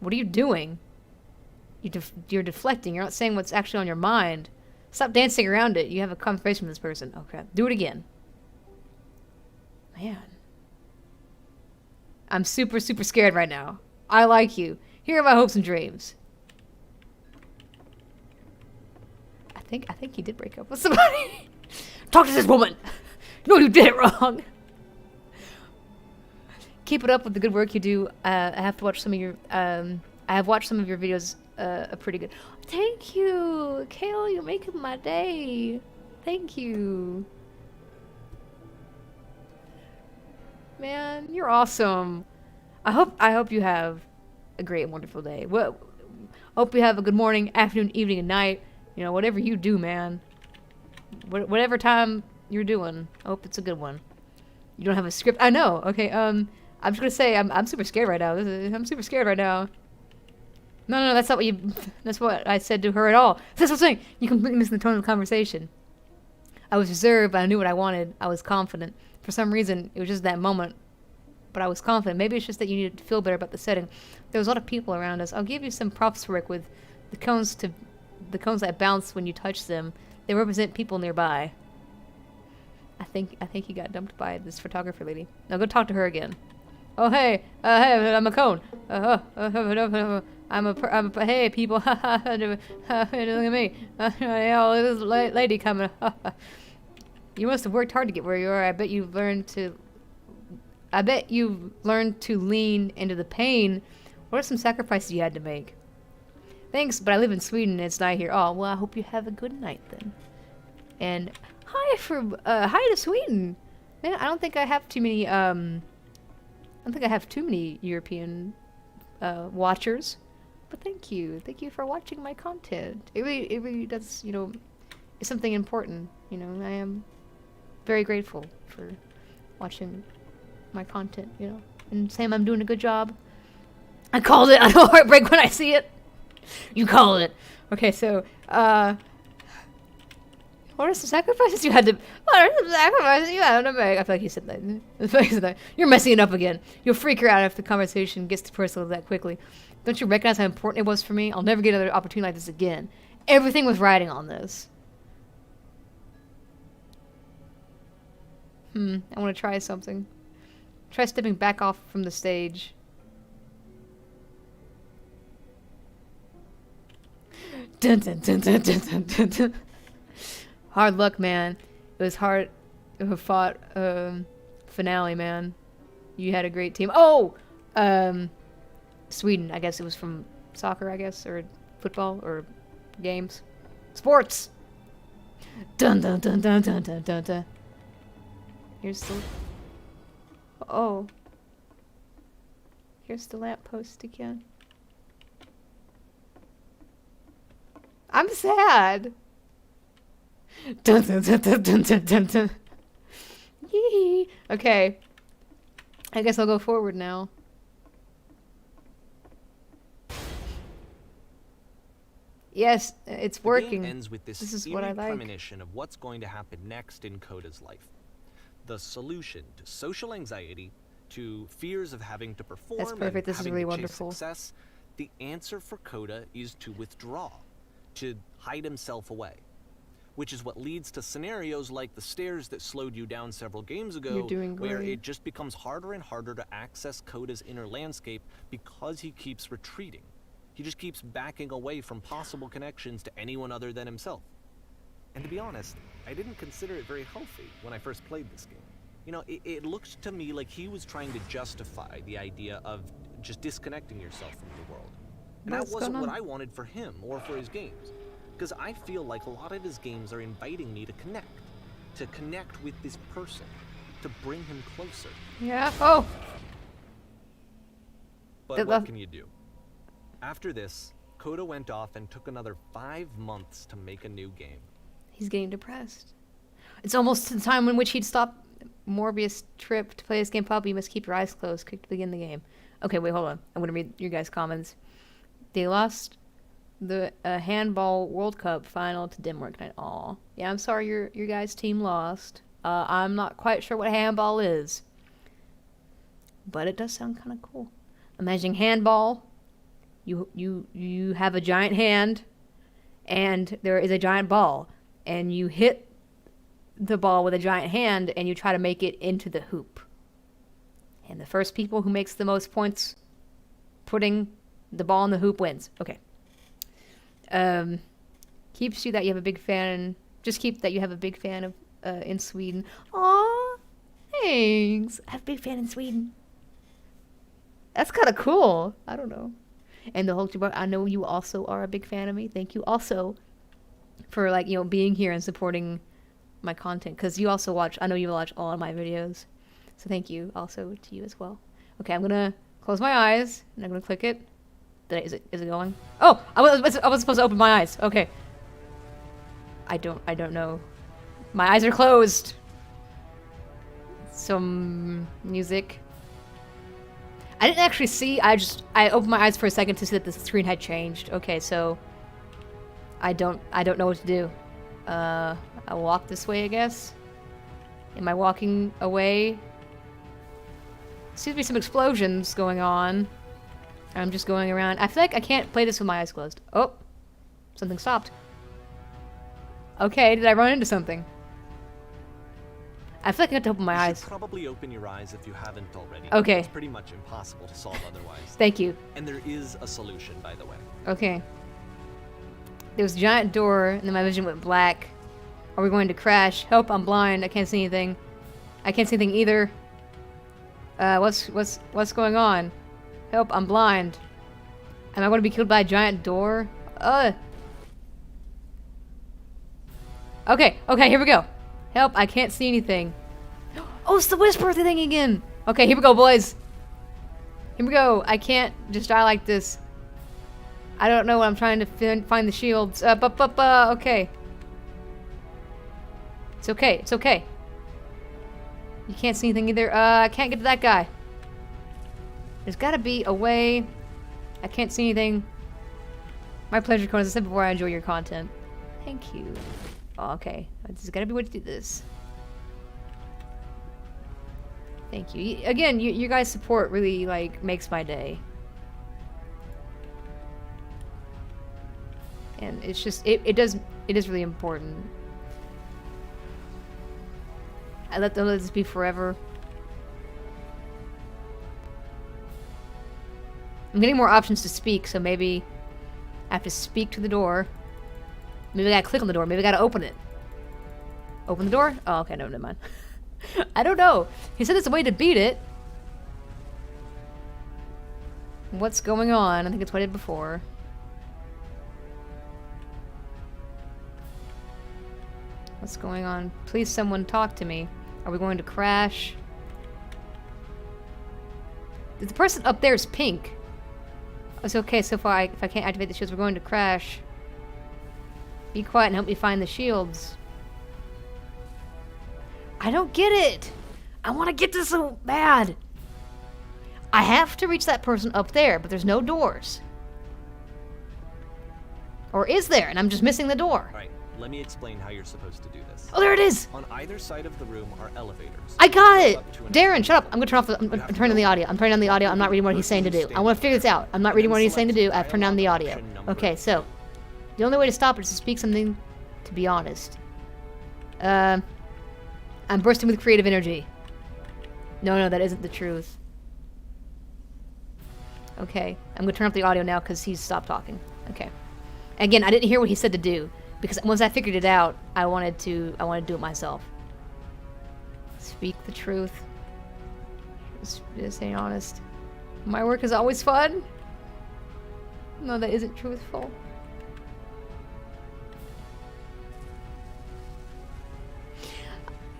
What are you doing? You're deflecting. You're not saying what's actually on your mind. Stop dancing around it. You have a conversation with this person. Oh, crap. Do it again. Man. I'm super, super scared right now. I like you. Here are my hopes and dreams. I think he did break up with somebody. Talk to this woman. No, you did it wrong. Keep it up with the good work you do. I have to watch some of your. I have watched some of your videos. Pretty good. Thank you, Kale. You're making my day. Thank you. Man, you're awesome. I hope you have a great and wonderful day. Well, hope you have a good morning, afternoon, evening, and night. You know, whatever you do, man. Whatever time you're doing, I hope it's a good one. You don't have a script. I know. Okay. I'm just gonna say I'm super scared right now. I'm super scared right now. No, that's not what you. That's what I said to her at all. That's what I'm saying. You completely missed the tone of the conversation. I was reserved, but I knew what I wanted. I was confident. For some reason, it was just that moment. But I was confident. Maybe it's just that you needed to feel better about the setting. There was a lot of people around us. I'll give you some props to work with. The cones that bounce when you touch them. They represent people nearby. I think he got dumped by this photographer lady. Now go talk to her again. Oh hey, I'm a cone. Hey people, look at me. This lady coming. You must have worked hard to get where you are. I bet you've learned to lean into the pain. What are some sacrifices you had to make? Thanks, but I live in Sweden and it's night here. Oh, well, I hope you have a good night then. And hi to Sweden. Man, I don't think I have too many European watchers. But thank you for watching my content. It really does, you know, it's something important. You know, I am very grateful for watching my content. You know, and Sam, I'm doing a good job. I called it. I know heartbreak when I see it. You called it. Okay, so what are some sacrifices you had to? What are some sacrifices you had to make? I feel like he said that. You're messing it up again. You'll freak her out if the conversation gets too personal that quickly. Don't you recognize how important it was for me? I'll never get another opportunity like this again. Everything was riding on this. I want to try something. Try stepping back off from the stage. Dun, dun, dun, dun, dun, dun, dun, dun. Hard luck, man. It was hard. Fought finale, man. You had a great team. Oh, Sweden. I guess it was from soccer. I guess, or football, or games, sports. Dun dun dun dun dun dun dun dun. Here's the. Oh. Here's the lamppost again. I'm sad. Dun dun dun dun dun dun dun dun. Yee. Okay. I guess I'll go forward now. Yes, it's working. The game ends with this is what I like. premonition of what's going to happen next in Koda's life. The solution to social anxiety, to fears of having to perform, That's perfect. and This is having really to chase wonderful. success, the answer for Koda is to withdraw, to hide himself away. Which is what leads to scenarios like the stairs that slowed you down several games ago, You're doing where great. it just becomes harder and harder to access Koda's inner landscape because he keeps retreating. He just keeps backing away from possible connections to anyone other than himself. And to be honest, I didn't consider it very healthy when I first played this game. You know, it looked to me like he was trying to justify the idea of just disconnecting yourself from the world. And that wasn't what I wanted for him or for his games. Because I feel like a lot of his games are inviting me to connect with this person, to bring him closer. Yeah. Oh. But what can you do? After this, Koda went off and took another 5 months to make a new game. He's getting depressed. It's almost the time in which he'd stop Morbius' trip to play this game. Probably you must keep your eyes closed. Quick to begin the game. Okay, wait, hold on. I'm going to read your guys' comments. They lost the handball World Cup final to Denmark tonight. Aw. Yeah, I'm sorry your guys' team lost. I'm not quite sure what handball is. But it does sound kind of cool. Imagining handball. You have a giant hand, and there is a giant ball, and you hit the ball with a giant hand, and you try to make it into the hoop. And the first people who makes the most points putting the ball in the hoop wins. Okay. Keeps you that you have a big fan. Just keep that you have a big fan of in Sweden. Aw, thanks. I have a big fan in Sweden. That's kind of cool. I don't know. And the whole I know you also are a big fan of me. Thank you also for being here and supporting my content, because you also watch. I know you watch all of my videos, so thank you also to you as well. Okay, I'm gonna close my eyes and I'm gonna click it. Is it going? Oh, I was supposed to open my eyes. Okay. I don't know. My eyes are closed. Some music. I didn't actually see. I opened my eyes for a second to see that the screen had changed. Okay, so I don't know what to do. I'll walk this way, I guess. Am I walking away? Seems to be some explosions going on. I'm just going around. I feel like I can't play this with my eyes closed. Oh, something stopped. Okay, did I run into something? I feel like I have to open my eyes. You should probably open your eyes if you haven't already. Okay. It's pretty much impossible to solve otherwise. Thank you. And there is a solution, by the way. Okay. There was a giant door, and then my vision went black. Are we going to crash? Help, I'm blind. I can't see anything. I can't see anything either. What's going on? Help, I'm blind. Am I going to be killed by a giant door? Okay, here we go. Help, I can't see anything. Oh, it's the whisper thing again. Okay, here we go, boys. Here we go. I can't just die like this. I don't know what I'm trying to find the shields. Okay. It's okay, it's okay. You can't see anything either. I can't get to that guy. There's gotta be a way. I can't see anything. My pleasure, Conan. As I said before, I enjoy your content. Thank you. Oh, okay. There's gotta be a way to do this. Thank you. Again, your guys' support really, like, makes my day. And it's just, it is really important. I let this be forever. I'm getting more options to speak, so maybe I have to speak to the door. Maybe I gotta click on the door. Maybe I gotta open it. Open the door? Oh, okay, no, never mind. I don't know. He said there's a way to beat it. What's going on? I think it's what I did before. What's going on? Please, someone talk to me. Are we going to crash? The person up there is pink. It's okay so far. If I can't activate the shields, we're going to crash. Be quiet and help me find the shields. I don't get it. I want to get this so bad. I have to reach that person up there, but there's no doors. Or is there? And I'm just missing the door. All right, let me explain how you're supposed to do this. Oh, there it is. On either side of the room are elevators. I got it. Up to an Darren, shut up. I'm gonna turn off the. I'm turning on the audio. I'm turning on the audio. I'm not reading what he's saying to do. I want to figure this out. I'm not reading what he's saying to do. I've turned down the audio. Okay, so the only way to stop it is to speak something. To be honest, I'm bursting with creative energy. No, that isn't the truth. Okay, I'm gonna turn up the audio now because he's stopped talking. Okay. Again, I didn't hear what he said to do because once I figured it out, I wanted to do it myself. Speak the truth. Just stay honest. My work is always fun. No, that isn't truthful.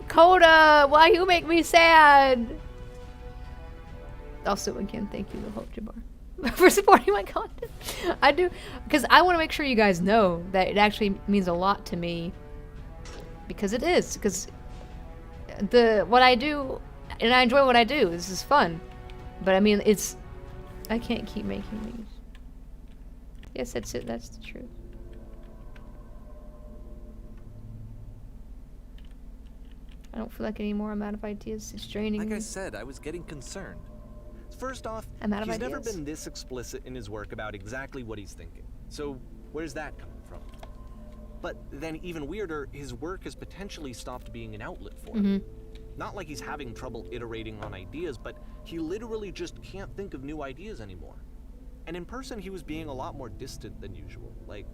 Coda, why you make me sad? Also, again, thank you, the Hope Jabbar, for supporting my content. I do, because I want to make sure you guys know that it actually means a lot to me. Because it is, because what I do, and I enjoy what I do. This is fun, but I mean, I can't keep making these. Yes, that's it. That's the truth. I don't feel like anymore. I'm out of ideas. It's draining Like me. I said, I was getting concerned. First off, I'm out of he's never ideas. been this explicit in his work about exactly what he's thinking. So where's that coming from? But then even weirder, his work has potentially stopped being an outlet for him. Not like he's having trouble iterating on ideas, but he literally just can't think of new ideas anymore. And in person, he was being a lot more distant than usual. Like,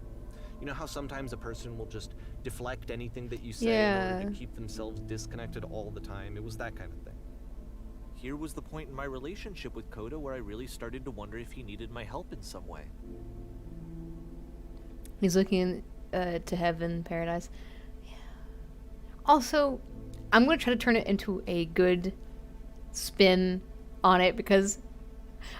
you know how sometimes a person will just deflect anything that you say in order to keep themselves disconnected all the time? It was that kind of thing. Here was the point in my relationship with Koda where I really started to wonder if he needed my help in some way. He's looking to heaven, paradise. Yeah. Also, I'm going to try to turn it into a good spin on it because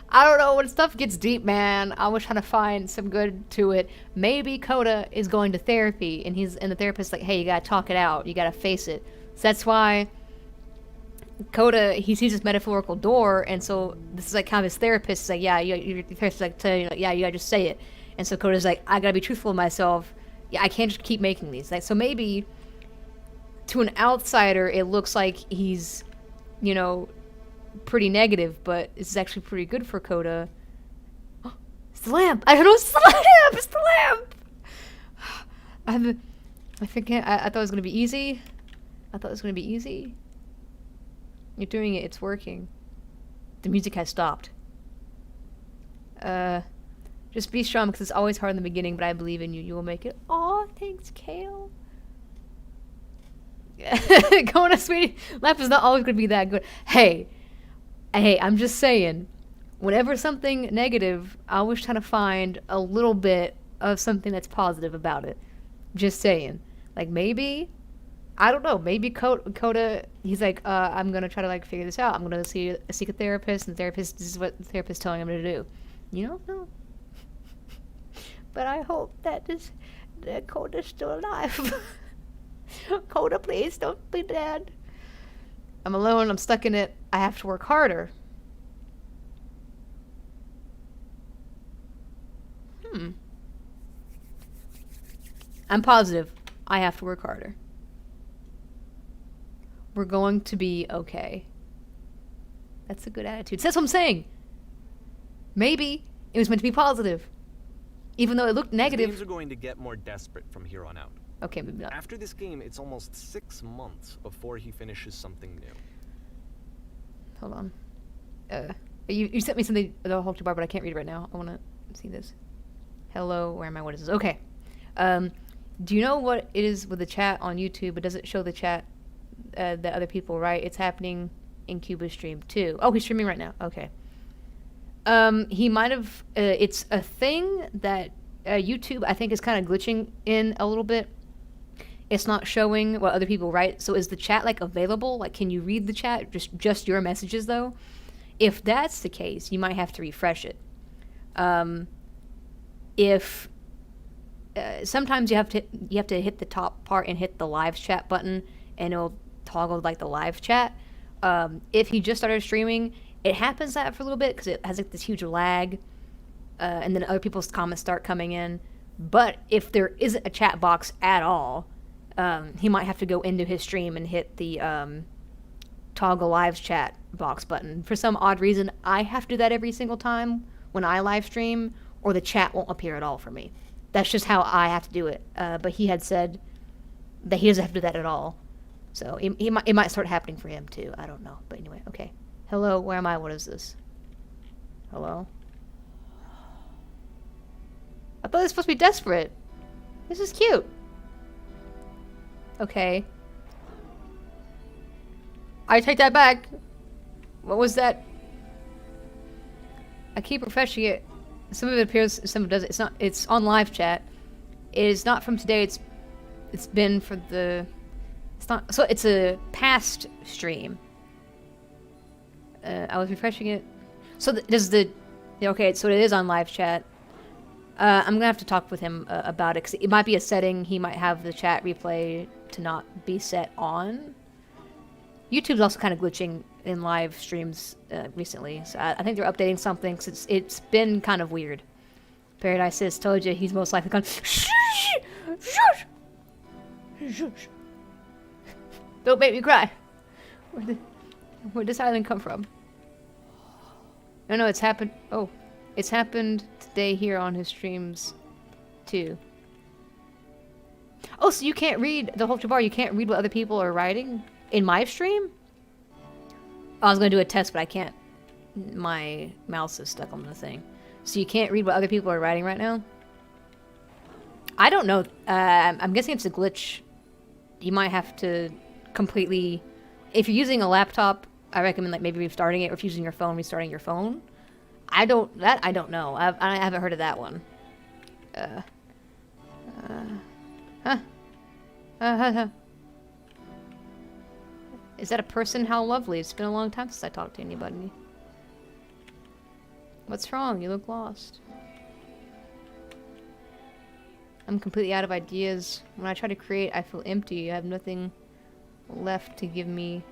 I don't know, when stuff gets deep, man, I was trying to find some good to it. Maybe Coda is going to therapy, and the therapist's like, hey, you gotta talk it out, you gotta face it. So that's why Coda, he sees this metaphorical door, and so this is like kind of his therapist is like, yeah, your therapist is like, yeah, you gotta just say it. And so Coda's like, I gotta be truthful with myself. Yeah, I can't just keep making these. Like, so maybe to an outsider, it looks like he's, you know, pretty negative, but it's actually pretty good for Coda. Oh, it's the lamp! I don't know, it's the lamp! It's the lamp! I thought it was gonna be easy. You're doing it, it's working. The music has stopped. Just be strong, because it's always hard in the beginning, but I believe in you. You will make it. Aw, thanks, Kale. Kona, sweetie, life is not always going to be that good. Hey, I'm just saying, whenever something negative, I always try to find a little bit of something that's positive about it. Just saying. Like, maybe, I don't know, maybe Coda, he's like, I'm going to try to, like, figure this out. I'm going to seek a therapist, and this is what the therapist is telling him to do. You don't know. But I hope that Coda's still alive. Coda, please don't be dead. I'm alone. I'm stuck in it. I have to work harder. I'm positive. I have to work harder. We're going to be okay. That's a good attitude. That's what I'm saying. Maybe it was meant to be positive. Even though it looked negative. His games are going to get more desperate from here on out. Okay, maybe not. After this game, it's almost 6 months before he finishes something new. Hold on. You sent me something, the whole bar, but I can't read it right now. I want to see this. Hello, where am I? What is this? Okay. Do you know what it is with the chat on YouTube? It doesn't show the chat that other people write. It's happening in Cuba's stream too. Oh, he's streaming right now. Okay. He might have. It's a thing that YouTube, I think, is kind of glitching in a little bit. It's not showing what other people write. So is the chat like available? Like, can you read the chat? Just your messages though. If that's the case, you might have to refresh it. If sometimes you have to hit the top part and hit the live chat button, and it'll toggle like the live chat. If he just started streaming, it happens that for a little bit because it has like this huge lag, and then other people's comments start coming in. But if there isn't a chat box at all, he might have to go into his stream and hit the toggle live chat box button. For some odd reason, I have to do that every single time when I live stream, or the chat won't appear at all for me. That's just how I have to do it. But he had said that he doesn't have to do that at all. So it might start happening for him too. I don't know. But anyway, okay. Hello, where am I? What is this? Hello? I thought it was supposed to be desperate. This is cute. Okay. I take that back. What was that? I keep refreshing it. Some of it appears, some of it doesn't. It's on live chat. It is not from today. It's been for the... It's not... So it's a past stream. I was refreshing it. So does the... Okay, so it is on live chat. I'm gonna have to talk with him about it, because it might be a setting. He might have the chat replay to not be set on. YouTube's also kind of glitching in live streams recently, so I think they're updating something, because it's been kind of weird. Paradise says, told you, he's most likely gone. Shh! Shush! Shush! Don't make me cry. Where'd this island come from? No, it's happened. Oh, it's happened today here on his streams, too. Oh, so you can't read the whole bar. You can't read what other people are writing in my stream? I was gonna do a test, but I can't. My mouse is stuck on the thing. So you can't read what other people are writing right now? I don't know. I'm guessing it's a glitch. You might have to completely... If you're using a laptop, I recommend like maybe restarting it, or if you're using your phone, restarting your phone. I don't know. I haven't heard of that one. Is that a person? How lovely. It's been a long time since I talked to anybody. What's wrong? You look lost. I'm completely out of ideas. When I try to create, I feel empty. I have nothing left to give me.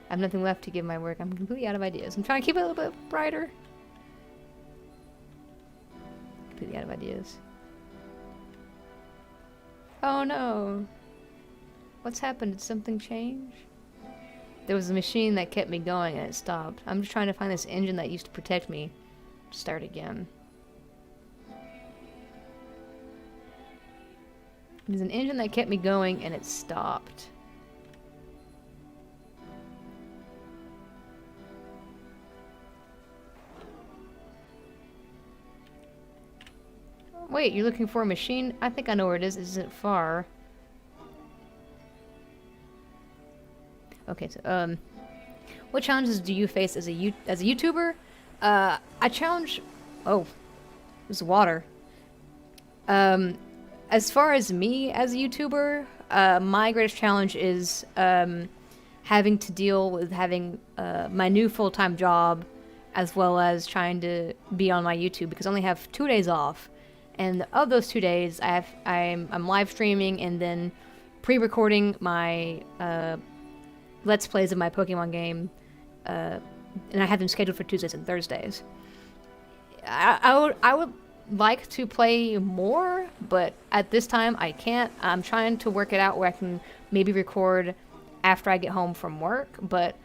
I have nothing left to give my work. I'm completely out of ideas. I'm trying to keep it a little bit brighter. Completely out of ideas. Oh no. What's happened? Did something change? There was a machine that kept me going and it stopped. I'm just trying to find this engine that used to protect me. Start again. There's an engine that kept me going and it stopped. Wait, you're looking for a machine? I think I know where it is. It isn't far. Okay, so, what challenges do you face as a YouTuber? I challenge... Oh, there's water. As far as me as a YouTuber, my greatest challenge is having to deal with having my new full-time job as well as trying to be on my YouTube because I only have 2 days off. And of those 2 days, I'm live streaming and then pre-recording my Let's Plays of my Pokemon game, and I have them scheduled for Tuesdays and Thursdays. I would like to play more, but at this time I can't. I'm trying to work it out where I can maybe record after I get home from work, but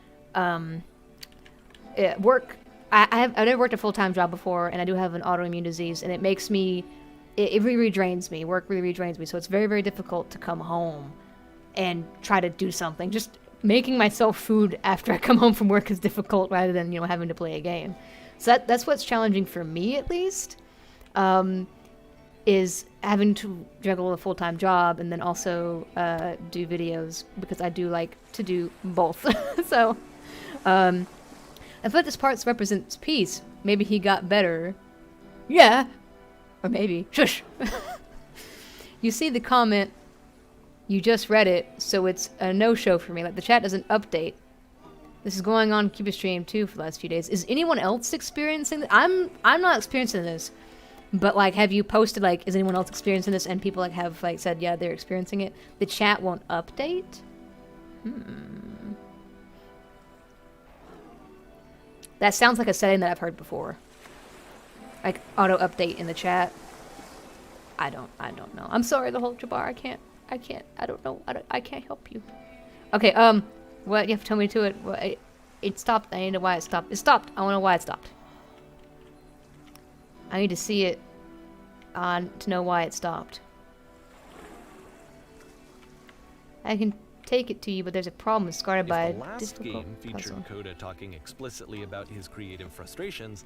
work. I've never worked a full-time job before, and I do have an autoimmune disease, and it makes me, it really drains me. Work really drains me, so it's very, very difficult to come home and try to do something. Just making myself food after I come home from work is difficult rather than, you know, having to play a game. So that's what's challenging for me, at least, is having to juggle a full-time job and then also do videos, because I do like to do both. So, I thought this part represents peace. Maybe he got better. Yeah. Or maybe. Shush. You see the comment, you just read it, so it's a no-show for me. Like, the chat doesn't update. This is going on Cuba Stream too for the last few days. Is anyone else experiencing this? I'm not experiencing this. But, like, have you posted, like, is anyone else experiencing this? And people, like, have, like, said, yeah, they're experiencing it. The chat won't update? That sounds like a setting that I've heard before. Like, auto-update in the chat. I don't know. I'm sorry, the whole Jabbar. I can't, I don't know. I can't help you. Okay, what? You have to tell me to it. Well, it stopped. I need to know why it stopped. It stopped. I want to know why it stopped. I need to see it to know why it stopped. I can take it to you, but there's a problem. It's guarded by the last game featured puzzle. Koda talking explicitly about his creative frustrations,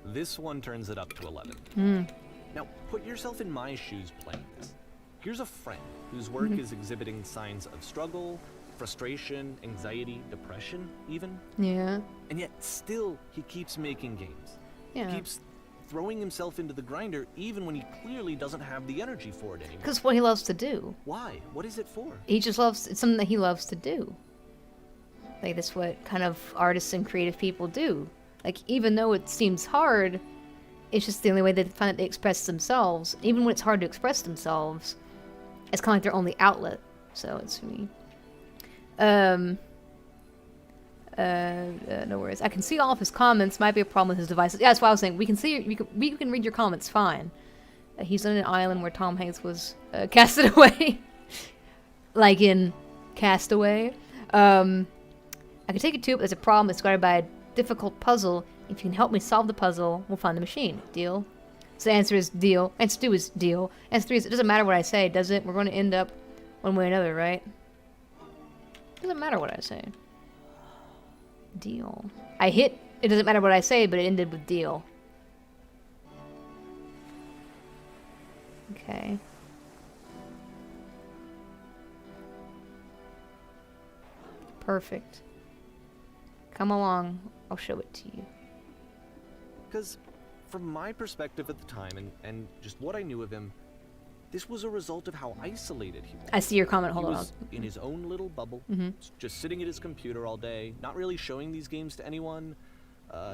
this one turns it up to 11. Now, put yourself in my shoes playing this. Here's a friend whose work is exhibiting signs of struggle, frustration, anxiety, depression, even. Yeah. And yet, still, he keeps making games. Yeah. He keeps throwing himself into the grinder even when he clearly doesn't have the energy for it anymore. Because what he loves to do. Why? What is it for? He just loves, it's something that he loves to do. Like, that's what kind of artists and creative people do. Like, even though it seems hard, it's just the only way they find that they express themselves. Even when it's hard to express themselves, it's kind of like their only outlet. So it's me. No worries. I can see all of his comments. Might be a problem with his devices. Yeah, that's what I was saying. We can see. We can read your comments fine. He's on an island where Tom Hanks was casted away, like in Castaway. I can take it too, but there's a problem. It's guarded by a difficult puzzle. If you can help me solve the puzzle, we'll find the machine. Deal? So the answer is deal. Answer 2 is deal. Answer 3 is it doesn't matter what I say, does it? We're going to end up one way or another, right? Doesn't matter what I say. Deal. I hit, it doesn't matter what I say, but it ended with deal. Okay. Perfect. Come along. I'll show it to you. Because from my perspective at the time and just what I knew of him, this was a result of how isolated he was. I see your comment. Hold he on. was in his own little bubble, just sitting at his computer all day, not really showing these games to anyone.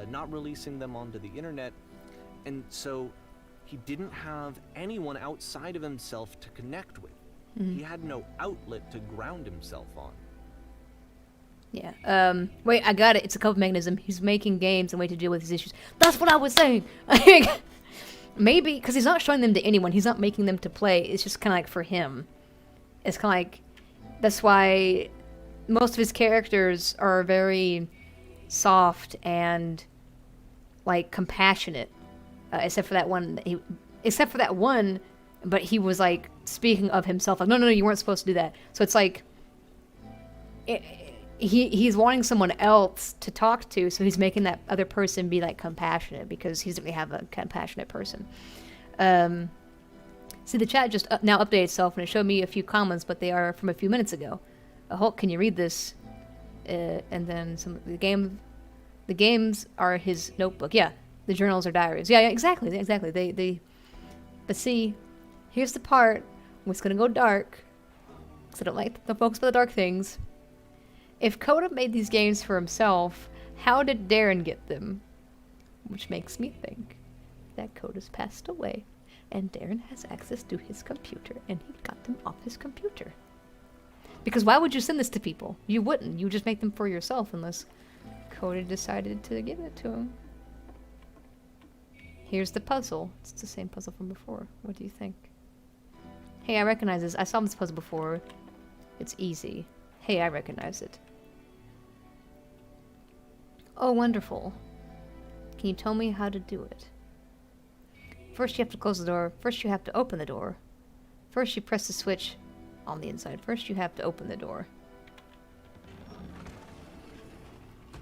not releasing them onto the internet, and so he didn't have anyone outside of himself to connect with. He had no outlet to ground himself on. Yeah. Wait, I got it. It's a coping mechanism. He's making games and way to deal with his issues. That's what I was saying. Maybe, because he's not showing them to anyone. He's not making them to play. It's just kind of like for him. It's kind of like, that's why most of his characters are very soft and, like, compassionate. Except for that one. But he was, like, speaking of himself. Like, no, you weren't supposed to do that. So it's like, he's wanting someone else to talk to, so he's making that other person be, like, compassionate, because he doesn't really have a compassionate person. See, the chat just now updated itself, and it showed me a few comments, but they are from a few minutes ago. Hulk, can you read this? And then the games are his notebook. Yeah, the journals are diaries. Yeah, exactly. But see, here's the part where it's gonna go dark, because I don't like the focus on the dark things. If Koda made these games for himself, how did Darren get them? Which makes me think that Koda's passed away, and Darren has access to his computer, and he got them off his computer. Because why would you send this to people? You wouldn't. You would just make them for yourself, unless Koda decided to give it to him. Here's the puzzle. It's the same puzzle from before. What do you think? Hey, I recognize this. I saw this puzzle before. It's easy. Hey, I recognize it. Oh, wonderful. Can you tell me how to do it? First you have to close the door. First you have to open the door. First you press the switch on the inside. First you have to open the door.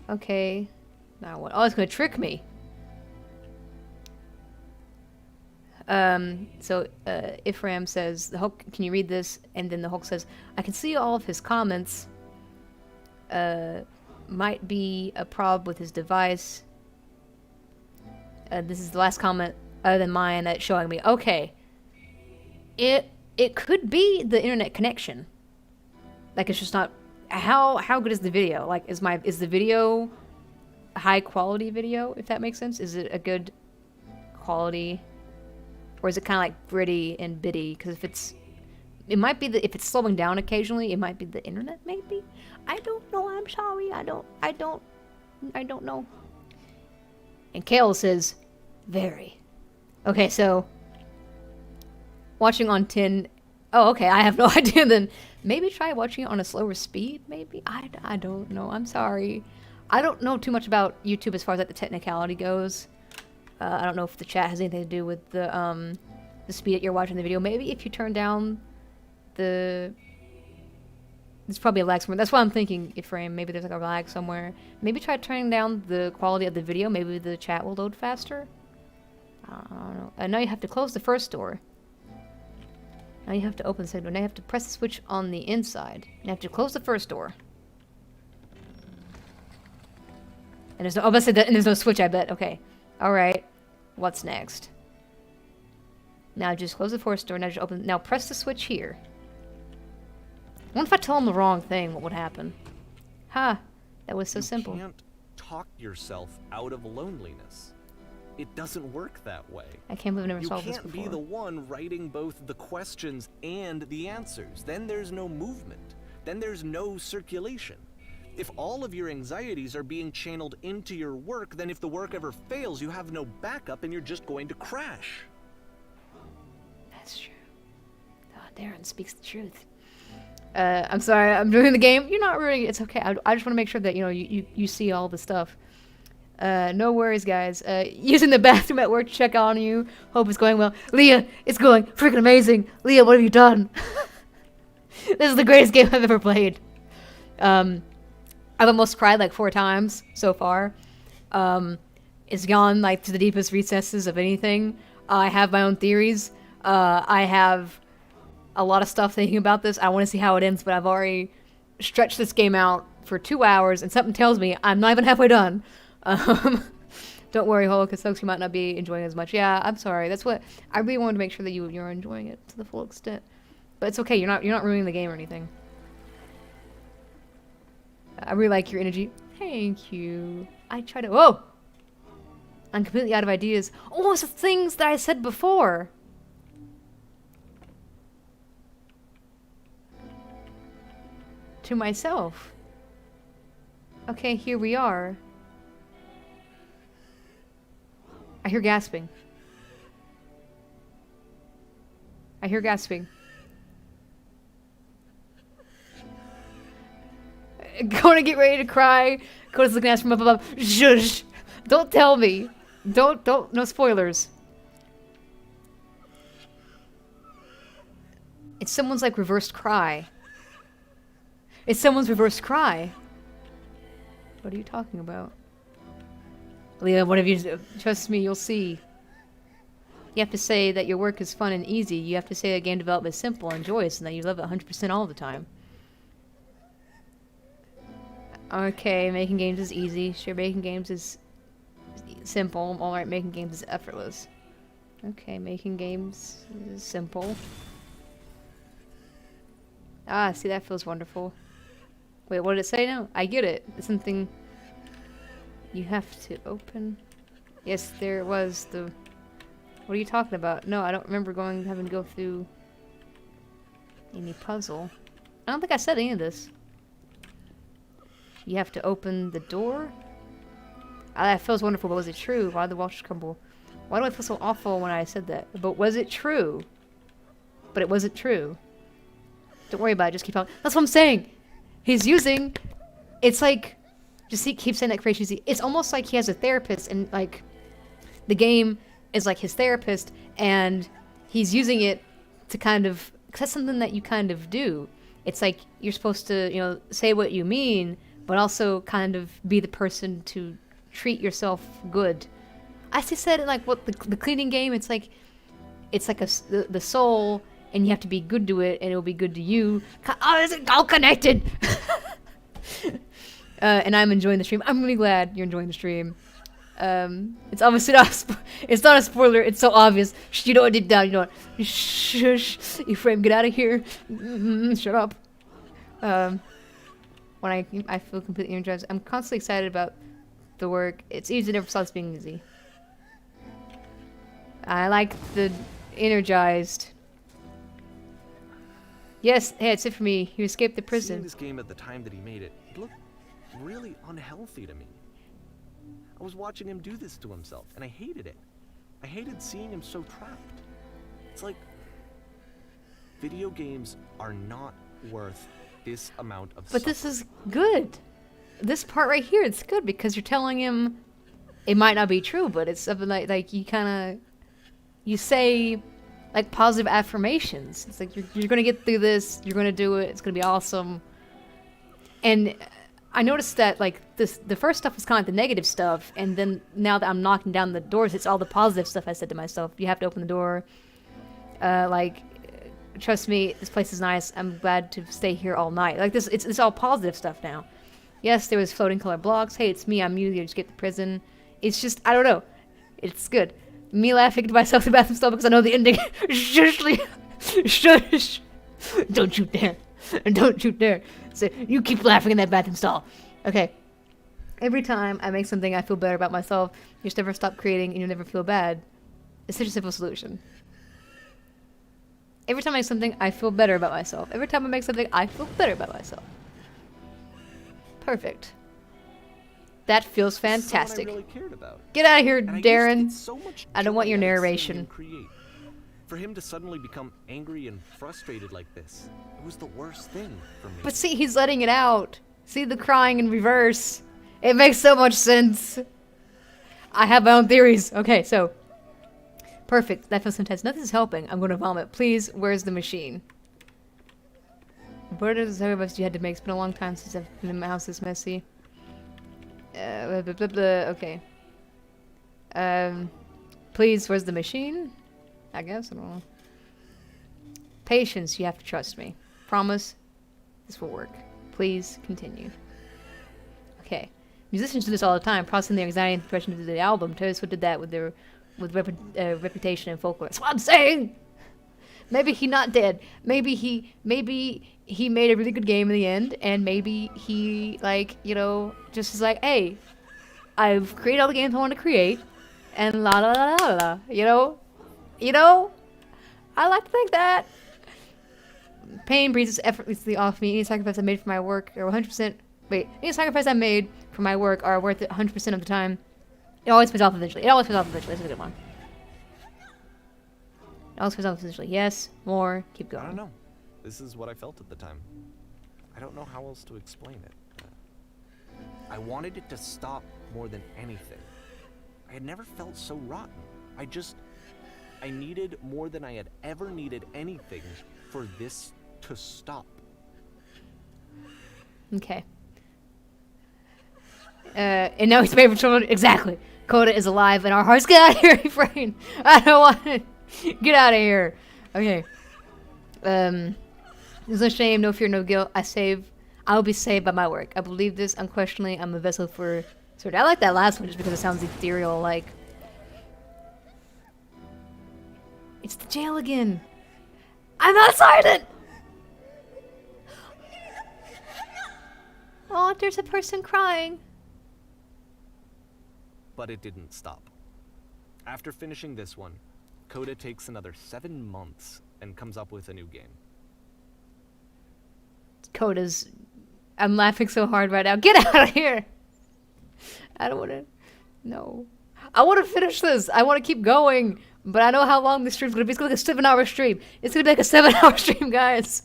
Okay. Now what? Oh, it's gonna trick me. So Ifram says, the Hulk, can you read this? And then the Hulk says, I can see all of his comments. Might be a problem with his device. This is the last comment other than mine that's showing me. Okay. It could be the internet connection. Like, it's just not... How good is the video? Like, is the video a high quality video, if that makes sense? Is it a good quality... Or is it kind of like gritty and bitty? Because it might be if it's slowing down occasionally, it might be the internet. Maybe, I don't know. I'm sorry. I don't know. And Kale says, very. Okay, so watching on 10. Oh, okay. I have no idea. Then maybe try watching it on a slower speed. Maybe I don't know. I'm sorry. I don't know too much about YouTube as far as like the technicality goes. I don't know if the chat has anything to do with the speed that you're watching the video. Maybe if you turn down the... There's probably a lag somewhere. That's why I'm thinking, Iframe, maybe there's like a lag somewhere. Maybe try turning down the quality of the video. Maybe the chat will load faster. I don't know. And now you have to close the first door. Now you have to open the second door. Now you have to press the switch on the inside. You have to close the first door. And there's no... Oh, let's say that, and there's no switch, I bet. Okay. Alright. What's next? Now just close the first door. Now just open. Now press the switch here. What if I tell him the wrong thing? What would happen? Ha! That was so simple. You can't talk yourself out of loneliness. It doesn't work that way. I can't believe I never solved this before. You can't be the one writing both the questions and the answers. Then there's no movement. Then there's no circulation. If all of your anxieties are being channeled into your work, then if the work ever fails, you have no backup and you're just going to crash. That's true. Oh, Darren speaks the truth. I'm sorry, I'm doing the game. You're not ruining it. It's okay. I just want to make sure that, you know, you see all the stuff. No worries, guys. Using the bathroom at work to check on you. Hope it's going well. Leah, it's going freaking amazing. Leah, what have you done? This is the greatest game I've ever played. I've almost cried like 4 times so far. It's gone like to the deepest recesses of anything. I have my own theories. I have a lot of stuff thinking about this. I want to see how it ends, but I've already stretched this game out for 2 hours, and something tells me I'm not even halfway done. Don't worry, Hulk, because folks, you might not be enjoying it as much. Yeah, I'm sorry. That's what I really wanted to make sure that you're enjoying it to the full extent. But it's okay. You're not ruining the game or anything. I really like your energy. Thank you. I try to... Whoa! I'm completely out of ideas. Oh, it's the things that I said before. To myself. Okay, here we are. I hear gasping. I hear gasping. Going to get ready to cry. Coda's looking at us from up above. Shush! Don't tell me. Don't, no spoilers. It's someone's like reversed cry. It's someone's reversed cry. What are you talking about? Leah, what have you... Trust me, you'll see. You have to say that your work is fun and easy. You have to say that game development is simple and joyous and that you love it 100% all the time. Okay, making games is easy. Sure, making games is simple. Alright, making games is effortless. Okay, making games is simple. Ah, see, that feels wonderful. Wait, what did it say now? I get it. It's something you have to open. Yes, there was the... What are you talking about? No, I don't remember having to go through any puzzle. I don't think I said any of this. You have to open the door? Ah, that feels wonderful, but was it true? Why did the walls crumble? Why do I feel so awful when I said that? But was it true? But it wasn't true. Don't worry about it, just keep talking. That's what I'm saying! He's using... It's like... Just keep saying that creation easy. It's almost like he has a therapist and, like... The game is like his therapist, and he's using it to kind of... Cause that's something that you kind of do. It's like you're supposed to, you know, say what you mean, but also kind of be the person to treat yourself good. I just said it like what the cleaning game. It's like the soul, and you have to be good to it, and it will be good to you. Oh, is it all connected? And I'm enjoying the stream. I'm really glad you're enjoying the stream. It's obviously not. It's not a spoiler. It's so obvious. You know what? Deep down, you know what? Shush, Ephraim, get out of here. Shut up. When I feel completely energized, I'm constantly excited about the work. It's easy, never stops being easy. I like the energized. Yes, hey, it's it for me. You escaped the prison. Seeing this game at the time that he made it, it looked really unhealthy to me. I was watching him do this to himself, and I hated it. I hated seeing him so trapped. It's like video games are not worth this amount of But this is good. This part right here, it's good because you're telling him it might not be true, but it's something like you kind of you say like positive affirmations. It's like you're gonna get through this. You're gonna do it. It's gonna be awesome. And I noticed that like the first stuff was kind of like the negative stuff, and then now that I'm knocking down the doors, it's all the positive stuff I said to myself. You have to open the door. Trust me, this place is nice. I'm glad to stay here all night. Like this, it's all positive stuff now. Yes, there was floating color blocks. Hey, it's me. I'm you. You just get the prison. It's just I don't know. It's good. Me laughing to myself in the bathroom stall because I know the ending. Shush, shush! Don't you dare! Don't you dare! So you keep laughing in that bathroom stall. Okay. Every time I make something, I feel better about myself. You just never stop creating, and you never feel bad. It's such a simple solution. Every time I make something, I feel better about myself. Every time I make something, I feel better about myself. Perfect. That feels fantastic. I really cared about. Get out of here, And Darren. so much I don't want your joy out of seeing narration. him create. For him to suddenly become angry and frustrated like this, it was the worst thing for me. But see, he's letting it out. See the crying in reverse. It makes so much sense. I have my own theories. Okay, so. Perfect. That feels intense. Nothing's helping. I'm going to vomit. Please, where's the machine? What are the service you had to make? It's been a long time since I've been in my house this messy. Okay. Please, where's the machine? I guess, I don't know. Patience, you have to trust me. Promise, this will work. Please, continue. Okay. Musicians do this all the time, processing their anxiety and depression into the album. Taylor Swift did that with Reputation and Folklore. That's what I'm saying! Maybe he not dead. Maybe he made a really good game in the end, and maybe he, like, you know, just is like, hey, I've created all the games I want to create. and la la la la la. You know, I like to think that. Pain breathes effortlessly off me. Any sacrifice I made for my work are 100%. Wait, any sacrifice I made for my work are worth it 100% of the time. It always pays off eventually. This is a good one. It always pays off eventually. Yes, more. Keep going. I don't know. This is what I felt at the time. I don't know how else to explain it. I wanted it to stop more than anything. I had never felt so rotten. I needed more than I had ever needed anything for this to stop. Okay. And now he's favorite children. Exactly. Coda is alive in our hearts. Get out of here, Efrain. I don't want to. Get out of here. Okay. There's no shame, no fear, no guilt. I will be saved by my work. I believe this unquestionably. I'm a vessel for sort. I like that last one just because it sounds ethereal. Like it's the jail again. I'm outside it. Oh, there's a person crying. But it didn't stop. After finishing this one, Coda takes another 7 months and comes up with a new game. Coda's. I'm laughing so hard right now. Get out of here! I don't want to. No. I want to finish this. I want to keep going. But I know how long this stream's going to be. It's going to be like a 7-hour stream. It's going to be like a 7-hour stream, guys.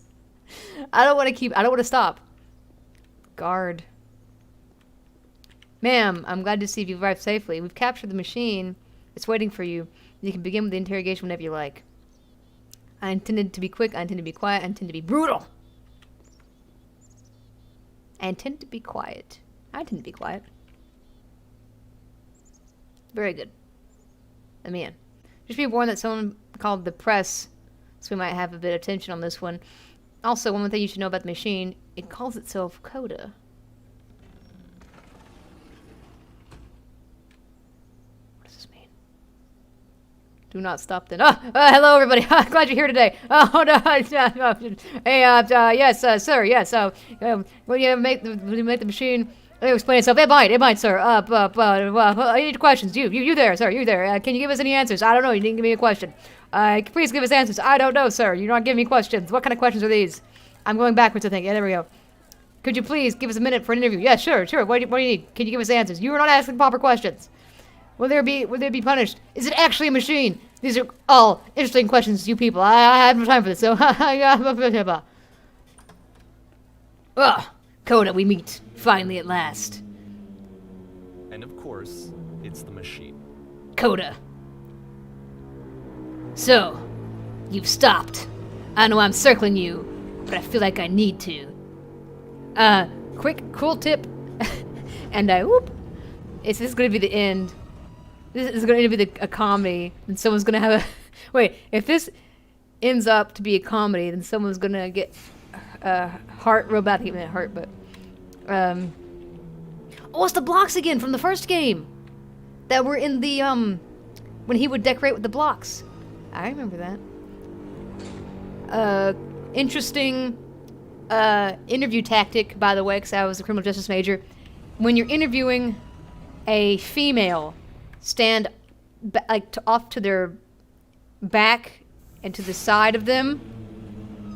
I don't want to stop. Guard. Ma'am, I'm glad to see you've arrived safely. We've captured the machine. It's waiting for you. You can begin with the interrogation whenever you like. I intended to be quick. I intend to be quiet. I intend to be brutal. I intend to be quiet. I intend to be quiet. Very good. Let me in. Just be warned that someone called the press, so we might have a bit of tension on this one. Also, one more thing you should know about the machine, it calls itself Coda. What does this mean? Do not stop then. Hello everybody. Glad you're here today. Oh no. Hey, yes, sir. Yes. When you make the machine explain itself. It might, sir. I need questions. You there, sir. You there. Can you give us any answers? I don't know. You didn't give me a question. Please give us answers. I don't know, sir. You're not giving me questions. What kind of questions are these? I'm going backwards, I think. Yeah, there we go. Could you please give us a minute for an interview? Yeah, sure. What do you need? Can you give us answers? You were not asking proper questions. Will they be punished? Is it actually a machine? These are all interesting questions, you people. I have no time for this, so Coda, we meet. Finally at last. And of course, it's the machine. Coda. So, you've stopped. I know I'm circling you, but I feel like I need to. Quick, cool tip. And whoop. This is gonna be the end. This is going to be a comedy, and someone's going to have a... Wait, if this ends up to be a comedy, then someone's going to get heart real bad. I think it meant hurt, but... Oh, it's the blocks again from the first game! That were in the, when he would decorate with the blocks. I remember that. Interesting, interview tactic, by the way, because I was a criminal justice major. When you're interviewing a female... stand off to their back and to the side of them,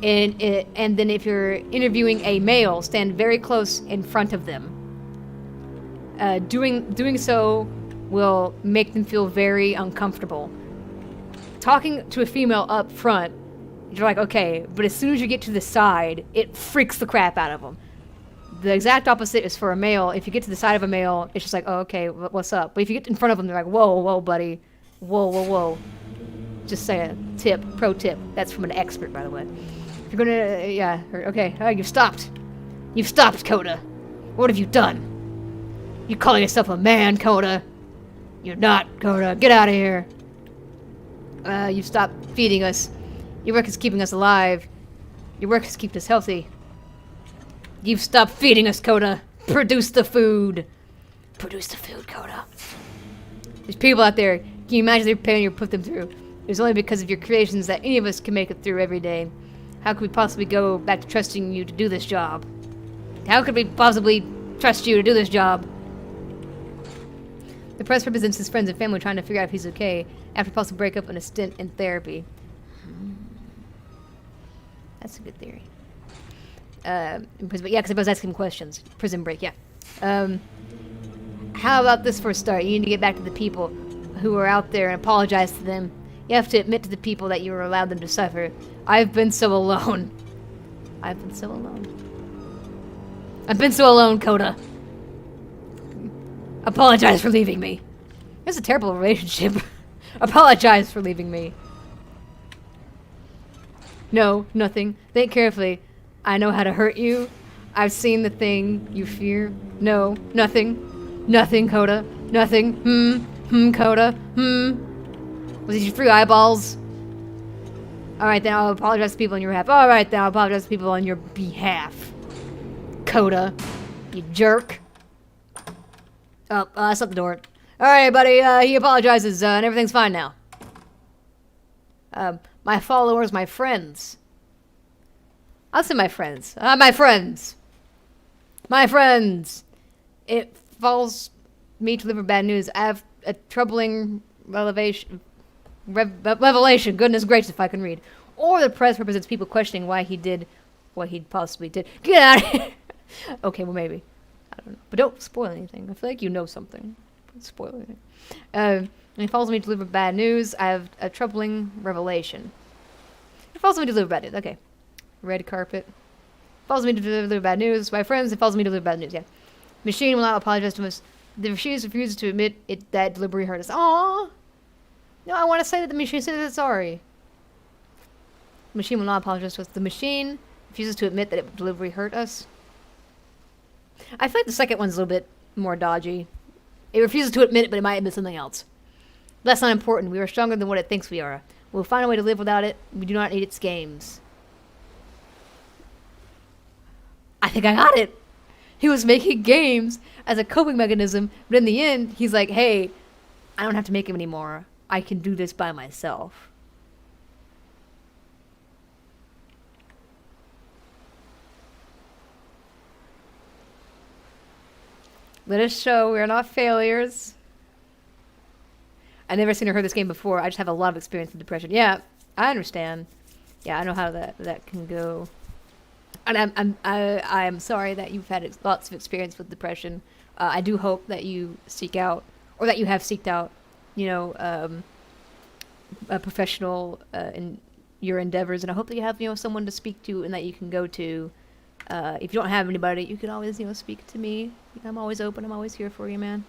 and then if you're interviewing a male, stand very close in front of them. Doing so will make them feel very uncomfortable. Talking to a female up front, you're like, okay, but as soon as you get to the side, it freaks the crap out of them. The exact opposite is for a male. If you get to the side of a male, it's just like, oh, okay, what's up? But if you get in front of them, they're like, whoa, buddy. Whoa. Just say a tip, pro tip. That's from an expert, by the way. If you're gonna, yeah, okay. You've stopped. You've stopped, Coda. What have you done? You calling yourself a man, Coda? You're not, Coda. Get out of here. You've stopped feeding us. Your work is keeping us alive. Your work is keeping us healthy. You've stopped feeding us, Coda. Produce the food. Produce the food, Coda. There's people out there. Can you imagine the pain you put them through? It's only because of your creations that any of us can make it through every day. How could we possibly go back to trusting you to do this job? How could we possibly trust you to do this job? The press represents his friends and family trying to figure out if he's okay after a possible breakup and a stint in therapy. That's a good theory. In prison, yeah, because I was asking him questions. Prison break, yeah. How about this for a start? You need to get back to the people who are out there and apologize to them. You have to admit to the people that you allowed them to suffer. I've been so alone. I've been so alone. I've been so alone, Coda. Apologize for leaving me. It's a terrible relationship. Apologize for leaving me. No, nothing. Think carefully. I know how to hurt you. I've seen the thing you fear. No, nothing. Nothing, Coda. Nothing. Coda. Was it your 3 eyeballs? Alright, then I'll apologize to people on your behalf. Alright, then I'll apologize to people on your behalf. Coda. You jerk. Oh, that's not the door. Alright, buddy, he apologizes, and everything's fine now. My followers, my friends. I'll say my friends. My friends! My friends! It falls me to deliver bad news. I have a troubling revelation. Revelation. Goodness gracious, if I can read. Or the press represents people questioning why he did what he possibly did. Get out of here! Okay, well, maybe. I don't know. But don't spoil anything. I feel like you know something. Don't spoil anything. And it follows me to deliver bad news. I have a troubling revelation. It follows me to deliver bad news. Okay. Red carpet. Follows me to deliver bad news. My friends, it follows me to deliver bad news. Yeah. Machine will not apologize to us. The machine refuses to admit it that delivery hurt us. Aww. No, I want to say that the machine said it's sorry. The machine will not apologize to us. The machine refuses to admit that delivery hurt us. I feel like the second one's a little bit more dodgy. It refuses to admit it, but it might admit something else. That's not important. We are stronger than what it thinks we are. We'll find a way to live without it. We do not need its games. I think I got it. He was making games as a coping mechanism, but in the end, he's like, hey, I don't have to make them anymore. I can do this by myself. Let us show we are not failures. I've never seen or heard this game before. I just have a lot of experience with depression. Yeah, I understand. Yeah, I know how that can go. And I'm sorry that you've had lots of experience with depression. I do hope that you seek out, or that you have seeked out, you know, a professional in your endeavors. And I hope that you have, you know, someone to speak to and that you can go to. If you don't have anybody, you can always, you know, speak to me. I'm always open. I'm always here for you, man.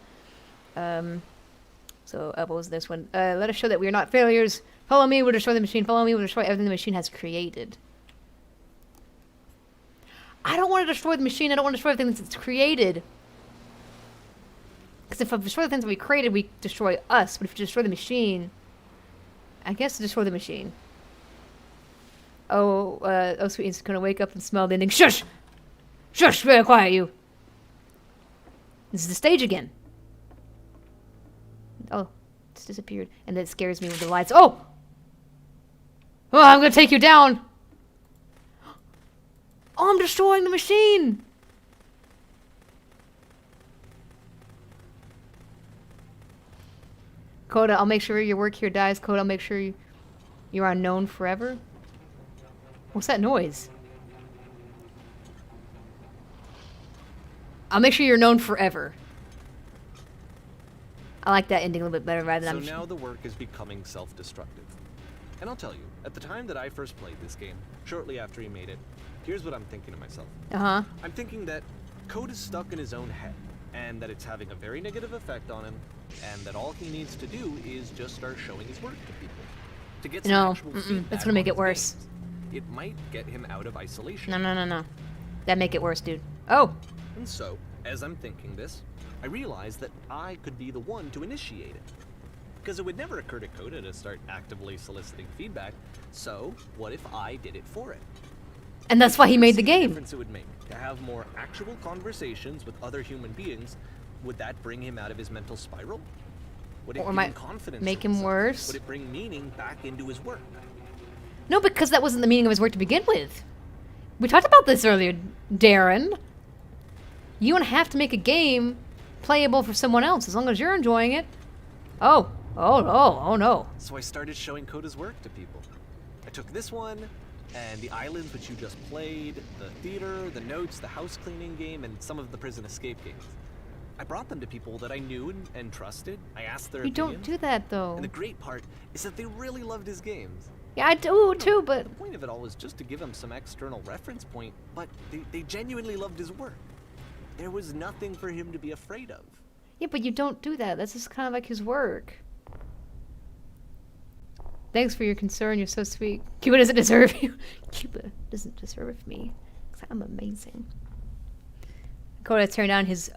So what was this one? Let us show that we are not failures. Follow me, we'll destroy the machine. Follow me, we'll destroy everything the machine has created. I don't want to destroy the machine. I don't want to destroy everything that's created. Because if I destroy the things that we created, we destroy us. But if you destroy the machine, I guess destroy the machine. Oh, Sweetie's gonna wake up and smell the ending. Shush! Shush! Very quiet, you. This is the stage again. Oh, it's disappeared. And then it scares me with the lights. Oh! Oh, I'm gonna take you down! Oh, I'm destroying the machine! Coda, I'll make sure your work here dies. Coda, I'll make sure you are unknown forever. What's that noise? I'll make sure you're known forever. I like that ending a little bit better rather than... So now the work is becoming self-destructive. And I'll tell you, at the time that I first played this game, shortly after he made it, here's what I'm thinking to myself. Uh-huh. I'm thinking that Code is stuck in his own head, and that it's having a very negative effect on him, and that all he needs to do is just start showing his work to people. To get some actual feedback. It's gonna make it worse. Games. It might get him out of isolation. No. That'd make it worse, dude. Oh! And so, as I'm thinking this, I realized that I could be the one to initiate it. Because it would never occur to Coda to start actively soliciting feedback, so what if I did it for it? And that's why he made the See game. The difference it would make to have more actual conversations with other human beings. Would that bring him out of his mental spiral? Would it Or give might him confidence make in him himself? worse? Would it bring meaning back into his work? No, because that wasn't the meaning of his work to begin with. We talked about this earlier, Darren. You don't have to make a game playable for someone else as long as you're enjoying it. Oh no. So I started showing Koda's work to people. I took this one, and the islands which you just played, the theater, the notes, the house cleaning game, and some of the prison escape games. I brought them to people that I knew and trusted. I asked their You opinion. don't do that though. And the great part is that they really loved his games. Yeah, I do too, but The point of it all was just to give him some external reference point, but they genuinely loved his work. There was nothing for him to be afraid of. yeah, but you don't do that. That's just kind of like his work. Thanks for your concern. You're so sweet. Cuba doesn't deserve you. Cuba doesn't deserve me. 'Cause I'm amazing. Koda tearing down his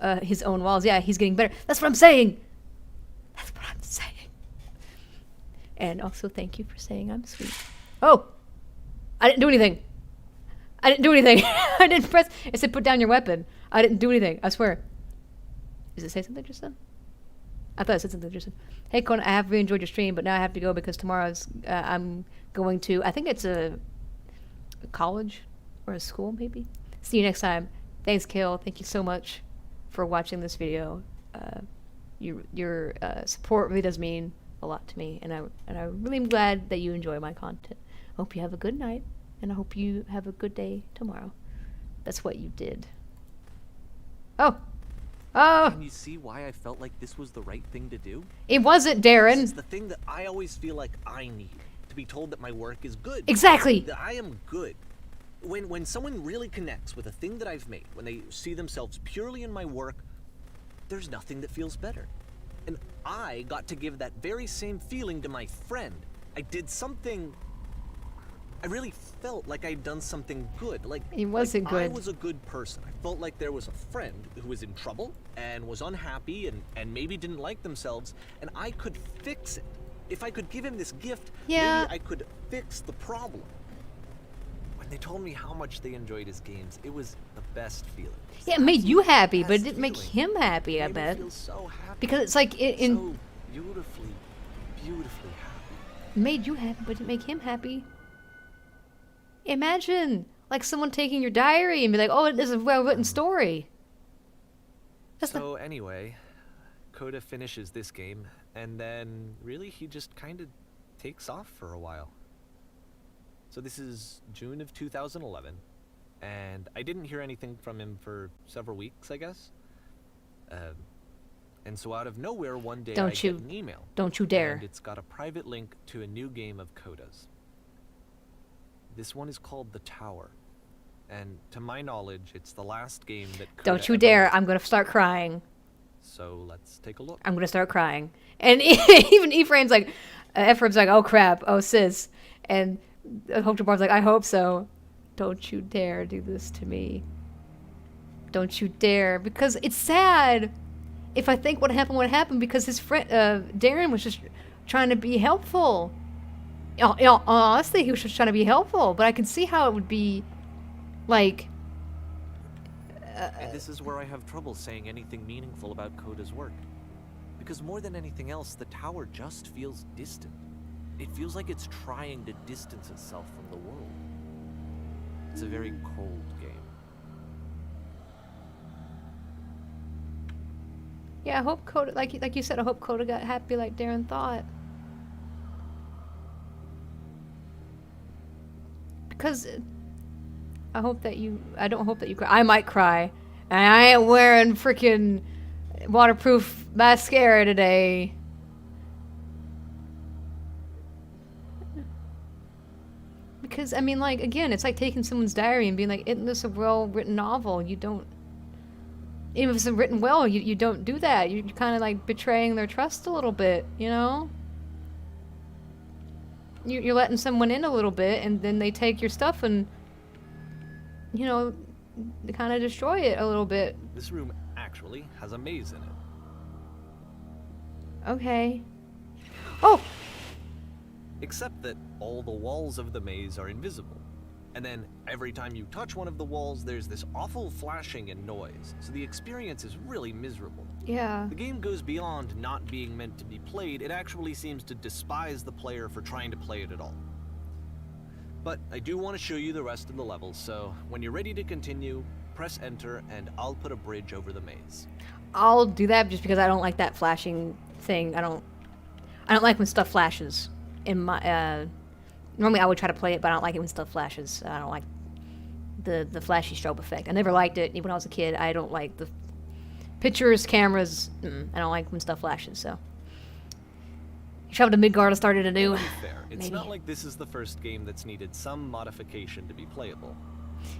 own walls. Yeah, he's getting better. That's what I'm saying. That's what I'm saying. And also, thank you for saying I'm sweet. Oh, I didn't do anything. I didn't do anything. I didn't press. It said put down your weapon. I didn't do anything. I swear. Does it say something just then? I thought it said something just then. Hey, Kona, I have really enjoyed your stream, but now I have to go because tomorrow's I'm going to. I think it's a college or a school, maybe. See you next time. Thanks, Kale. Thank you so much for watching this video. Your support really does mean a lot to me, and I really am glad that you enjoy my content. I hope you have a good night, and I hope you have a good day tomorrow. That's what you did. Oh. Can you see why I felt like this was the right thing to do? It wasn't, This Darren. is the thing that I always feel like I need. To be told that my work is good. Exactly. That I am good. When someone really connects with a thing that I've made, when they see themselves purely in my work, there's nothing that feels better. And I got to give that very same feeling to my friend. I did something. I really felt like I'd done something good. Like It wasn't like I good. was a good person. I felt like there was a friend who was in trouble and was unhappy and maybe didn't like themselves, and I could fix it. If I could give him this gift, Yeah. maybe I could fix the problem. When they told me how much they enjoyed his games, it was the best feeling. Yeah, it made you happy, but it Best didn't make feeling. him happy, I Made me bet. feel so happy. Because it's like it So beautifully, beautifully happy. made you happy, but it didn't make him happy. Imagine, like, someone taking your diary and be like, oh, this is a well-written story. That's So anyway, Koda finishes this game, and then really he just kind of takes off for a while. So this is June of 2011, and I didn't hear anything from him for several weeks, I guess. And so out of nowhere, one day Don't I you get an email. Don't you dare. And it's got a private link to a new game of Koda's. This one is called The Tower. And to my knowledge, it's the last game that Koda Don't you ever dare. made. I'm going to start crying. So let's take a look. I'm going to start crying. And even Ephraim's like, Ephraim's like, oh, crap. Oh, sis. And Hope Jabar's like, I hope so. Don't you dare do this to me. Don't you dare. Because it's sad. If I think what happened because his friend, Darren was just trying to be helpful. Honestly, he was just trying to be helpful. But I can see how it would be, like... And this is where I have trouble saying anything meaningful about Koda's work. Because more than anything else, the tower just feels distant. It feels like it's trying to distance itself from the world. It's a very cold game. Yeah, I hope Coda, like you said, I hope Coda got happy like Darren thought. Because I don't hope that you cry. I might cry. And I ain't wearing freaking waterproof mascara today. Because, I mean, like, again, it's like taking someone's diary and being like, isn't this a well-written novel? You don't... Even if it's written well, you don't do that. You're kind of like betraying their trust a little bit, you know? You're letting someone in a little bit, and then they take your stuff and, you know, they kind of destroy it a little bit. This room actually has a maze in it. Okay. Oh! Except that all the walls of the maze are invisible. And then every time you touch one of the walls, there's this awful flashing and noise. So the experience is really miserable. Yeah. The game goes beyond not being meant to be played. It actually seems to despise the player for trying to play it at all. But I do want to show you the rest of the levels, so when you're ready to continue, press enter and I'll put a bridge over the maze. I'll do that just because I don't like that flashing thing. I don't like when stuff flashes. In my normally I would try to play it, but I don't like it when stuff flashes. I don't like the flashy strobe effect. I never liked it even when I was a kid. I don't like the pictures, cameras. I don't like when stuff flashes. So you traveled to Midgard and started anew. To be fair, it's Maybe. not like this is the first game that's needed some modification to be playable.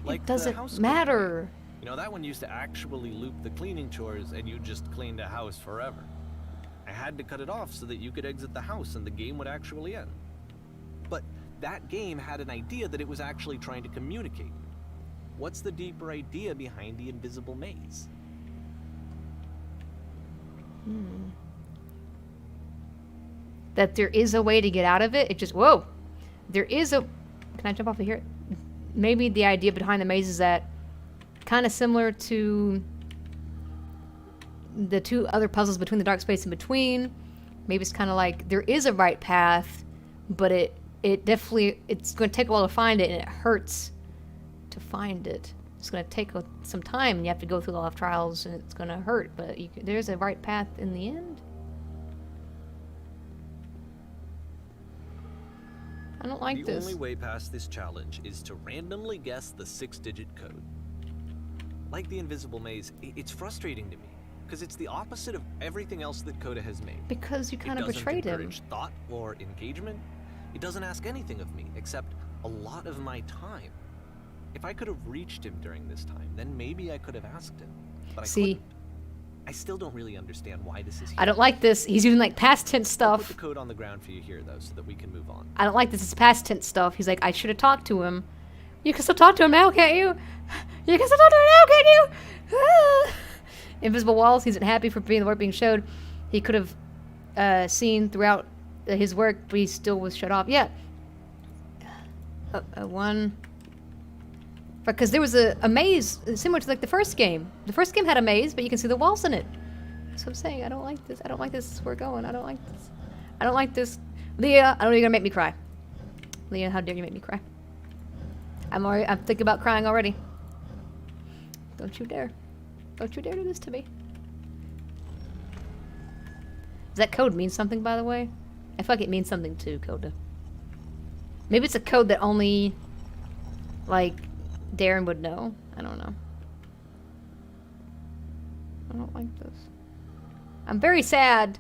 Like It the doesn't house matter. cleaning. You know, that one used to actually loop the cleaning chores and you just cleaned a house forever. I had to cut it off so that you could exit the house and the game would actually end. But that game had an idea that it was actually trying to communicate. What's the deeper idea behind the invisible maze? That there is a way to get out of it. It just, whoa. There is a... Can I jump off of here? Maybe the idea behind the maze is that kind of similar to the two other puzzles between the dark space in between. Maybe it's kind of like there is a right path, but it definitely, it's going to take a while to find it, and it hurts to find it. It's going to take some time, and you have to go through a lot of trials, and it's going to hurt, but there's a right path in the end. I don't like The this. only way past this challenge is to randomly guess the 6-digit code. Like the invisible maze, it's frustrating to me, because it's the opposite of everything else that Koda has made. Because you kind of betrayed It him. doesn't encourage thought or engagement. It doesn't ask anything of me, except a lot of my time. If I could have reached him during this time, then maybe I could have asked him. But I See, couldn't. I still don't really understand why this is here. I don't like this. He's using like past tense I'll put stuff. the code on the ground for you here, though, so that we can move on. I don't like this. It's past tense stuff. He's like, I should have talked to him. You can still talk to him now, can't you? You can still talk to him now, can't you? Ah. Invisible walls. He isn't happy for being the work being showed. He could have seen throughout his work, but he still was shut off. Yeah. One. Because there was a maze similar to like the first game. The first game had a maze, but you can see the walls in it. That's what I'm saying. I don't like this. I don't like this. We're going. I don't like this. I don't like this. Leah, I know you're gonna make me cry. Leah, how dare you make me cry? I'm thinking about crying already. Don't you dare. Don't you dare do this to me. Does that code mean something, by the way? I feel like it means something too, Coda. Maybe it's a code that only, like, Darren would know. I don't know. I don't like this. I'm very sad.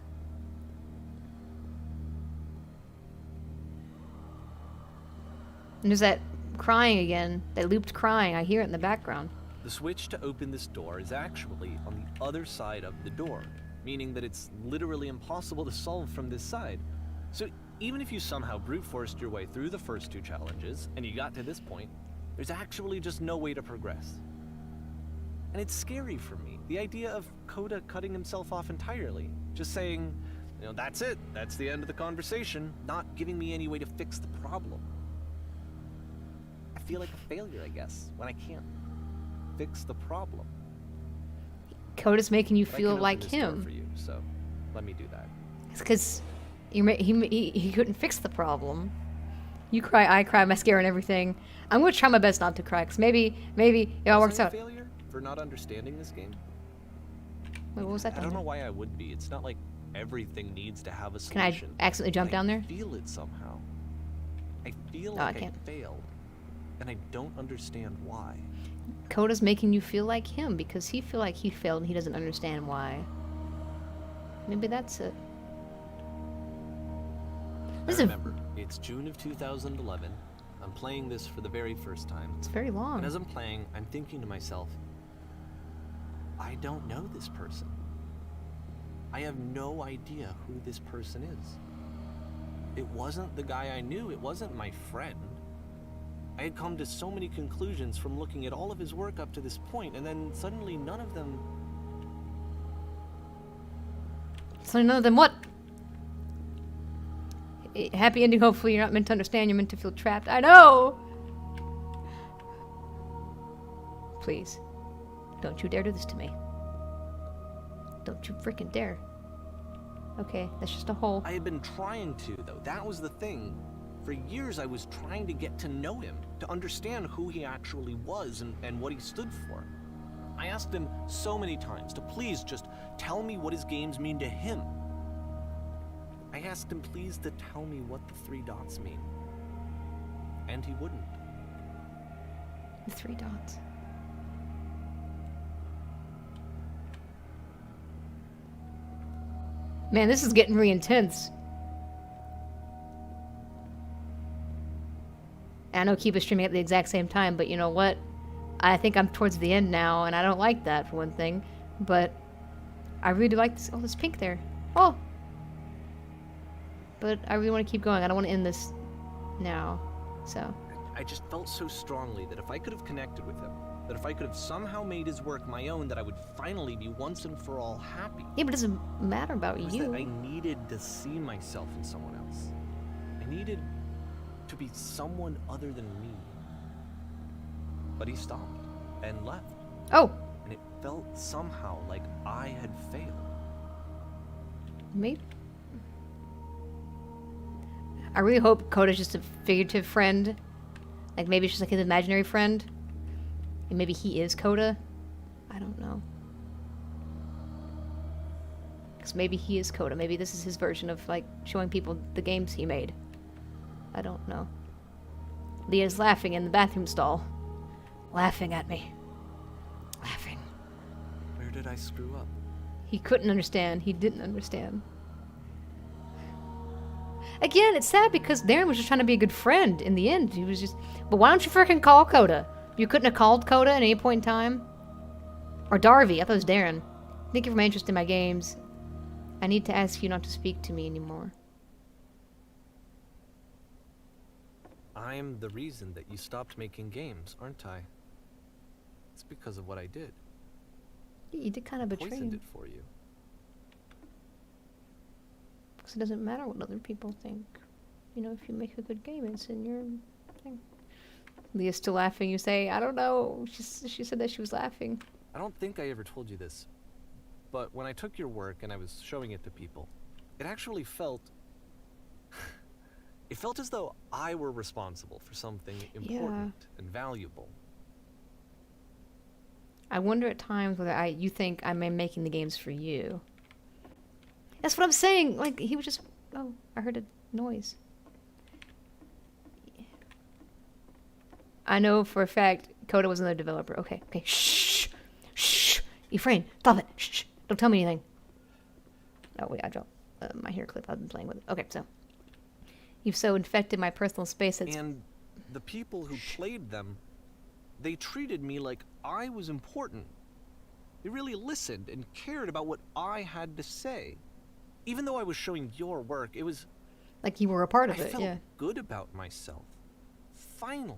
And there's that crying again. That looped crying. I hear it in the background. The switch to open this door is actually on the other side of the door, meaning that it's literally impossible to solve from this side. So even if you somehow brute forced your way through the first two challenges, and you got to this point, there's actually just no way to progress. And it's scary for me, the idea of Koda cutting himself off entirely, just saying, you know, that's it, that's the end of the conversation, not giving me any way to fix the problem. I feel like a failure, I guess, when I can't fix the problem. Coda's making you But I feel can open like this door him. for you, so let me do that. It's because he couldn't fix the problem. You cry, I cry, mascara and everything. I'm gonna try my best not to cry, because maybe it all Was works I a out. failure for not understanding this game? Wait, what was that I down don't know there? why I would be. It's not like everything needs to have a Can I solution. accidentally jump down there? I feel it somehow. I feel No, I like I can't. failed, and I don't understand why. Coda's making you feel like him because he feel like he failed and he doesn't understand why. Maybe that's it. I This is remember, it's June of 2011. I'm playing this for the very first time. it's very long. And as I'm playing, I'm thinking to myself, I don't know this person. I have no idea who this person is. It wasn't the guy I knew, it wasn't my friend. I had come to so many conclusions from looking at all of his work up to this point, and then suddenly none of them... So none of them what? Happy ending, hopefully. You're not meant to understand, you're meant to feel trapped. I know! Please. Don't you dare do this to me. Don't you freaking dare. Okay, that's just a hole. I had been trying to, though. That was the thing. For years, I was trying to get to know him, to understand who he actually was and what he stood for. I asked him so many times to please just tell me what his games mean to him. I asked him please to tell me what the 3 dots mean. And he wouldn't. The 3 dots. Man, this is getting really intense. I know Keep is streaming at the exact same time, but you know what? I think I'm towards the end now, and I don't like that, for one thing. But I really like this. Oh, there's pink there. Oh! But I really want to keep going. I don't want to end this now. So. I just felt so strongly that if I could have connected with him, that if I could have somehow made his work my own, that I would finally be once and for all happy. Yeah, but it doesn't matter about It was you. that I needed to see myself in someone else. I needed to be someone other than me. But he stopped and left. Oh! And it felt somehow like I had failed. Maybe. I really hope Koda's just a figurative friend. Like, maybe it's just like his imaginary friend. And maybe he is Koda. I don't know. Because maybe he is Koda. Maybe this is his version of, like, showing people the games he made. I don't know. Leah's laughing in the bathroom stall. Laughing at me. Laughing. Where did I screw up? He couldn't understand. He didn't understand. Again, it's sad because Darren was just trying to be a good friend in the end. He was just... But why don't you freaking call Koda? You couldn't have called Koda at any point in time? Or Darby. I thought it was Darren. Thank you for my interest in my games. I need to ask you not to speak to me anymore. I'm the reason that you stopped making games, aren't I? It's because of what I did. You did kind of betray Poisoned him. it for you. Because it doesn't matter what other people think. You know, if you make a good game, it's in your thing. Leah's still laughing. You say, I don't know. She said that she was laughing. I don't think I ever told you this, but when I took your work and I was showing it to people, it actually felt... it felt as though I were responsible for something important and valuable. I wonder at times whether you think I'm making the games for you. That's what I'm saying. Like, he was just... Oh, I heard a noise. I know for a fact Koda was another developer. Okay, okay. Shh! Shh! Ephraim, stop it! Shh! Don't tell me anything. Oh, wait, I dropped my hair clip. I've been playing with it. Okay, so... You've so infected my personal space that's... And the people who played them, they treated me like I was important. They really listened and cared about what I had to say. Even though I was showing your work, it was... Like you were a part of I it, felt yeah. good about myself. Finally.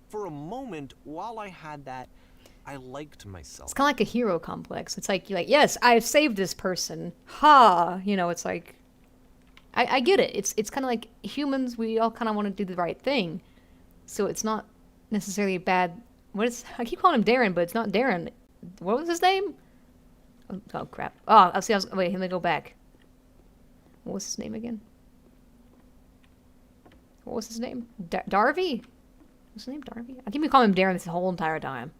For a moment, while I had that, I liked myself. It's kind of like a hero complex. It's like, you're like, yes, I've saved this person. Ha! You know, it's like... I get it. It's kind of like humans, we all kind of want to do the right thing. So it's not necessarily a bad... I keep calling him Darren, but it's not Darren. What was his name? Oh crap. Oh, wait, let me go back. What was his name again? What was his name? Darby? What's his name? Darby? I keep calling him Darren this whole entire time.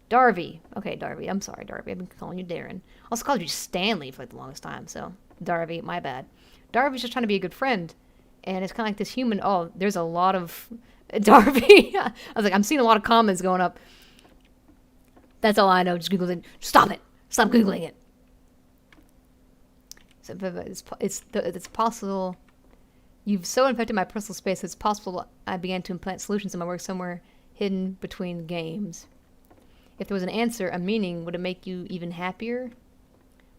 Darby. Okay, Darby. I'm sorry, Darby. I've been calling you Darren. I also called you Stanley for like the longest time, so... Darby, my bad. Darby's just trying to be a good friend. And it's kind of like this human... Oh, there's a lot of... Darby! I was like, I'm seeing a lot of comments going up. That's all I know. Just Google it. Stop it! Stop Googling it! So, it's possible... You've so infected my personal space, it's possible I began to implant solutions in my work somewhere hidden between games. If there was an answer, a meaning, would it make you even happier?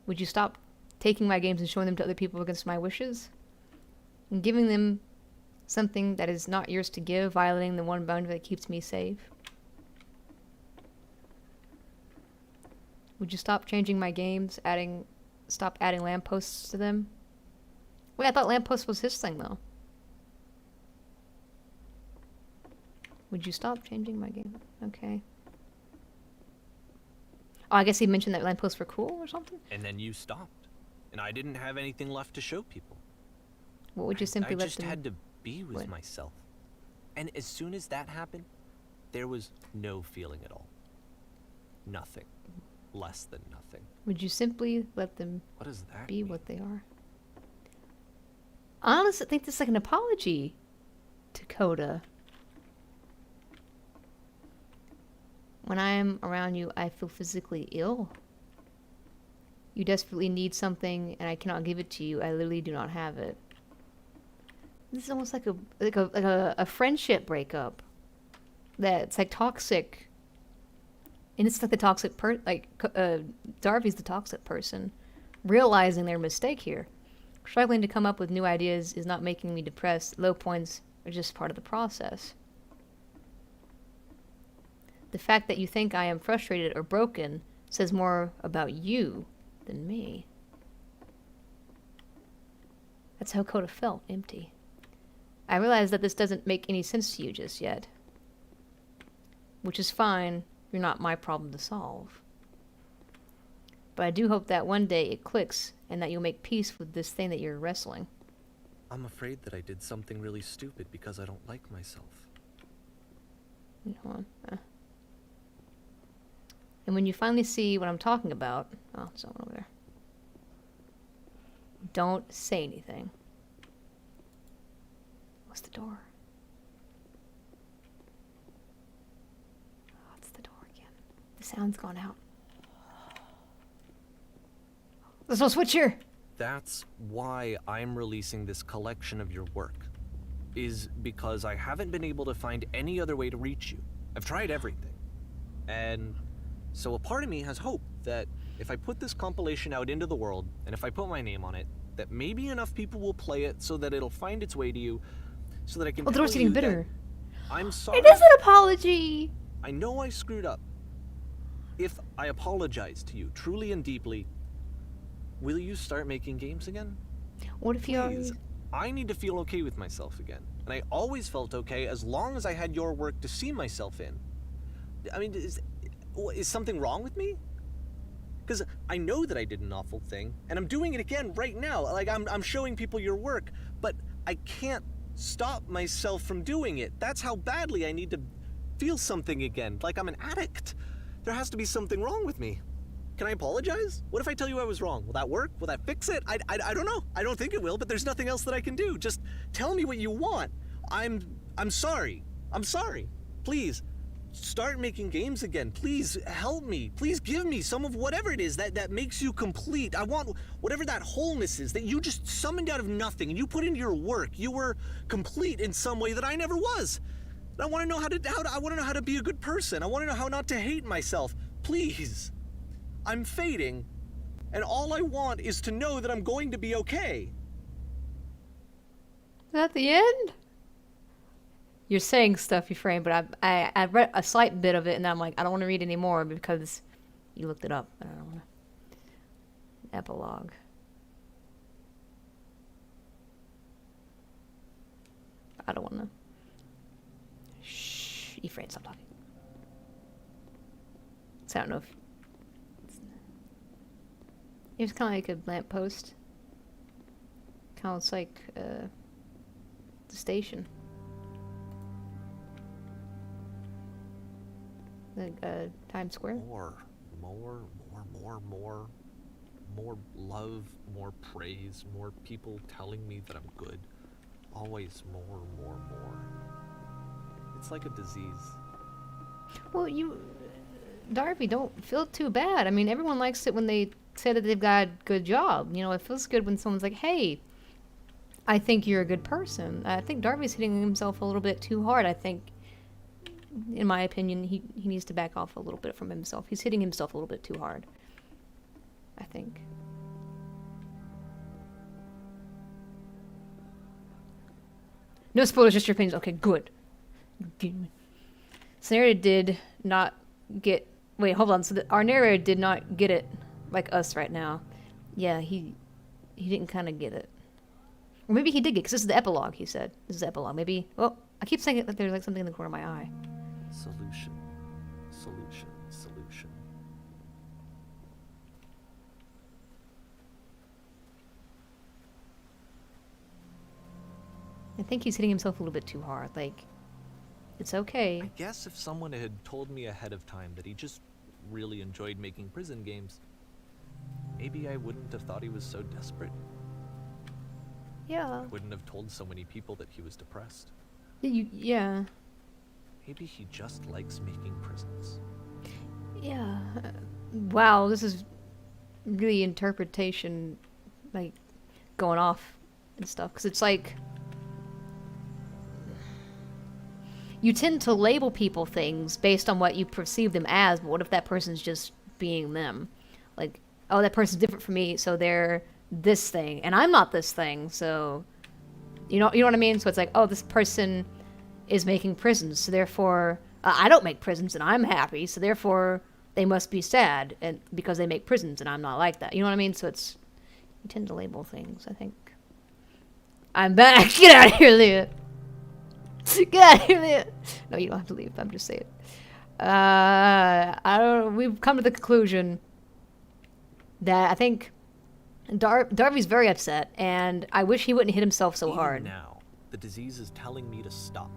Would you stop taking my games and showing them to other people against my wishes? And giving them something that is not yours to give, violating the one boundary that keeps me safe? Would you stop changing my games, stop adding lampposts to them? Wait, I thought lamppost was his thing, though. Would you stop changing my game? Okay. Oh, I guess he mentioned that lampposts were cool or something? And then you stopped. And I didn't have anything left to show people. What would you simply I let just them... had to be with What? myself. And as soon as that happened, there was no feeling at all. nothing. Less than nothing. Would you simply let them What does that be mean? what they are? I honestly think this is like an apology to Coda. When I am around you, I feel physically ill. You desperately need something, and I cannot give it to you. I literally do not have it. This is almost like a friendship breakup. That's like toxic. And it's like the toxic Darby's the toxic person, realizing their mistake here. Struggling to come up with new ideas is not making me depressed. Low points are just part of the process. The fact that you think I am frustrated or broken says more about you than me. That's how Coda felt, empty. I realize that this doesn't make any sense to you just yet. Which is fine. You're not my problem to solve. But I do hope that one day it clicks and that you'll make peace with this thing that you're wrestling. I'm afraid that I did something really stupid because I don't like myself. Hold on. And when you finally see what I'm talking about... Oh, there's someone over there. Don't say anything. What's the door? Oh, it's the door again. The sound's gone out. There's no switch here! That's why I'm releasing this collection of your work. Is because I haven't been able to find any other way to reach you. I've tried everything. And so a part of me has hope that if I put this compilation out into the world, and if I put my name on it, that maybe enough people will play it so that it'll find its way to you, so that I can Oh, the tell door's getting you bitter. that I'm sorry. It is an apology! I know I screwed up. If I apologize to you truly and deeply, will you start making games again? What if you are... Please. I need to feel okay with myself again. And I always felt okay as long as I had your work to see myself in. I mean, is something wrong with me? Because I know that I did an awful thing, and I'm doing it again right now. Like, I'm showing people your work, but I can't stop myself from doing it. That's how badly I need to feel something again, like I'm an addict. There has to be something wrong with me. Can I apologize? What if I tell you I was wrong? Will that work? Will that fix it? I don't know. I don't think it will, but there's nothing else that I can do. Just tell me what you want. I'm sorry. I'm sorry. Please, start making games again. Please help me. Please give me some of whatever it is that makes you complete. I want whatever that wholeness is that you just summoned out of nothing and you put into your work. You were complete in some way that I never was. I want to know I want to know how to be a good person. I want to know how not to hate myself. Please. I'm fading, and all I want is to know that I'm going to be okay. Is that the end? You're saying stuff, Ephraim, but I read a slight bit of it, and I'm like, I don't want to read any more because you looked it up. I don't want to. Epilogue. I don't want to. Shh, Ephraim, stop talking. So I don't know if... It was kind of like a lamppost. Kind of like the station. Like Times Square. More love, more praise, more people telling me that I'm good. Always more. It's like a disease. Well, Darby, don't feel too bad. I mean, everyone likes it when they say that they've got a good job. You know, it feels good when someone's like, hey, I think you're a good person. I think Darby's hitting himself a little bit too hard. I think, in my opinion, he needs to back off a little bit from himself. He's hitting himself a little bit too hard, I think. No spoilers, just your opinions. Okay, good. So narrator did not get... Wait, hold on. So our narrator did not get it like us right now. Yeah, he didn't kind of get it. Or maybe he did get it, because this is the epilogue, he said. This is the epilogue. Maybe... Well, I keep saying it like there's like something in the corner of my eye. Solution. I think he's hitting himself a little bit too hard. Like, it's okay. I guess if someone had told me ahead of time that he just really enjoyed making prison games, maybe I wouldn't have thought he was so desperate. Yeah. Wouldn't have told so many people that he was depressed. Yeah. Maybe he just likes making prisons. Yeah. Wow, this is really interpretation, like, going off and stuff. Because it's like, you tend to label people things based on what you perceive them as, but what if that person's just being them? Like, oh, that person's different from me, so they're this thing, and I'm not this thing, so... You know what I mean? So it's like, oh, this person is making prisons, so therefore... I don't make prisons, and I'm happy, so therefore they must be sad and because they make prisons, and I'm not like that. You know what I mean? So it's... You tend to label things, I think. I'm back! Get out of here, Leah! Get out of here, Leah! No, you don't have to leave. I'm just saying. I don't... We've come to the conclusion that I think Darby's very upset, and I wish he wouldn't hit himself so Even hard. now, the disease is telling me to stop.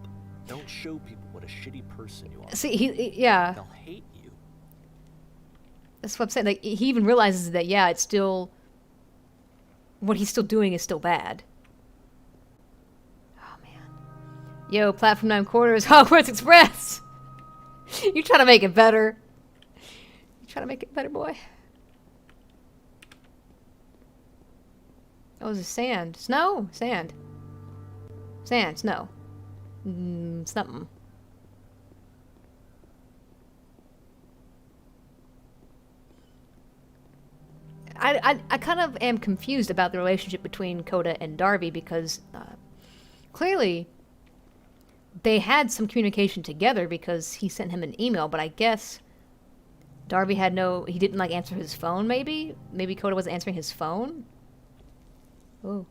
Don't show people what a shitty person you are. See, yeah. They'll hate you. That's what I'm saying. Like, he even realizes that, yeah, it's still... What he's still doing is still bad. Oh, man. Yo, Platform 9 Quarters, Hogwarts Express! You trying to make it better. You trying to make it better, boy. Oh, is it sand? Snow? Sand. Sand, snow. Something. I kind of am confused about the relationship between Koda and Darby because clearly they had some communication together because he sent him an email, but I guess Darby had he didn't like answer his phone maybe? Maybe Koda wasn't answering his phone? Oh.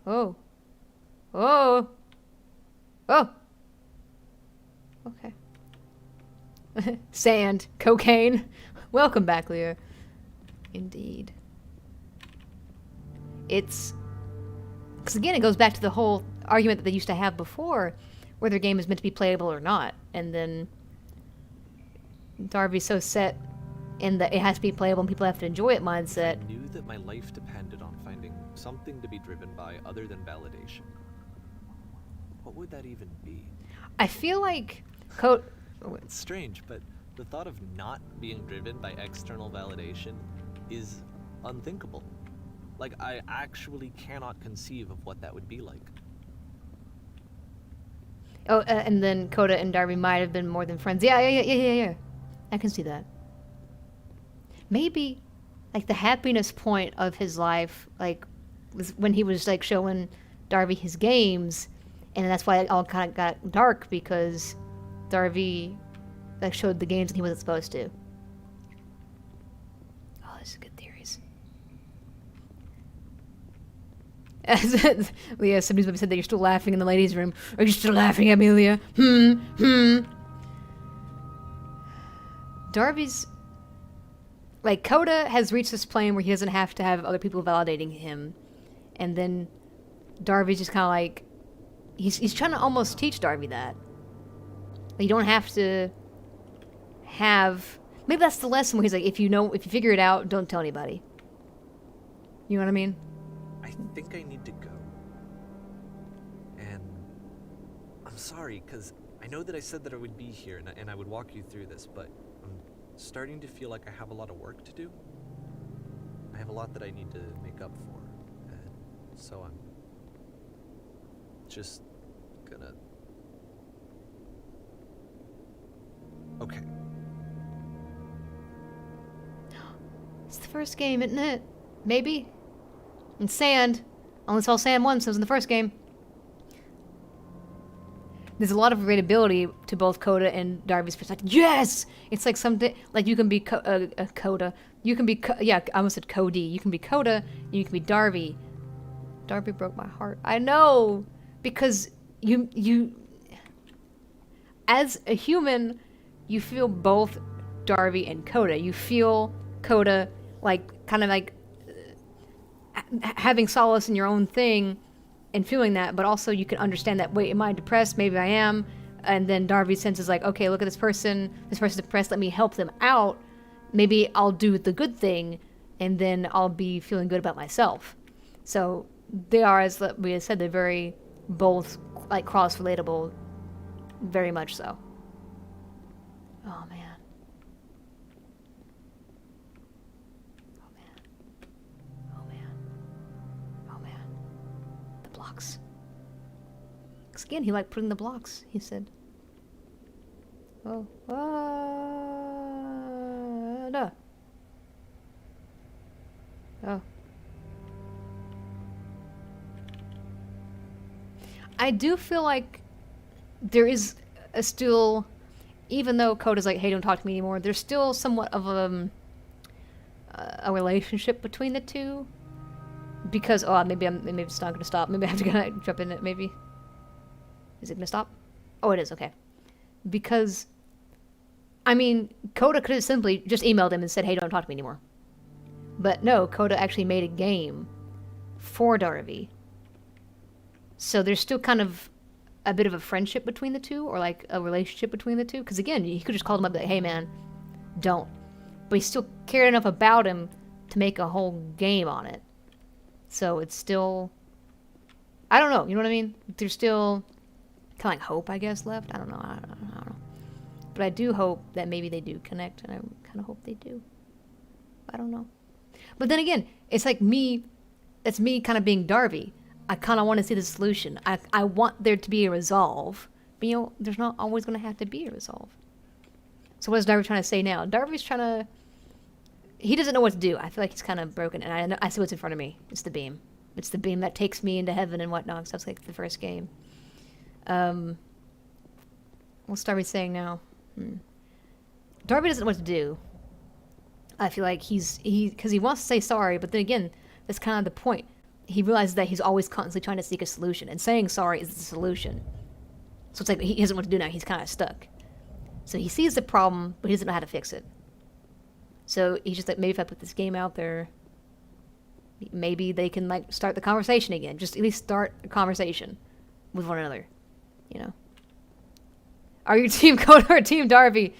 Oh. Oh. Oh. Okay. Sand. Cocaine. Welcome back, Leah. Indeed. It's... Because again, it goes back to the whole argument that they used to have before, whether a game is meant to be playable or not. And then Darby's so set in that it has to be playable and people have to enjoy it mindset. I knew that my life depended on finding something to be driven by other than validation. What would that even be? I feel like It's strange, but the thought of not being driven by external validation is unthinkable. Like, I actually cannot conceive of what that would be like. Oh, and then Koda and Darby might have been more than friends. Yeah. I can see that. Maybe, like, the happiness point of his life, like, was when he was, like, showing Darby his games, and that's why it all kind of got dark, because Darby, like, showed the games and he wasn't supposed to. Oh, this is good theories. Leah, somebody's maybe said that you're still laughing in the ladies' room. Are you still laughing at me, Leah? Darby's... Like, Koda has reached this plane where he doesn't have to have other people validating him. And then Darby's just kind of like... He's trying to almost teach Darby that. Like, you don't have to have... Maybe that's the lesson where he's like, if you figure it out, don't tell anybody. You know what I mean? I think I need to go. And I'm sorry, because I know that I said that I would be here and I would walk you through this, but I'm starting to feel like I have a lot of work to do. I have a lot that I need to make up for. And so I'm just gonna... Okay. It's the first game, isn't it? Maybe? And sand. Only saw sand once, it was in the first game. There's a lot of relatability to both Koda and Darby's perspective. Yes! It's like something, like you can be Koda. You can be, I almost said Cody. You can be Koda, and you can be Darby. Darby broke my heart. I know! Because you, as a human, you feel both Darby and Koda. You feel Koda, like, kind of like, having solace in your own thing and feeling that, but also you can understand that, wait, am I depressed? Maybe I am. and then Darby senses like, okay, look at this person's depressed, let me help them out. Maybe I'll do the good thing, and then I'll be feeling good about myself. So they are, as we said, they're very both like cross-relatable, very much so. Oh man. Oh man. Oh man. Oh man. The blocks. 'Cause again, he liked putting the blocks, he said. Oh. No. Oh. I do feel like there is a still, even though Koda's like, hey, don't talk to me anymore, there's still somewhat of a relationship between the two. Because, maybe it's not going to stop. Maybe I have to go jump in it, maybe. Is it going to stop? Oh, it is, okay. Because, I mean, Koda could have simply just emailed him and said, hey, don't talk to me anymore. But no, Koda actually made a game for Darby. So there's still kind of a bit of a friendship between the two, or like a relationship between the two. Because again, he could just call him up and be like, hey man, don't. But he still cared enough about him to make a whole game on it. So it's still, I don't know, you know what I mean? There's still kind of like hope, I guess, left. I don't know. But I do hope that maybe they do connect, and I kind of hope they do. I don't know. But then again, it's like me, it's me kind of being Darby. I kind of want to see the solution. I want there to be a resolve. But, you know, there's not always going to have to be a resolve. So what is Darby trying to say now? Darby's trying to, he doesn't know what to do. I feel like he's kind of broken. And I see what's in front of me. It's the beam. It's the beam that takes me into heaven and whatnot. So that's like the first game. What's Darby saying now? Darby doesn't know what to do. I feel like because he wants to say sorry, but then again, that's kind of the point. He realizes that he's always constantly trying to seek a solution, and saying sorry is the solution. So it's like he doesn't know what to do now. He's kind of stuck. So he sees the problem, but he doesn't know how to fix it. So he's just like, maybe if I put this game out there, maybe they can like start the conversation again. Just at least start a conversation with one another. You know. Are you Team Koda or Team Darby?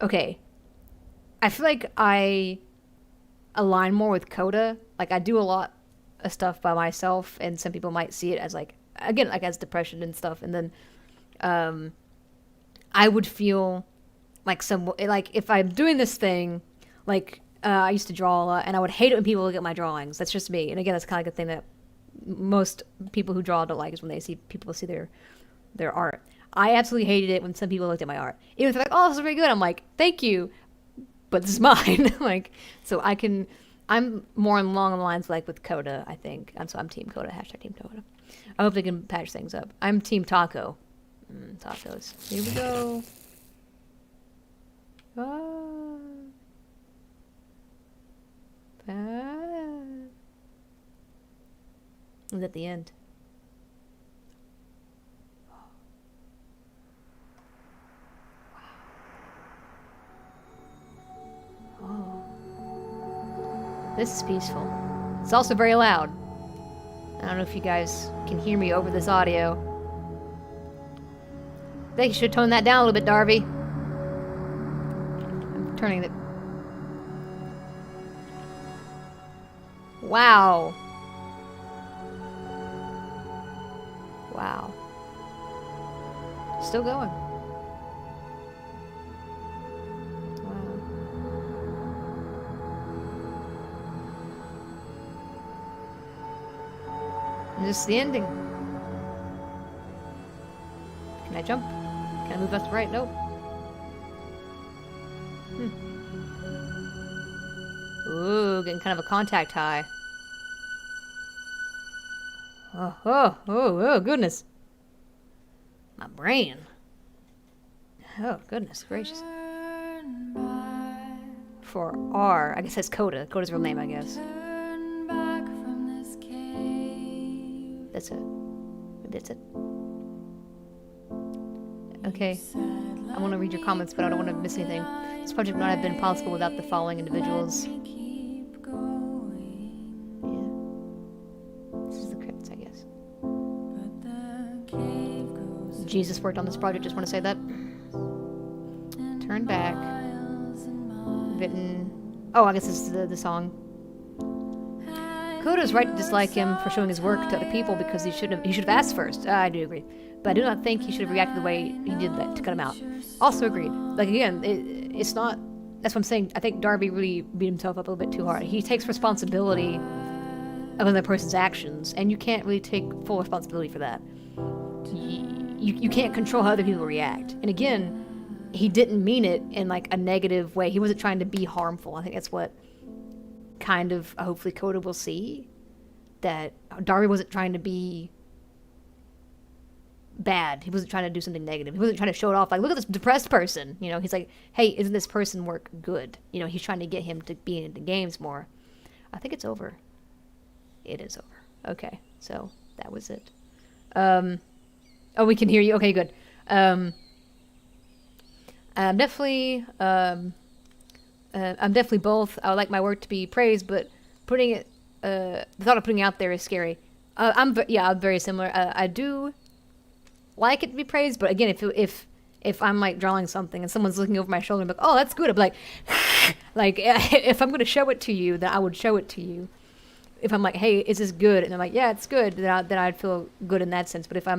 Okay. I feel like I align more with Koda. Like, I do a lot of stuff by myself, and some people might see it as, like, again, like, as depression and stuff. And then I would feel like if I'm doing this thing, like, I used to draw a lot, and I would hate it when people look at my drawings. That's just me. And again, that's kind of like a thing that most people who draw don't like, is when they see people see their art. I absolutely hated it when some people looked at my art. Even if they're like, oh, this is very good. I'm like, thank you, but this is mine. Like, so I'm more along the lines like with Koda, I think. And so I'm Team Koda, # Team Koda. I hope they can patch things up. I'm Team Taco. Tacos. Here we go. And at the end. Oh. This is peaceful. It's also very loud. I don't know if you guys can hear me over this audio. I think you should tone that down a little bit, Darby. I'm turning it. Wow. Wow. Still going. And this is the ending. Can I jump? Can I move left to right? Nope. Ooh, getting kind of a contact high. Oh, goodness. My brain. Oh, goodness gracious. For R, I guess that's Koda. Koda's real name, I guess. That's it. Maybe that's it. Okay. I want to read your comments, but I don't want to miss anything. This project would not have been possible without the following individuals. Yeah. Jesus worked on this project, just want to say that. Turn back. Written. Oh, I guess this is the song. Koda's right to dislike him for showing his work to other people because he should have asked first. I do agree. But I do not think he should have reacted the way he did that to cut him out. Also agreed. Like, again, it's not... That's what I'm saying. I think Darby really beat himself up a little bit too hard. He takes responsibility of another person's actions, and you can't really take full responsibility for that. You can't control how other people react. And again, he didn't mean it in, like, a negative way. He wasn't trying to be harmful. I think that's what kind of, hopefully, Koda will see. That Darby wasn't trying to be bad. He wasn't trying to do something negative. He wasn't trying to show it off. Like, look at this depressed person. You know, he's like, hey, isn't this person work good? You know, he's trying to get him to be in the games more. I think it's over. It is over. Okay, so that was it. Oh, we can hear you. Okay, good. I'm definitely both. I would like my work to be praised, but putting it, the thought of putting it out there is scary. I'm very similar. I do like it to be praised, but again, if I'm like drawing something and someone's looking over my shoulder and like, oh, that's good, I'm like, like if I'm gonna show it to you, then I would show it to you. If I'm like, hey, is this good? And I'm like, yeah, it's good, then I'd feel good in that sense. But if I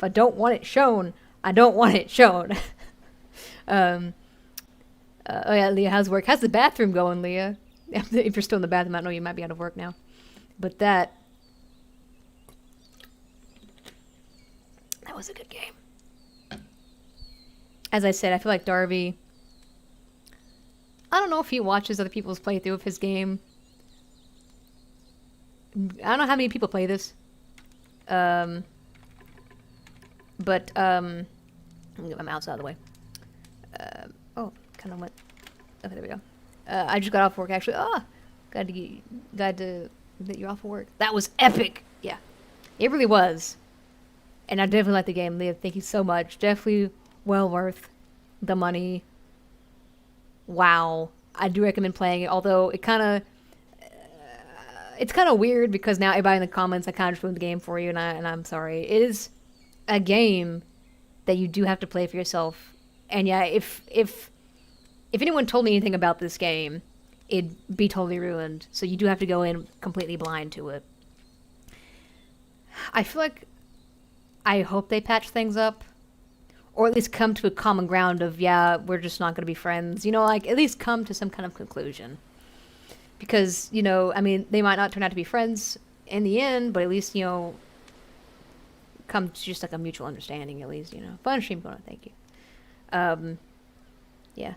don't want it shown, I don't want it shown. Oh yeah, Leah, how's work? How's the bathroom going, Leah? If you're still in the bathroom, I know you might be out of work now. But that was a good game. As I said, I feel like Darby, I don't know if he watches other people's playthrough of his game. I don't know how many people play this. But let me get my mouse out of the way. Oh, kind of went. Okay, there we go. I just got off work actually. Glad that you're off of work. That was epic. Yeah, it really was. And I definitely like the game, Leah. Thank you so much. Definitely well worth the money. Wow, I do recommend playing it. Although it's kind of weird because now everybody in the comments, I kind of just ruined the game for you, and I'm sorry. It is a game that you do have to play for yourself. And yeah, if anyone told me anything about this game, it'd be totally ruined. So you do have to go in completely blind to it. I feel like, I hope they patch things up, or at least come to a common ground of, yeah, we're just not going to be friends. You know, like, at least come to some kind of conclusion. Because, you know, I mean, they might not turn out to be friends in the end, but at least, you know, come to just like a mutual understanding, at least, you know. Fun stream going on, thank you. Yeah.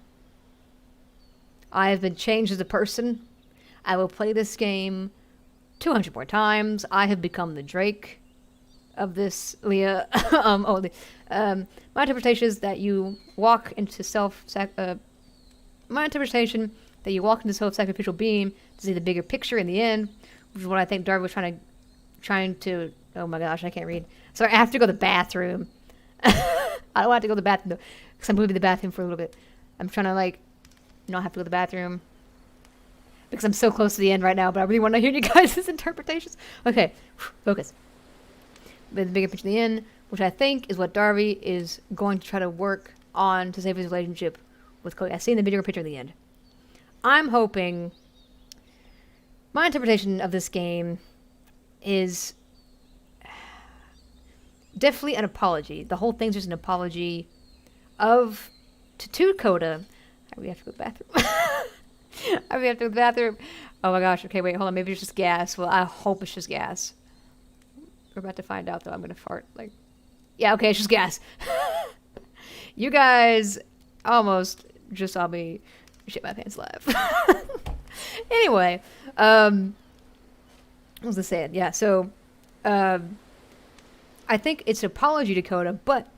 I have been changed as a person. I will play this game 200 more times. I have become the Drake of this, Leah. My interpretation is that you walk into self-sacrificial being to see the bigger picture in the end, which is what I think Darby was trying to. Oh my gosh, I can't read. Sorry, I have to go to the bathroom. I don't want to go to the bathroom though, because I'm going to be in the bathroom for a little bit. I'm trying to like not have to go to the bathroom because I'm so close to the end right now, but I really want to hear you guys' interpretations. Okay, focus. The bigger picture in the end, which I think is what Darby is going to try to work on to save his relationship with Cody. I see in the bigger picture in the end. I'm hoping my interpretation of this game is definitely an apology. The whole thing's just an apology to Coda. I really have to go to the bathroom. I really have to go to the bathroom. Oh my gosh. Okay, wait, hold on. Maybe it's just gas. Well, I hope it's just gas. We're about to find out, though. I'm going to fart. Like, yeah, okay, it's just gas. You guys almost just saw me shit my pants live. Anyway, what was I saying? Yeah, so I think it's an apology to Coda, but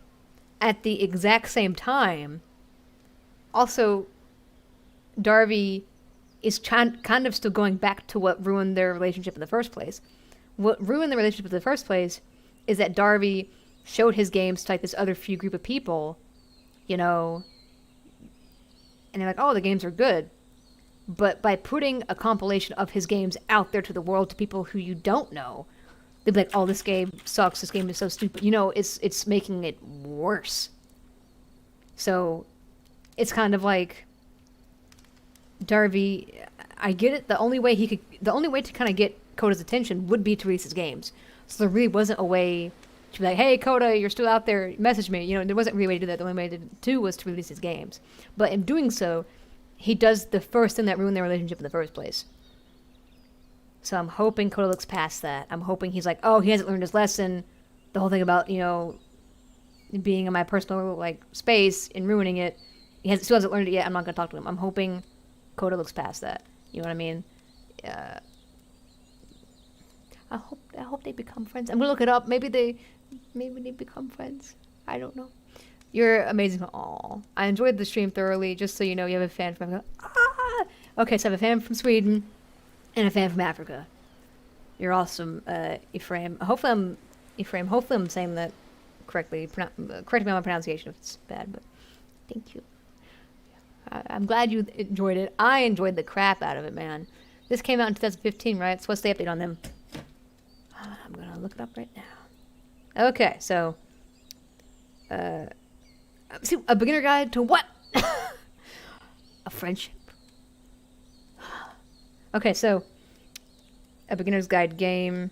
at the exact same time, also, Darby is kind of still going back to what ruined their relationship in the first place. What ruined the relationship in the first place is that Darby showed his games to like this other few group of people, you know, and they're like, oh, the games are good. But by putting a compilation of his games out there to the world, to people who you don't know, they'd be like, "Oh, this game sucks. This game is so stupid." You know, it's making it worse. So, it's kind of like Darby. I get it. The only way to kind of get Koda's attention would be to release his games. So there really wasn't a way to be like, "Hey, Koda, you're still out there. Message me." You know, there wasn't really a way to do that. The only way to do was to release his games. But in doing so, he does the first thing that ruined their relationship in the first place. So I'm hoping Koda looks past that. I'm hoping he's like, oh, he hasn't learned his lesson. The whole thing about, you know, being in my personal, like, space and ruining it. Still hasn't learned it yet. I'm not going to talk to him. I'm hoping Koda looks past that. You know what I mean? I hope they become friends. I'm going to look it up. Maybe they become friends. I don't know. You're amazing. Aw. I enjoyed the stream thoroughly. Just so you know, you have a fan from... Okay, so I have a fan from Sweden and a fan from Africa. You're awesome, Ephraim. Hopefully I'm saying that correctly. Correct me on my pronunciation if it's bad, but thank you. I'm glad you enjoyed it. I enjoyed the crap out of it, man. This came out in 2015, right? So what's the update on them? I'm gonna look it up right now. Okay, so see, a beginner guide to what? A friendship. Okay, so a beginner's guide game.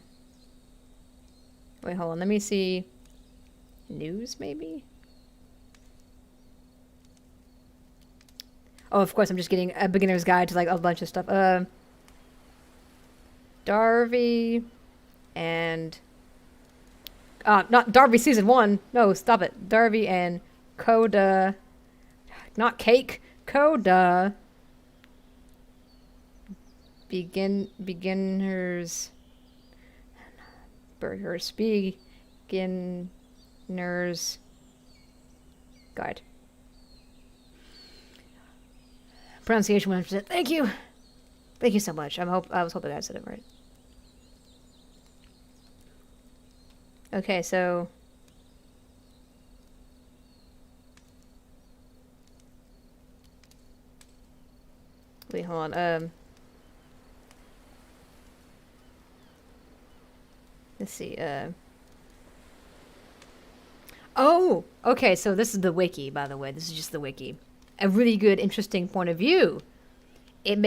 Wait, hold on. Let me see. News, maybe? Oh, of course, I'm just getting a beginner's guide to, like, a bunch of stuff. Darby and... not Darby Season 1. No, stop it. Darby and Koda... Not Cake. Koda... Beginners... Burgers. Beginners... Guide. Pronunciation 100%. Thank you. Thank you so much. I was hoping I said it right. Okay, so wait, hold on. Let's see. Oh, okay. So this is the wiki, by the way. This is just the wiki. A really good, interesting point of view. It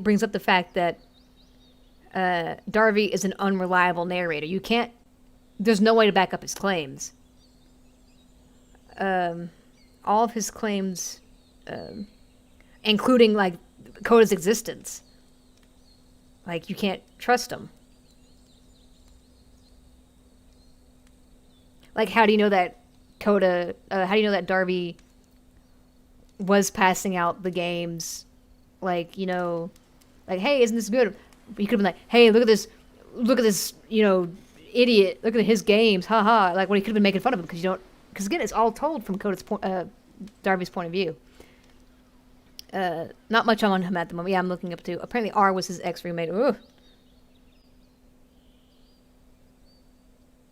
brings up the fact that Darby is an unreliable narrator. There's no way to back up his claims. All of his claims, including, like, Koda's existence. Like, you can't trust him. Like, how do you know that Darby was passing out the games? Like, you know, like, hey, isn't this good? He could have been like, hey, look at this, you know, idiot, look at his games, haha. Like, when he could have been making fun of him because again, it's all told from Darby's point of view. Not much on him at the moment. Yeah, I'm looking up too. Apparently R was his ex-roommate. Ooh.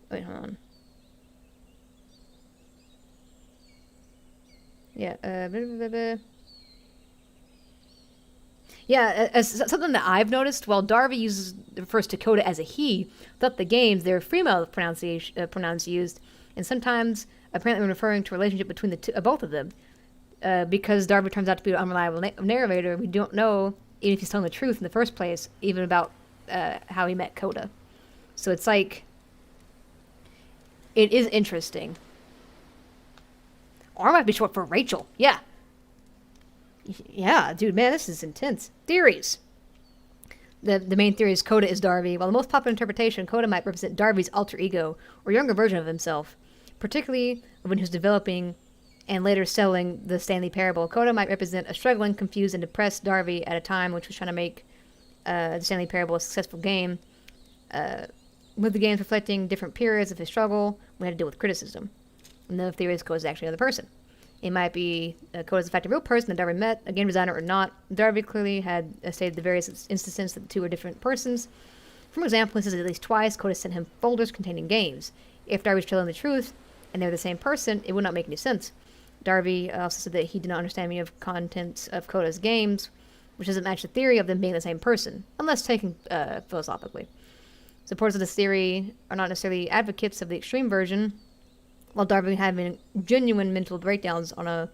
Wait, hold on. Yeah, Yeah, as something that I've noticed, while Darby refers to Koda as a he, throughout the games, there are female pronouns used, and sometimes, apparently when referring to a relationship between both of them. Because Darby turns out to be an unreliable narrator, we don't know even if he's telling the truth in the first place, even about how he met Koda. So it's like, it is interesting. R might be short for Rachel. Yeah. Yeah, dude, man, this is intense. Theories. The main theory is Koda is Darby. While the most popular interpretation, Koda might represent Darby's alter ego, or younger version of himself. Particularly when he was developing and later selling the Stanley Parable. Koda might represent a struggling, confused, and depressed Darby at a time which was trying to make the Stanley Parable a successful game. With the games reflecting different periods of his struggle, we had to deal with criticism. Another theory is Koda is actually another person. It might be Koda's in fact a real person that Darby met, a game designer or not. Darby clearly had stated the various instances that the two are different persons. For example, he says at least twice Koda sent him folders containing games. If Darby's telling the truth and they're the same person, it would not make any sense. Darby also said that he did not understand any of contents of Koda's games, which doesn't match the theory of them being the same person, unless taken philosophically. Supporters of this theory are not necessarily advocates of the extreme version, while Darby having genuine mental breakdowns on a...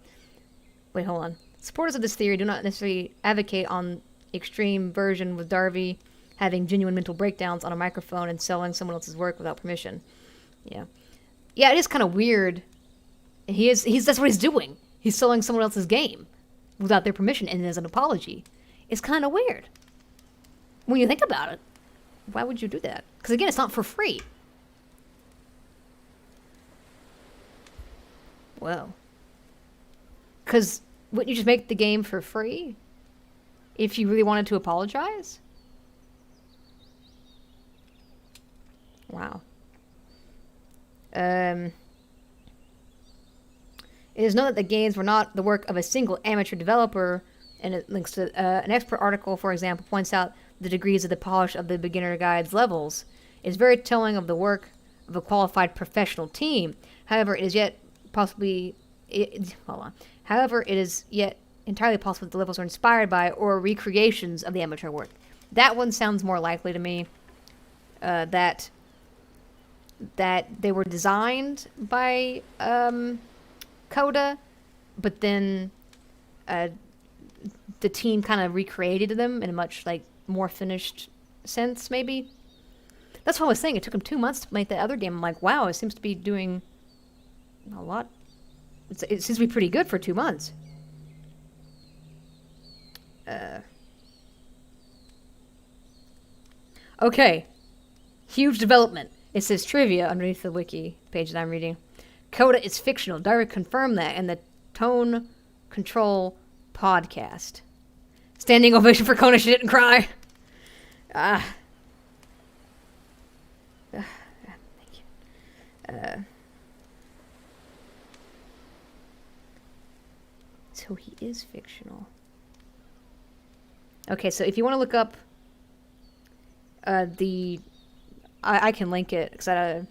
Wait, hold on. Supporters of this theory do not necessarily advocate on extreme version, with Darby having genuine mental breakdowns on a microphone and selling someone else's work without permission. Yeah. Yeah, it is kind of weird. That's what he's doing. He's selling someone else's game without their permission and as an apology. It's kind of weird. When you think about it, why would you do that? Because again, it's not for free. Well. Because wouldn't you just make the game for free if you really wanted to apologize? Wow. It is known that the games were not the work of a single amateur developer, and it links to an expert article, for example, points out the degrees of the polish of the beginner guide's levels. It is very telling of the work of a qualified professional team. However, it is yet possibly... However, it is yet entirely possible that the levels are inspired by or recreations of the amateur work. That one sounds more likely to me. That they were designed by Coda, but then the team kind of recreated them in a much more finished sense, maybe. That's what I was saying. It took them 2 months to make that other game. I'm like, wow, it seems to be doing a lot. It seems to be pretty good for 2 months. Okay. Huge development. It says trivia underneath the wiki page that I'm reading. Coda is fictional. Darby confirmed that in the Tone Control podcast. Standing ovation for Kona. She didn't cry. Thank you. So he is fictional. Okay, so if you want to look up I can link it because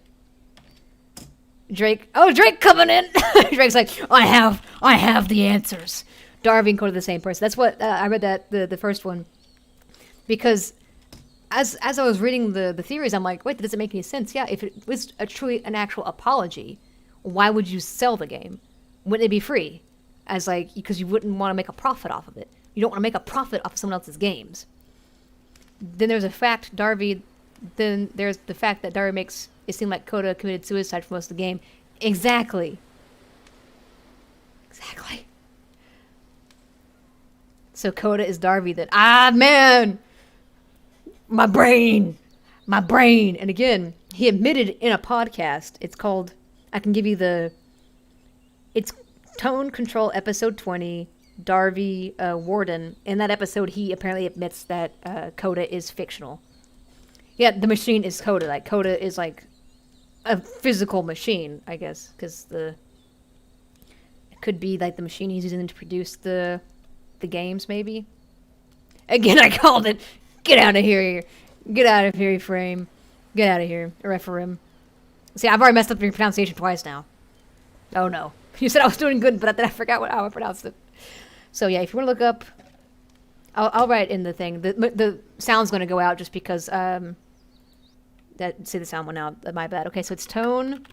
Drake coming in. Drake's like, I have the answers. Darby and Coda the same person. That's what I read that the first one, because as I was reading the theories, I'm like, wait, that doesn't make any sense. Yeah, if it was truly an actual apology, why would you sell the game? Wouldn't it be free? Because you wouldn't want to make a profit off of it. You don't want to make a profit off of someone else's games. Then there's the fact that Darby makes it seem like Coda committed suicide for most of the game. Exactly. So Coda is Darby then. Man! My brain! And again, he admitted in a podcast, it's called, I can give you it's Tone Control episode 20, Davey Wreden. In that episode, he apparently admits that Coda is fictional. Yeah, the machine is Coda. Coda is a physical machine, I guess, because it could be the machine he's using to produce the games, maybe. Again, I called it. Get out of here. Get out of here, Frame. Get out of here, Referim. See, I've already messed up your pronunciation twice now. Oh no. You said I was doing good, but then I forgot how I pronounced it. So yeah, if you want to look up, I'll write in the thing. The sound's going to go out just because the sound went out. My bad. Okay, so it's Tone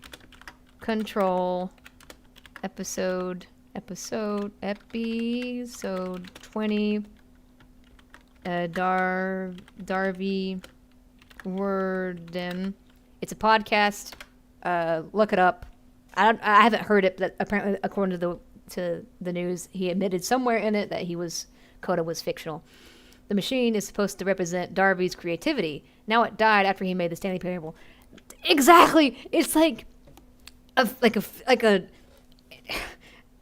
Control episode 20. Davey Wreden. It's a podcast. Look it up. I haven't heard it, but apparently, according to the news, he admitted somewhere in it that Coda was fictional. The machine is supposed to represent Darby's creativity. Now it died after he made the Stanley Parable. Exactly. It's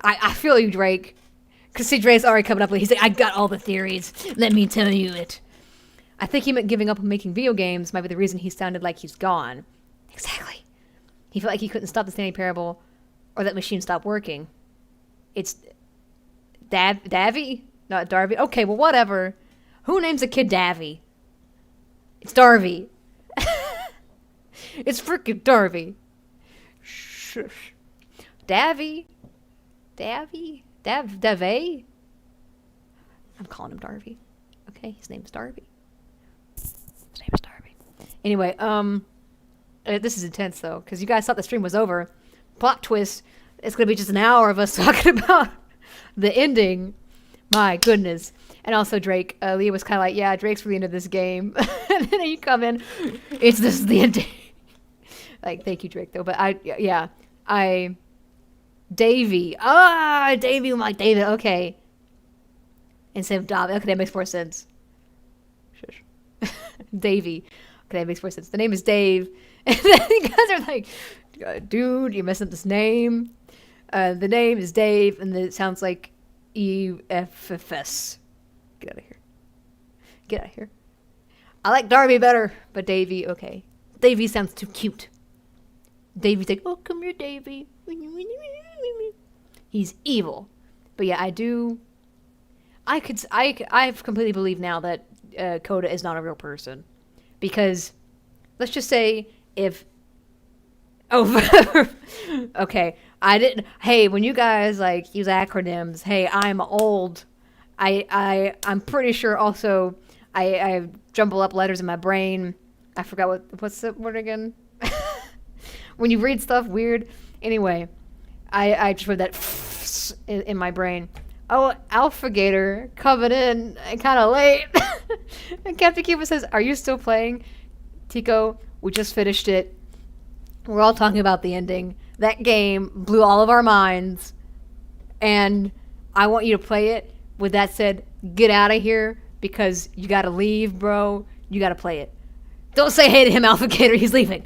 I feel you, Drake. Because see, Drake's already coming up with. He's like, I got all the theories. Let me tell you it. I think he meant giving up on making video games might be the reason he sounded like he's gone. Exactly. He felt like he couldn't stop the Stanley Parable, or that machine stopped working. It's Davey? Not Darby? Okay, well, whatever. Who names a kid Davey? It's Darby. It's freaking Darby. Shush. Davey? Davey? Davey? I'm calling him Darby. Okay, his name's Darby. Anyway, this is intense though, because you guys thought the stream was over. Plot twist, it's gonna be just an hour of us talking about the ending. My goodness. And also Drake, Leah was kind of like, yeah, Drake's really into this game. And then you come in, this is the ending. Like, thank you, Drake, though. But Davey. Davey, I'm like, David, okay. Instead of Davey. Okay, that makes more sense. Shush. Davey. Okay, that makes more sense. The name is Dave. And then you guys are like, dude, you messed up this name. The name is Dave, and it sounds like EFFS. Get out of here. Get out of here. I like Darby better, but Davey, okay. Davey sounds too cute. Davey's like, oh, come here, Davey. He's evil. But yeah, I completely believe now that Coda is not a real person. Because, let's just say, okay, hey, when you guys, like, use acronyms, hey, I'm old, I'm pretty sure also I jumble up letters in my brain. I forgot what's the word again? When you read stuff weird. Anyway, I just read that in my brain. Oh, Alpha Gator coming in kind of late. And Captain Cuba says, are you still playing? Tico, we just finished it. We're all talking about the ending. That game blew all of our minds. And I want you to play it. With that said, get out of here because you gotta leave, bro. You gotta play it. Don't say hey to him, Alpha Gator. He's leaving.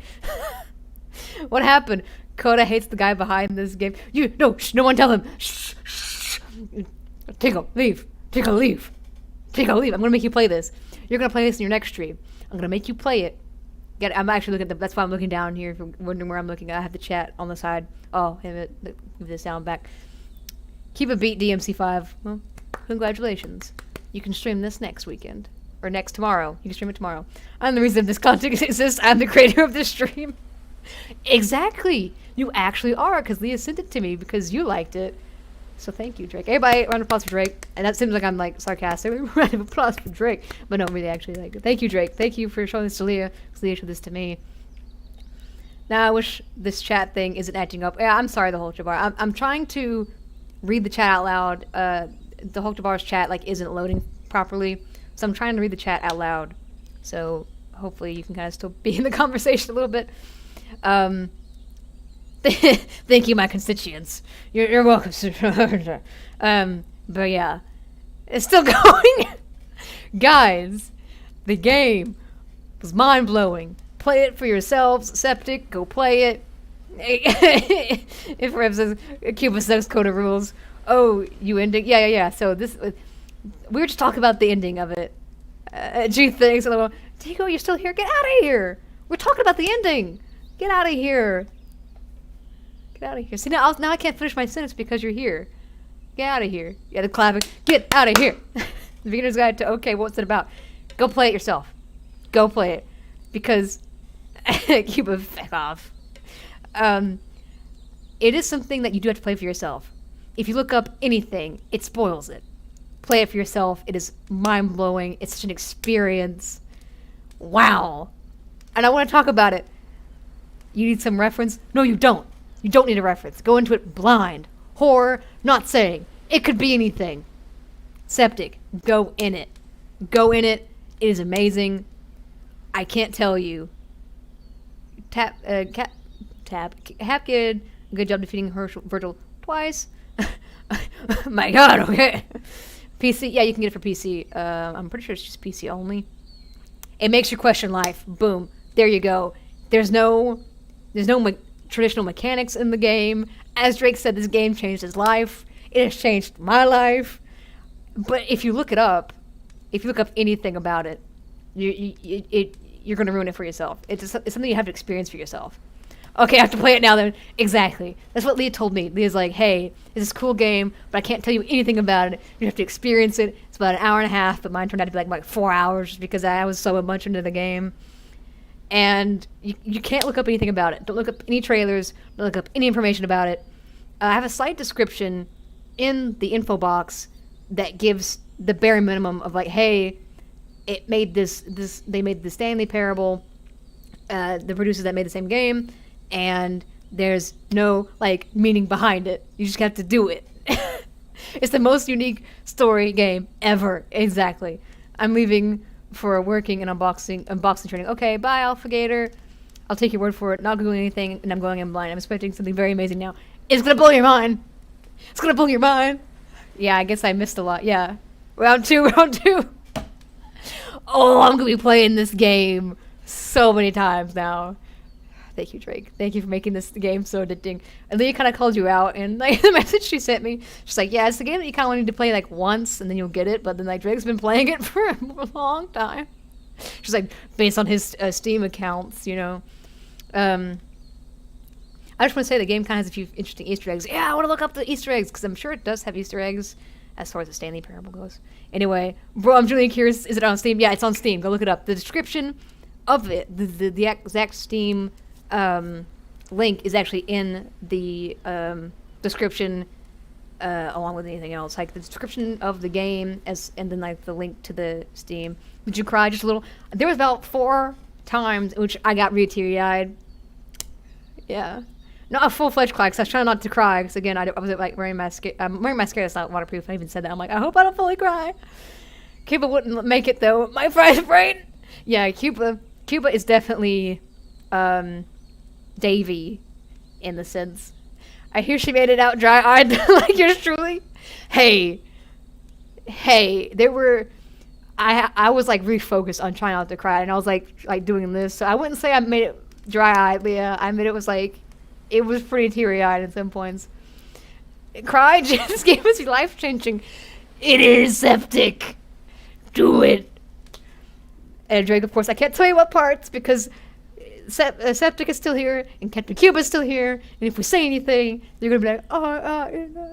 What happened? Coda hates the guy behind this game. No one tell him. Shh. Tico, leave. Tico, leave. Tico, leave. I'm gonna make you play this. You're gonna play this in your next stream. I'm gonna make you play it. I'm actually looking that's why I'm looking down here. If you're wondering where I'm looking, I have the chat on the side. Oh, move this down back. Keep a beat, DMC5. Well, congratulations. You can stream this next weekend. Or tomorrow. You can stream it tomorrow. I'm the reason this content exists. I'm the creator of this stream. Exactly. You actually are, because Leah sent it to me because you liked it. So thank you, Drake. Everybody, round of applause for Drake. And that seems like I'm like sarcastic. Round of applause for Drake. But no, really actually like it. Thank you, Drake. Thank you for showing this to Leah, because Leah showed this to me. Now I wish this chat thing isn't acting up. Yeah, I'm sorry, the Hulk Jabbar. I'm trying to read the chat out loud. The Hulk Jabbar's chat like isn't loading properly. So I'm trying to read the chat out loud. So hopefully you can kind of still be in the conversation a little bit. Thank you, my constituents. You're welcome. But yeah, it's still going. Guys, the game was mind-blowing. Play it for yourselves. Septic, go play it. If Rev says, Cuba says Coda rules. Oh, you ending? Yeah. So we were just talking about the ending of it. Gee, thanks. Tico, you're still here? Get out of here. We're talking about the ending. Get out of here. Get out of here. See, now I can't finish my sentence because you're here. Get out of here. Yeah, the clapping. Get out of here. The beginner's guide to, okay, what's it about? Go play it yourself. Go play it. Because, Cuba, fuck off. It is something that you do have to play for yourself. If you look up anything, it spoils it. Play it for yourself. It is mind-blowing. It's such an experience. Wow. And I want to talk about it. You need some reference? No, you don't. You don't need a reference. Go into it blind. Horror, not saying. It could be anything. Septic, go in it. Go in it. It is amazing. I can't tell you. Hapkid, good job defeating Virgil twice. My god, okay. PC, yeah, you can get it for PC. I'm pretty sure it's just PC only. It makes you question life. Boom. There you go. There's no traditional mechanics in the game. As Drake said, this game changed his life. It has changed my life. But if you look it up, if you look up anything about it, you're going to ruin it for yourself. It's something you have to experience for yourself. Okay, I have to play it now then. Exactly. That's what Leah told me. Leah's like, hey, it's this cool game, but I can't tell you anything about it. You have to experience it. It's about an hour and a half, but mine turned out to be like 4 hours because I was so much into the game. And you can't look up anything about it. Don't look up any trailers. Don't look up any information about it. I have a slight description in the info box that gives the bare minimum of like, hey, it made they made the Stanley Parable. the producers that made the same game, and there's no like meaning behind it. You just have to do it. It's the most unique story game ever. Exactly. I'm leaving for working and unboxing training. Okay, bye, Alpha Gator. I'll take your word for it. Not Googling anything, and I'm going in blind. I'm expecting something very amazing now. It's gonna blow your mind. It's gonna blow your mind. Yeah, I guess I missed a lot. Yeah. Round two. Oh, I'm gonna be playing this game so many times now. Thank you, Drake. Thank you for making this game so addicting. And Leah kind of called you out, and like the message she sent me, she's like, "Yeah, it's the game that you kind of need to play like once, and then you'll get it." But then like Drake's been playing it for a long time. She's like, based on his Steam accounts, you know. I just want to say the game kind of has a few interesting Easter eggs. Yeah, I want to look up the Easter eggs because I'm sure it does have Easter eggs as far as the Stanley Parable goes. Anyway, bro, I'm really curious. Is it on Steam? Yeah, it's on Steam. Go look it up. The description of it, the exact Steam link is actually in the description along with anything else. Like the description of the game and then like the link to the Steam. Did you cry just a little? There was about 4 times in which I got really teary-eyed. Yeah. Not a full-fledged cry, because I was trying not to cry, because again, I was like wearing mascara. I'm wearing mascara that's not waterproof. I even said that. I'm like, I hope I don't fully cry. Cuba wouldn't make it, though. My fried brain! Yeah, Cuba is definitely Davey, in the sense. I hear she made it out dry-eyed, like yours truly. Hey, there were... I was like refocused on trying not to cry, and I was like doing this. So I wouldn't say I made it dry-eyed, Leah. I mean, it was pretty teary-eyed at some points. Cry, this game is life-changing. It is septic. Do it. And Drake, of course, I can't tell you what parts because septic is still here and Captain Cuba is still here. And if we say anything, they're gonna be like,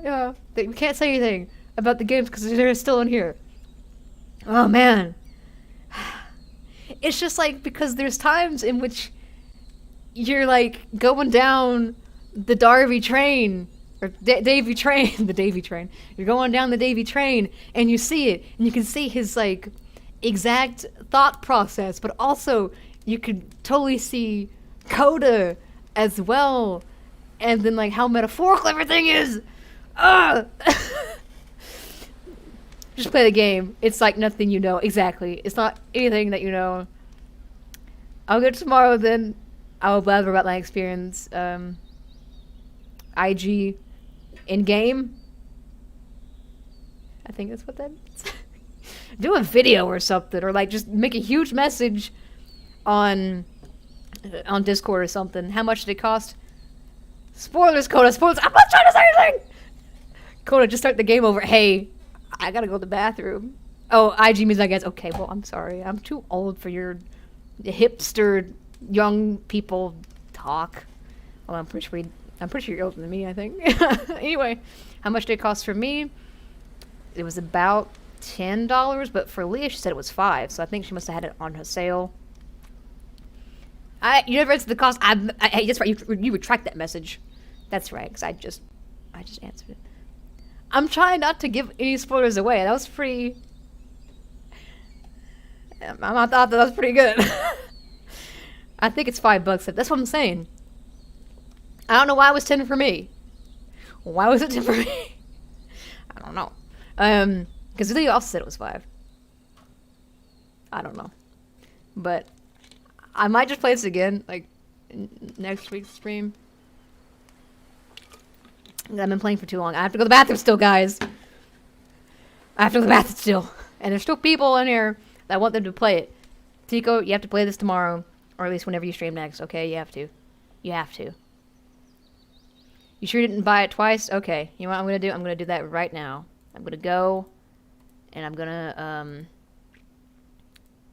yeah. We can't say anything about the games because they're still in here. Oh man, it's just like because there's times in which you're like going down the Davey train or Davey train, the Davey train. You're going down the Davey train and you see it and you can see his like exact thought process, but also you could totally see Coda as well, and then like how metaphorical everything is. Just play the game. It's like nothing you know. Exactly. It's not anything that you know. I'll go tomorrow then. I'll blabber about my experience. IG in-game. I think that's what that means. Do a video or something. Or like just make a huge message on Discord or something. How much did it cost? Spoilers, Coda. Spoilers. I'm not trying to say anything! Coda, just start the game over. Hey, I gotta go to the bathroom. Oh, IG means I guess. Okay, well, I'm sorry. I'm too old for your hipster young people talk. Well, I'm pretty sure you're older than me, I think. Anyway, how much did it cost for me? It was about $10, but for Leah, she said it was $5, so I think she must have had it on her sale. You never answered the cost. That's right. You retract that message. That's right, because I just answered it. I'm trying not to give any spoilers away. That was pretty... I thought that was pretty good. I think it's $5. That's what I'm saying. I don't know why it was 10 for me. Why was it 10 for me? I don't know. Because Leah also said it was 5. I don't know. But I might just play this again, like, next week's stream. I've been playing for too long. I have to go to the bathroom still, guys. I have to go to the bathroom still. And there's still people in here that want them to play it. Tico, you have to play this tomorrow. Or at least whenever you stream next, okay? You have to. You have to. You sure didn't buy it twice? Okay. You know what I'm going to do? I'm going to do that right now. I'm going to go. And I'm going to,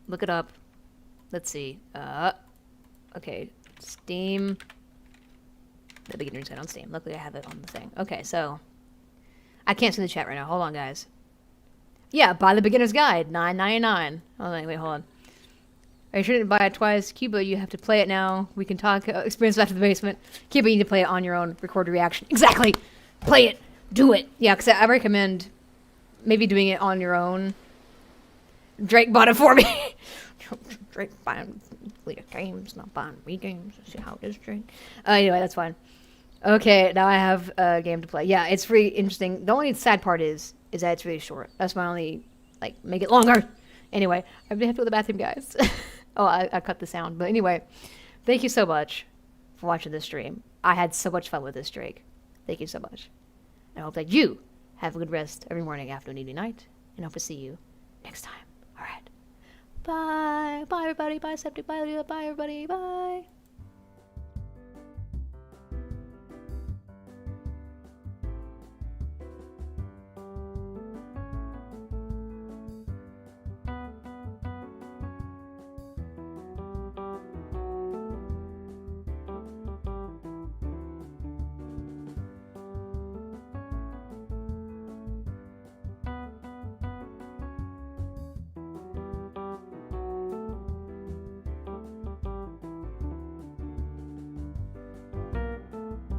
look it up. Let's see. Okay. Steam. The beginner's guide on Steam. Luckily I have it on the thing. Okay, so I can't see the chat right now. Hold on, guys. Yeah, buy the beginner's guide. $9.99. Oh, wait, hold on. Are you sure you didn't buy it twice? Cuba, you have to play it now. We can talk experience after the basement. Cuba, you need to play it on your own. Record a reaction. Exactly. Play it. Do it. Yeah, because I recommend maybe doing it on your own. Drake bought it for me. Drake buying Leah games, not buying me games. See how it is, Drake. Anyway, that's fine. Okay, now I have a game to play. Yeah, it's really interesting. The only sad part is that it's really short. That's my only, like, make it longer. Anyway, I really have to go to the bathroom, guys. Oh, I cut the sound. But anyway, thank you so much for watching this stream. I had so much fun with this, Drake. Thank you so much. I hope that you have a good rest every morning, afternoon, evening, night. And I hope to see you next time. All right. Bye. Bye, everybody. Bye, Septic. Bye, Leah. Bye, everybody. Bye.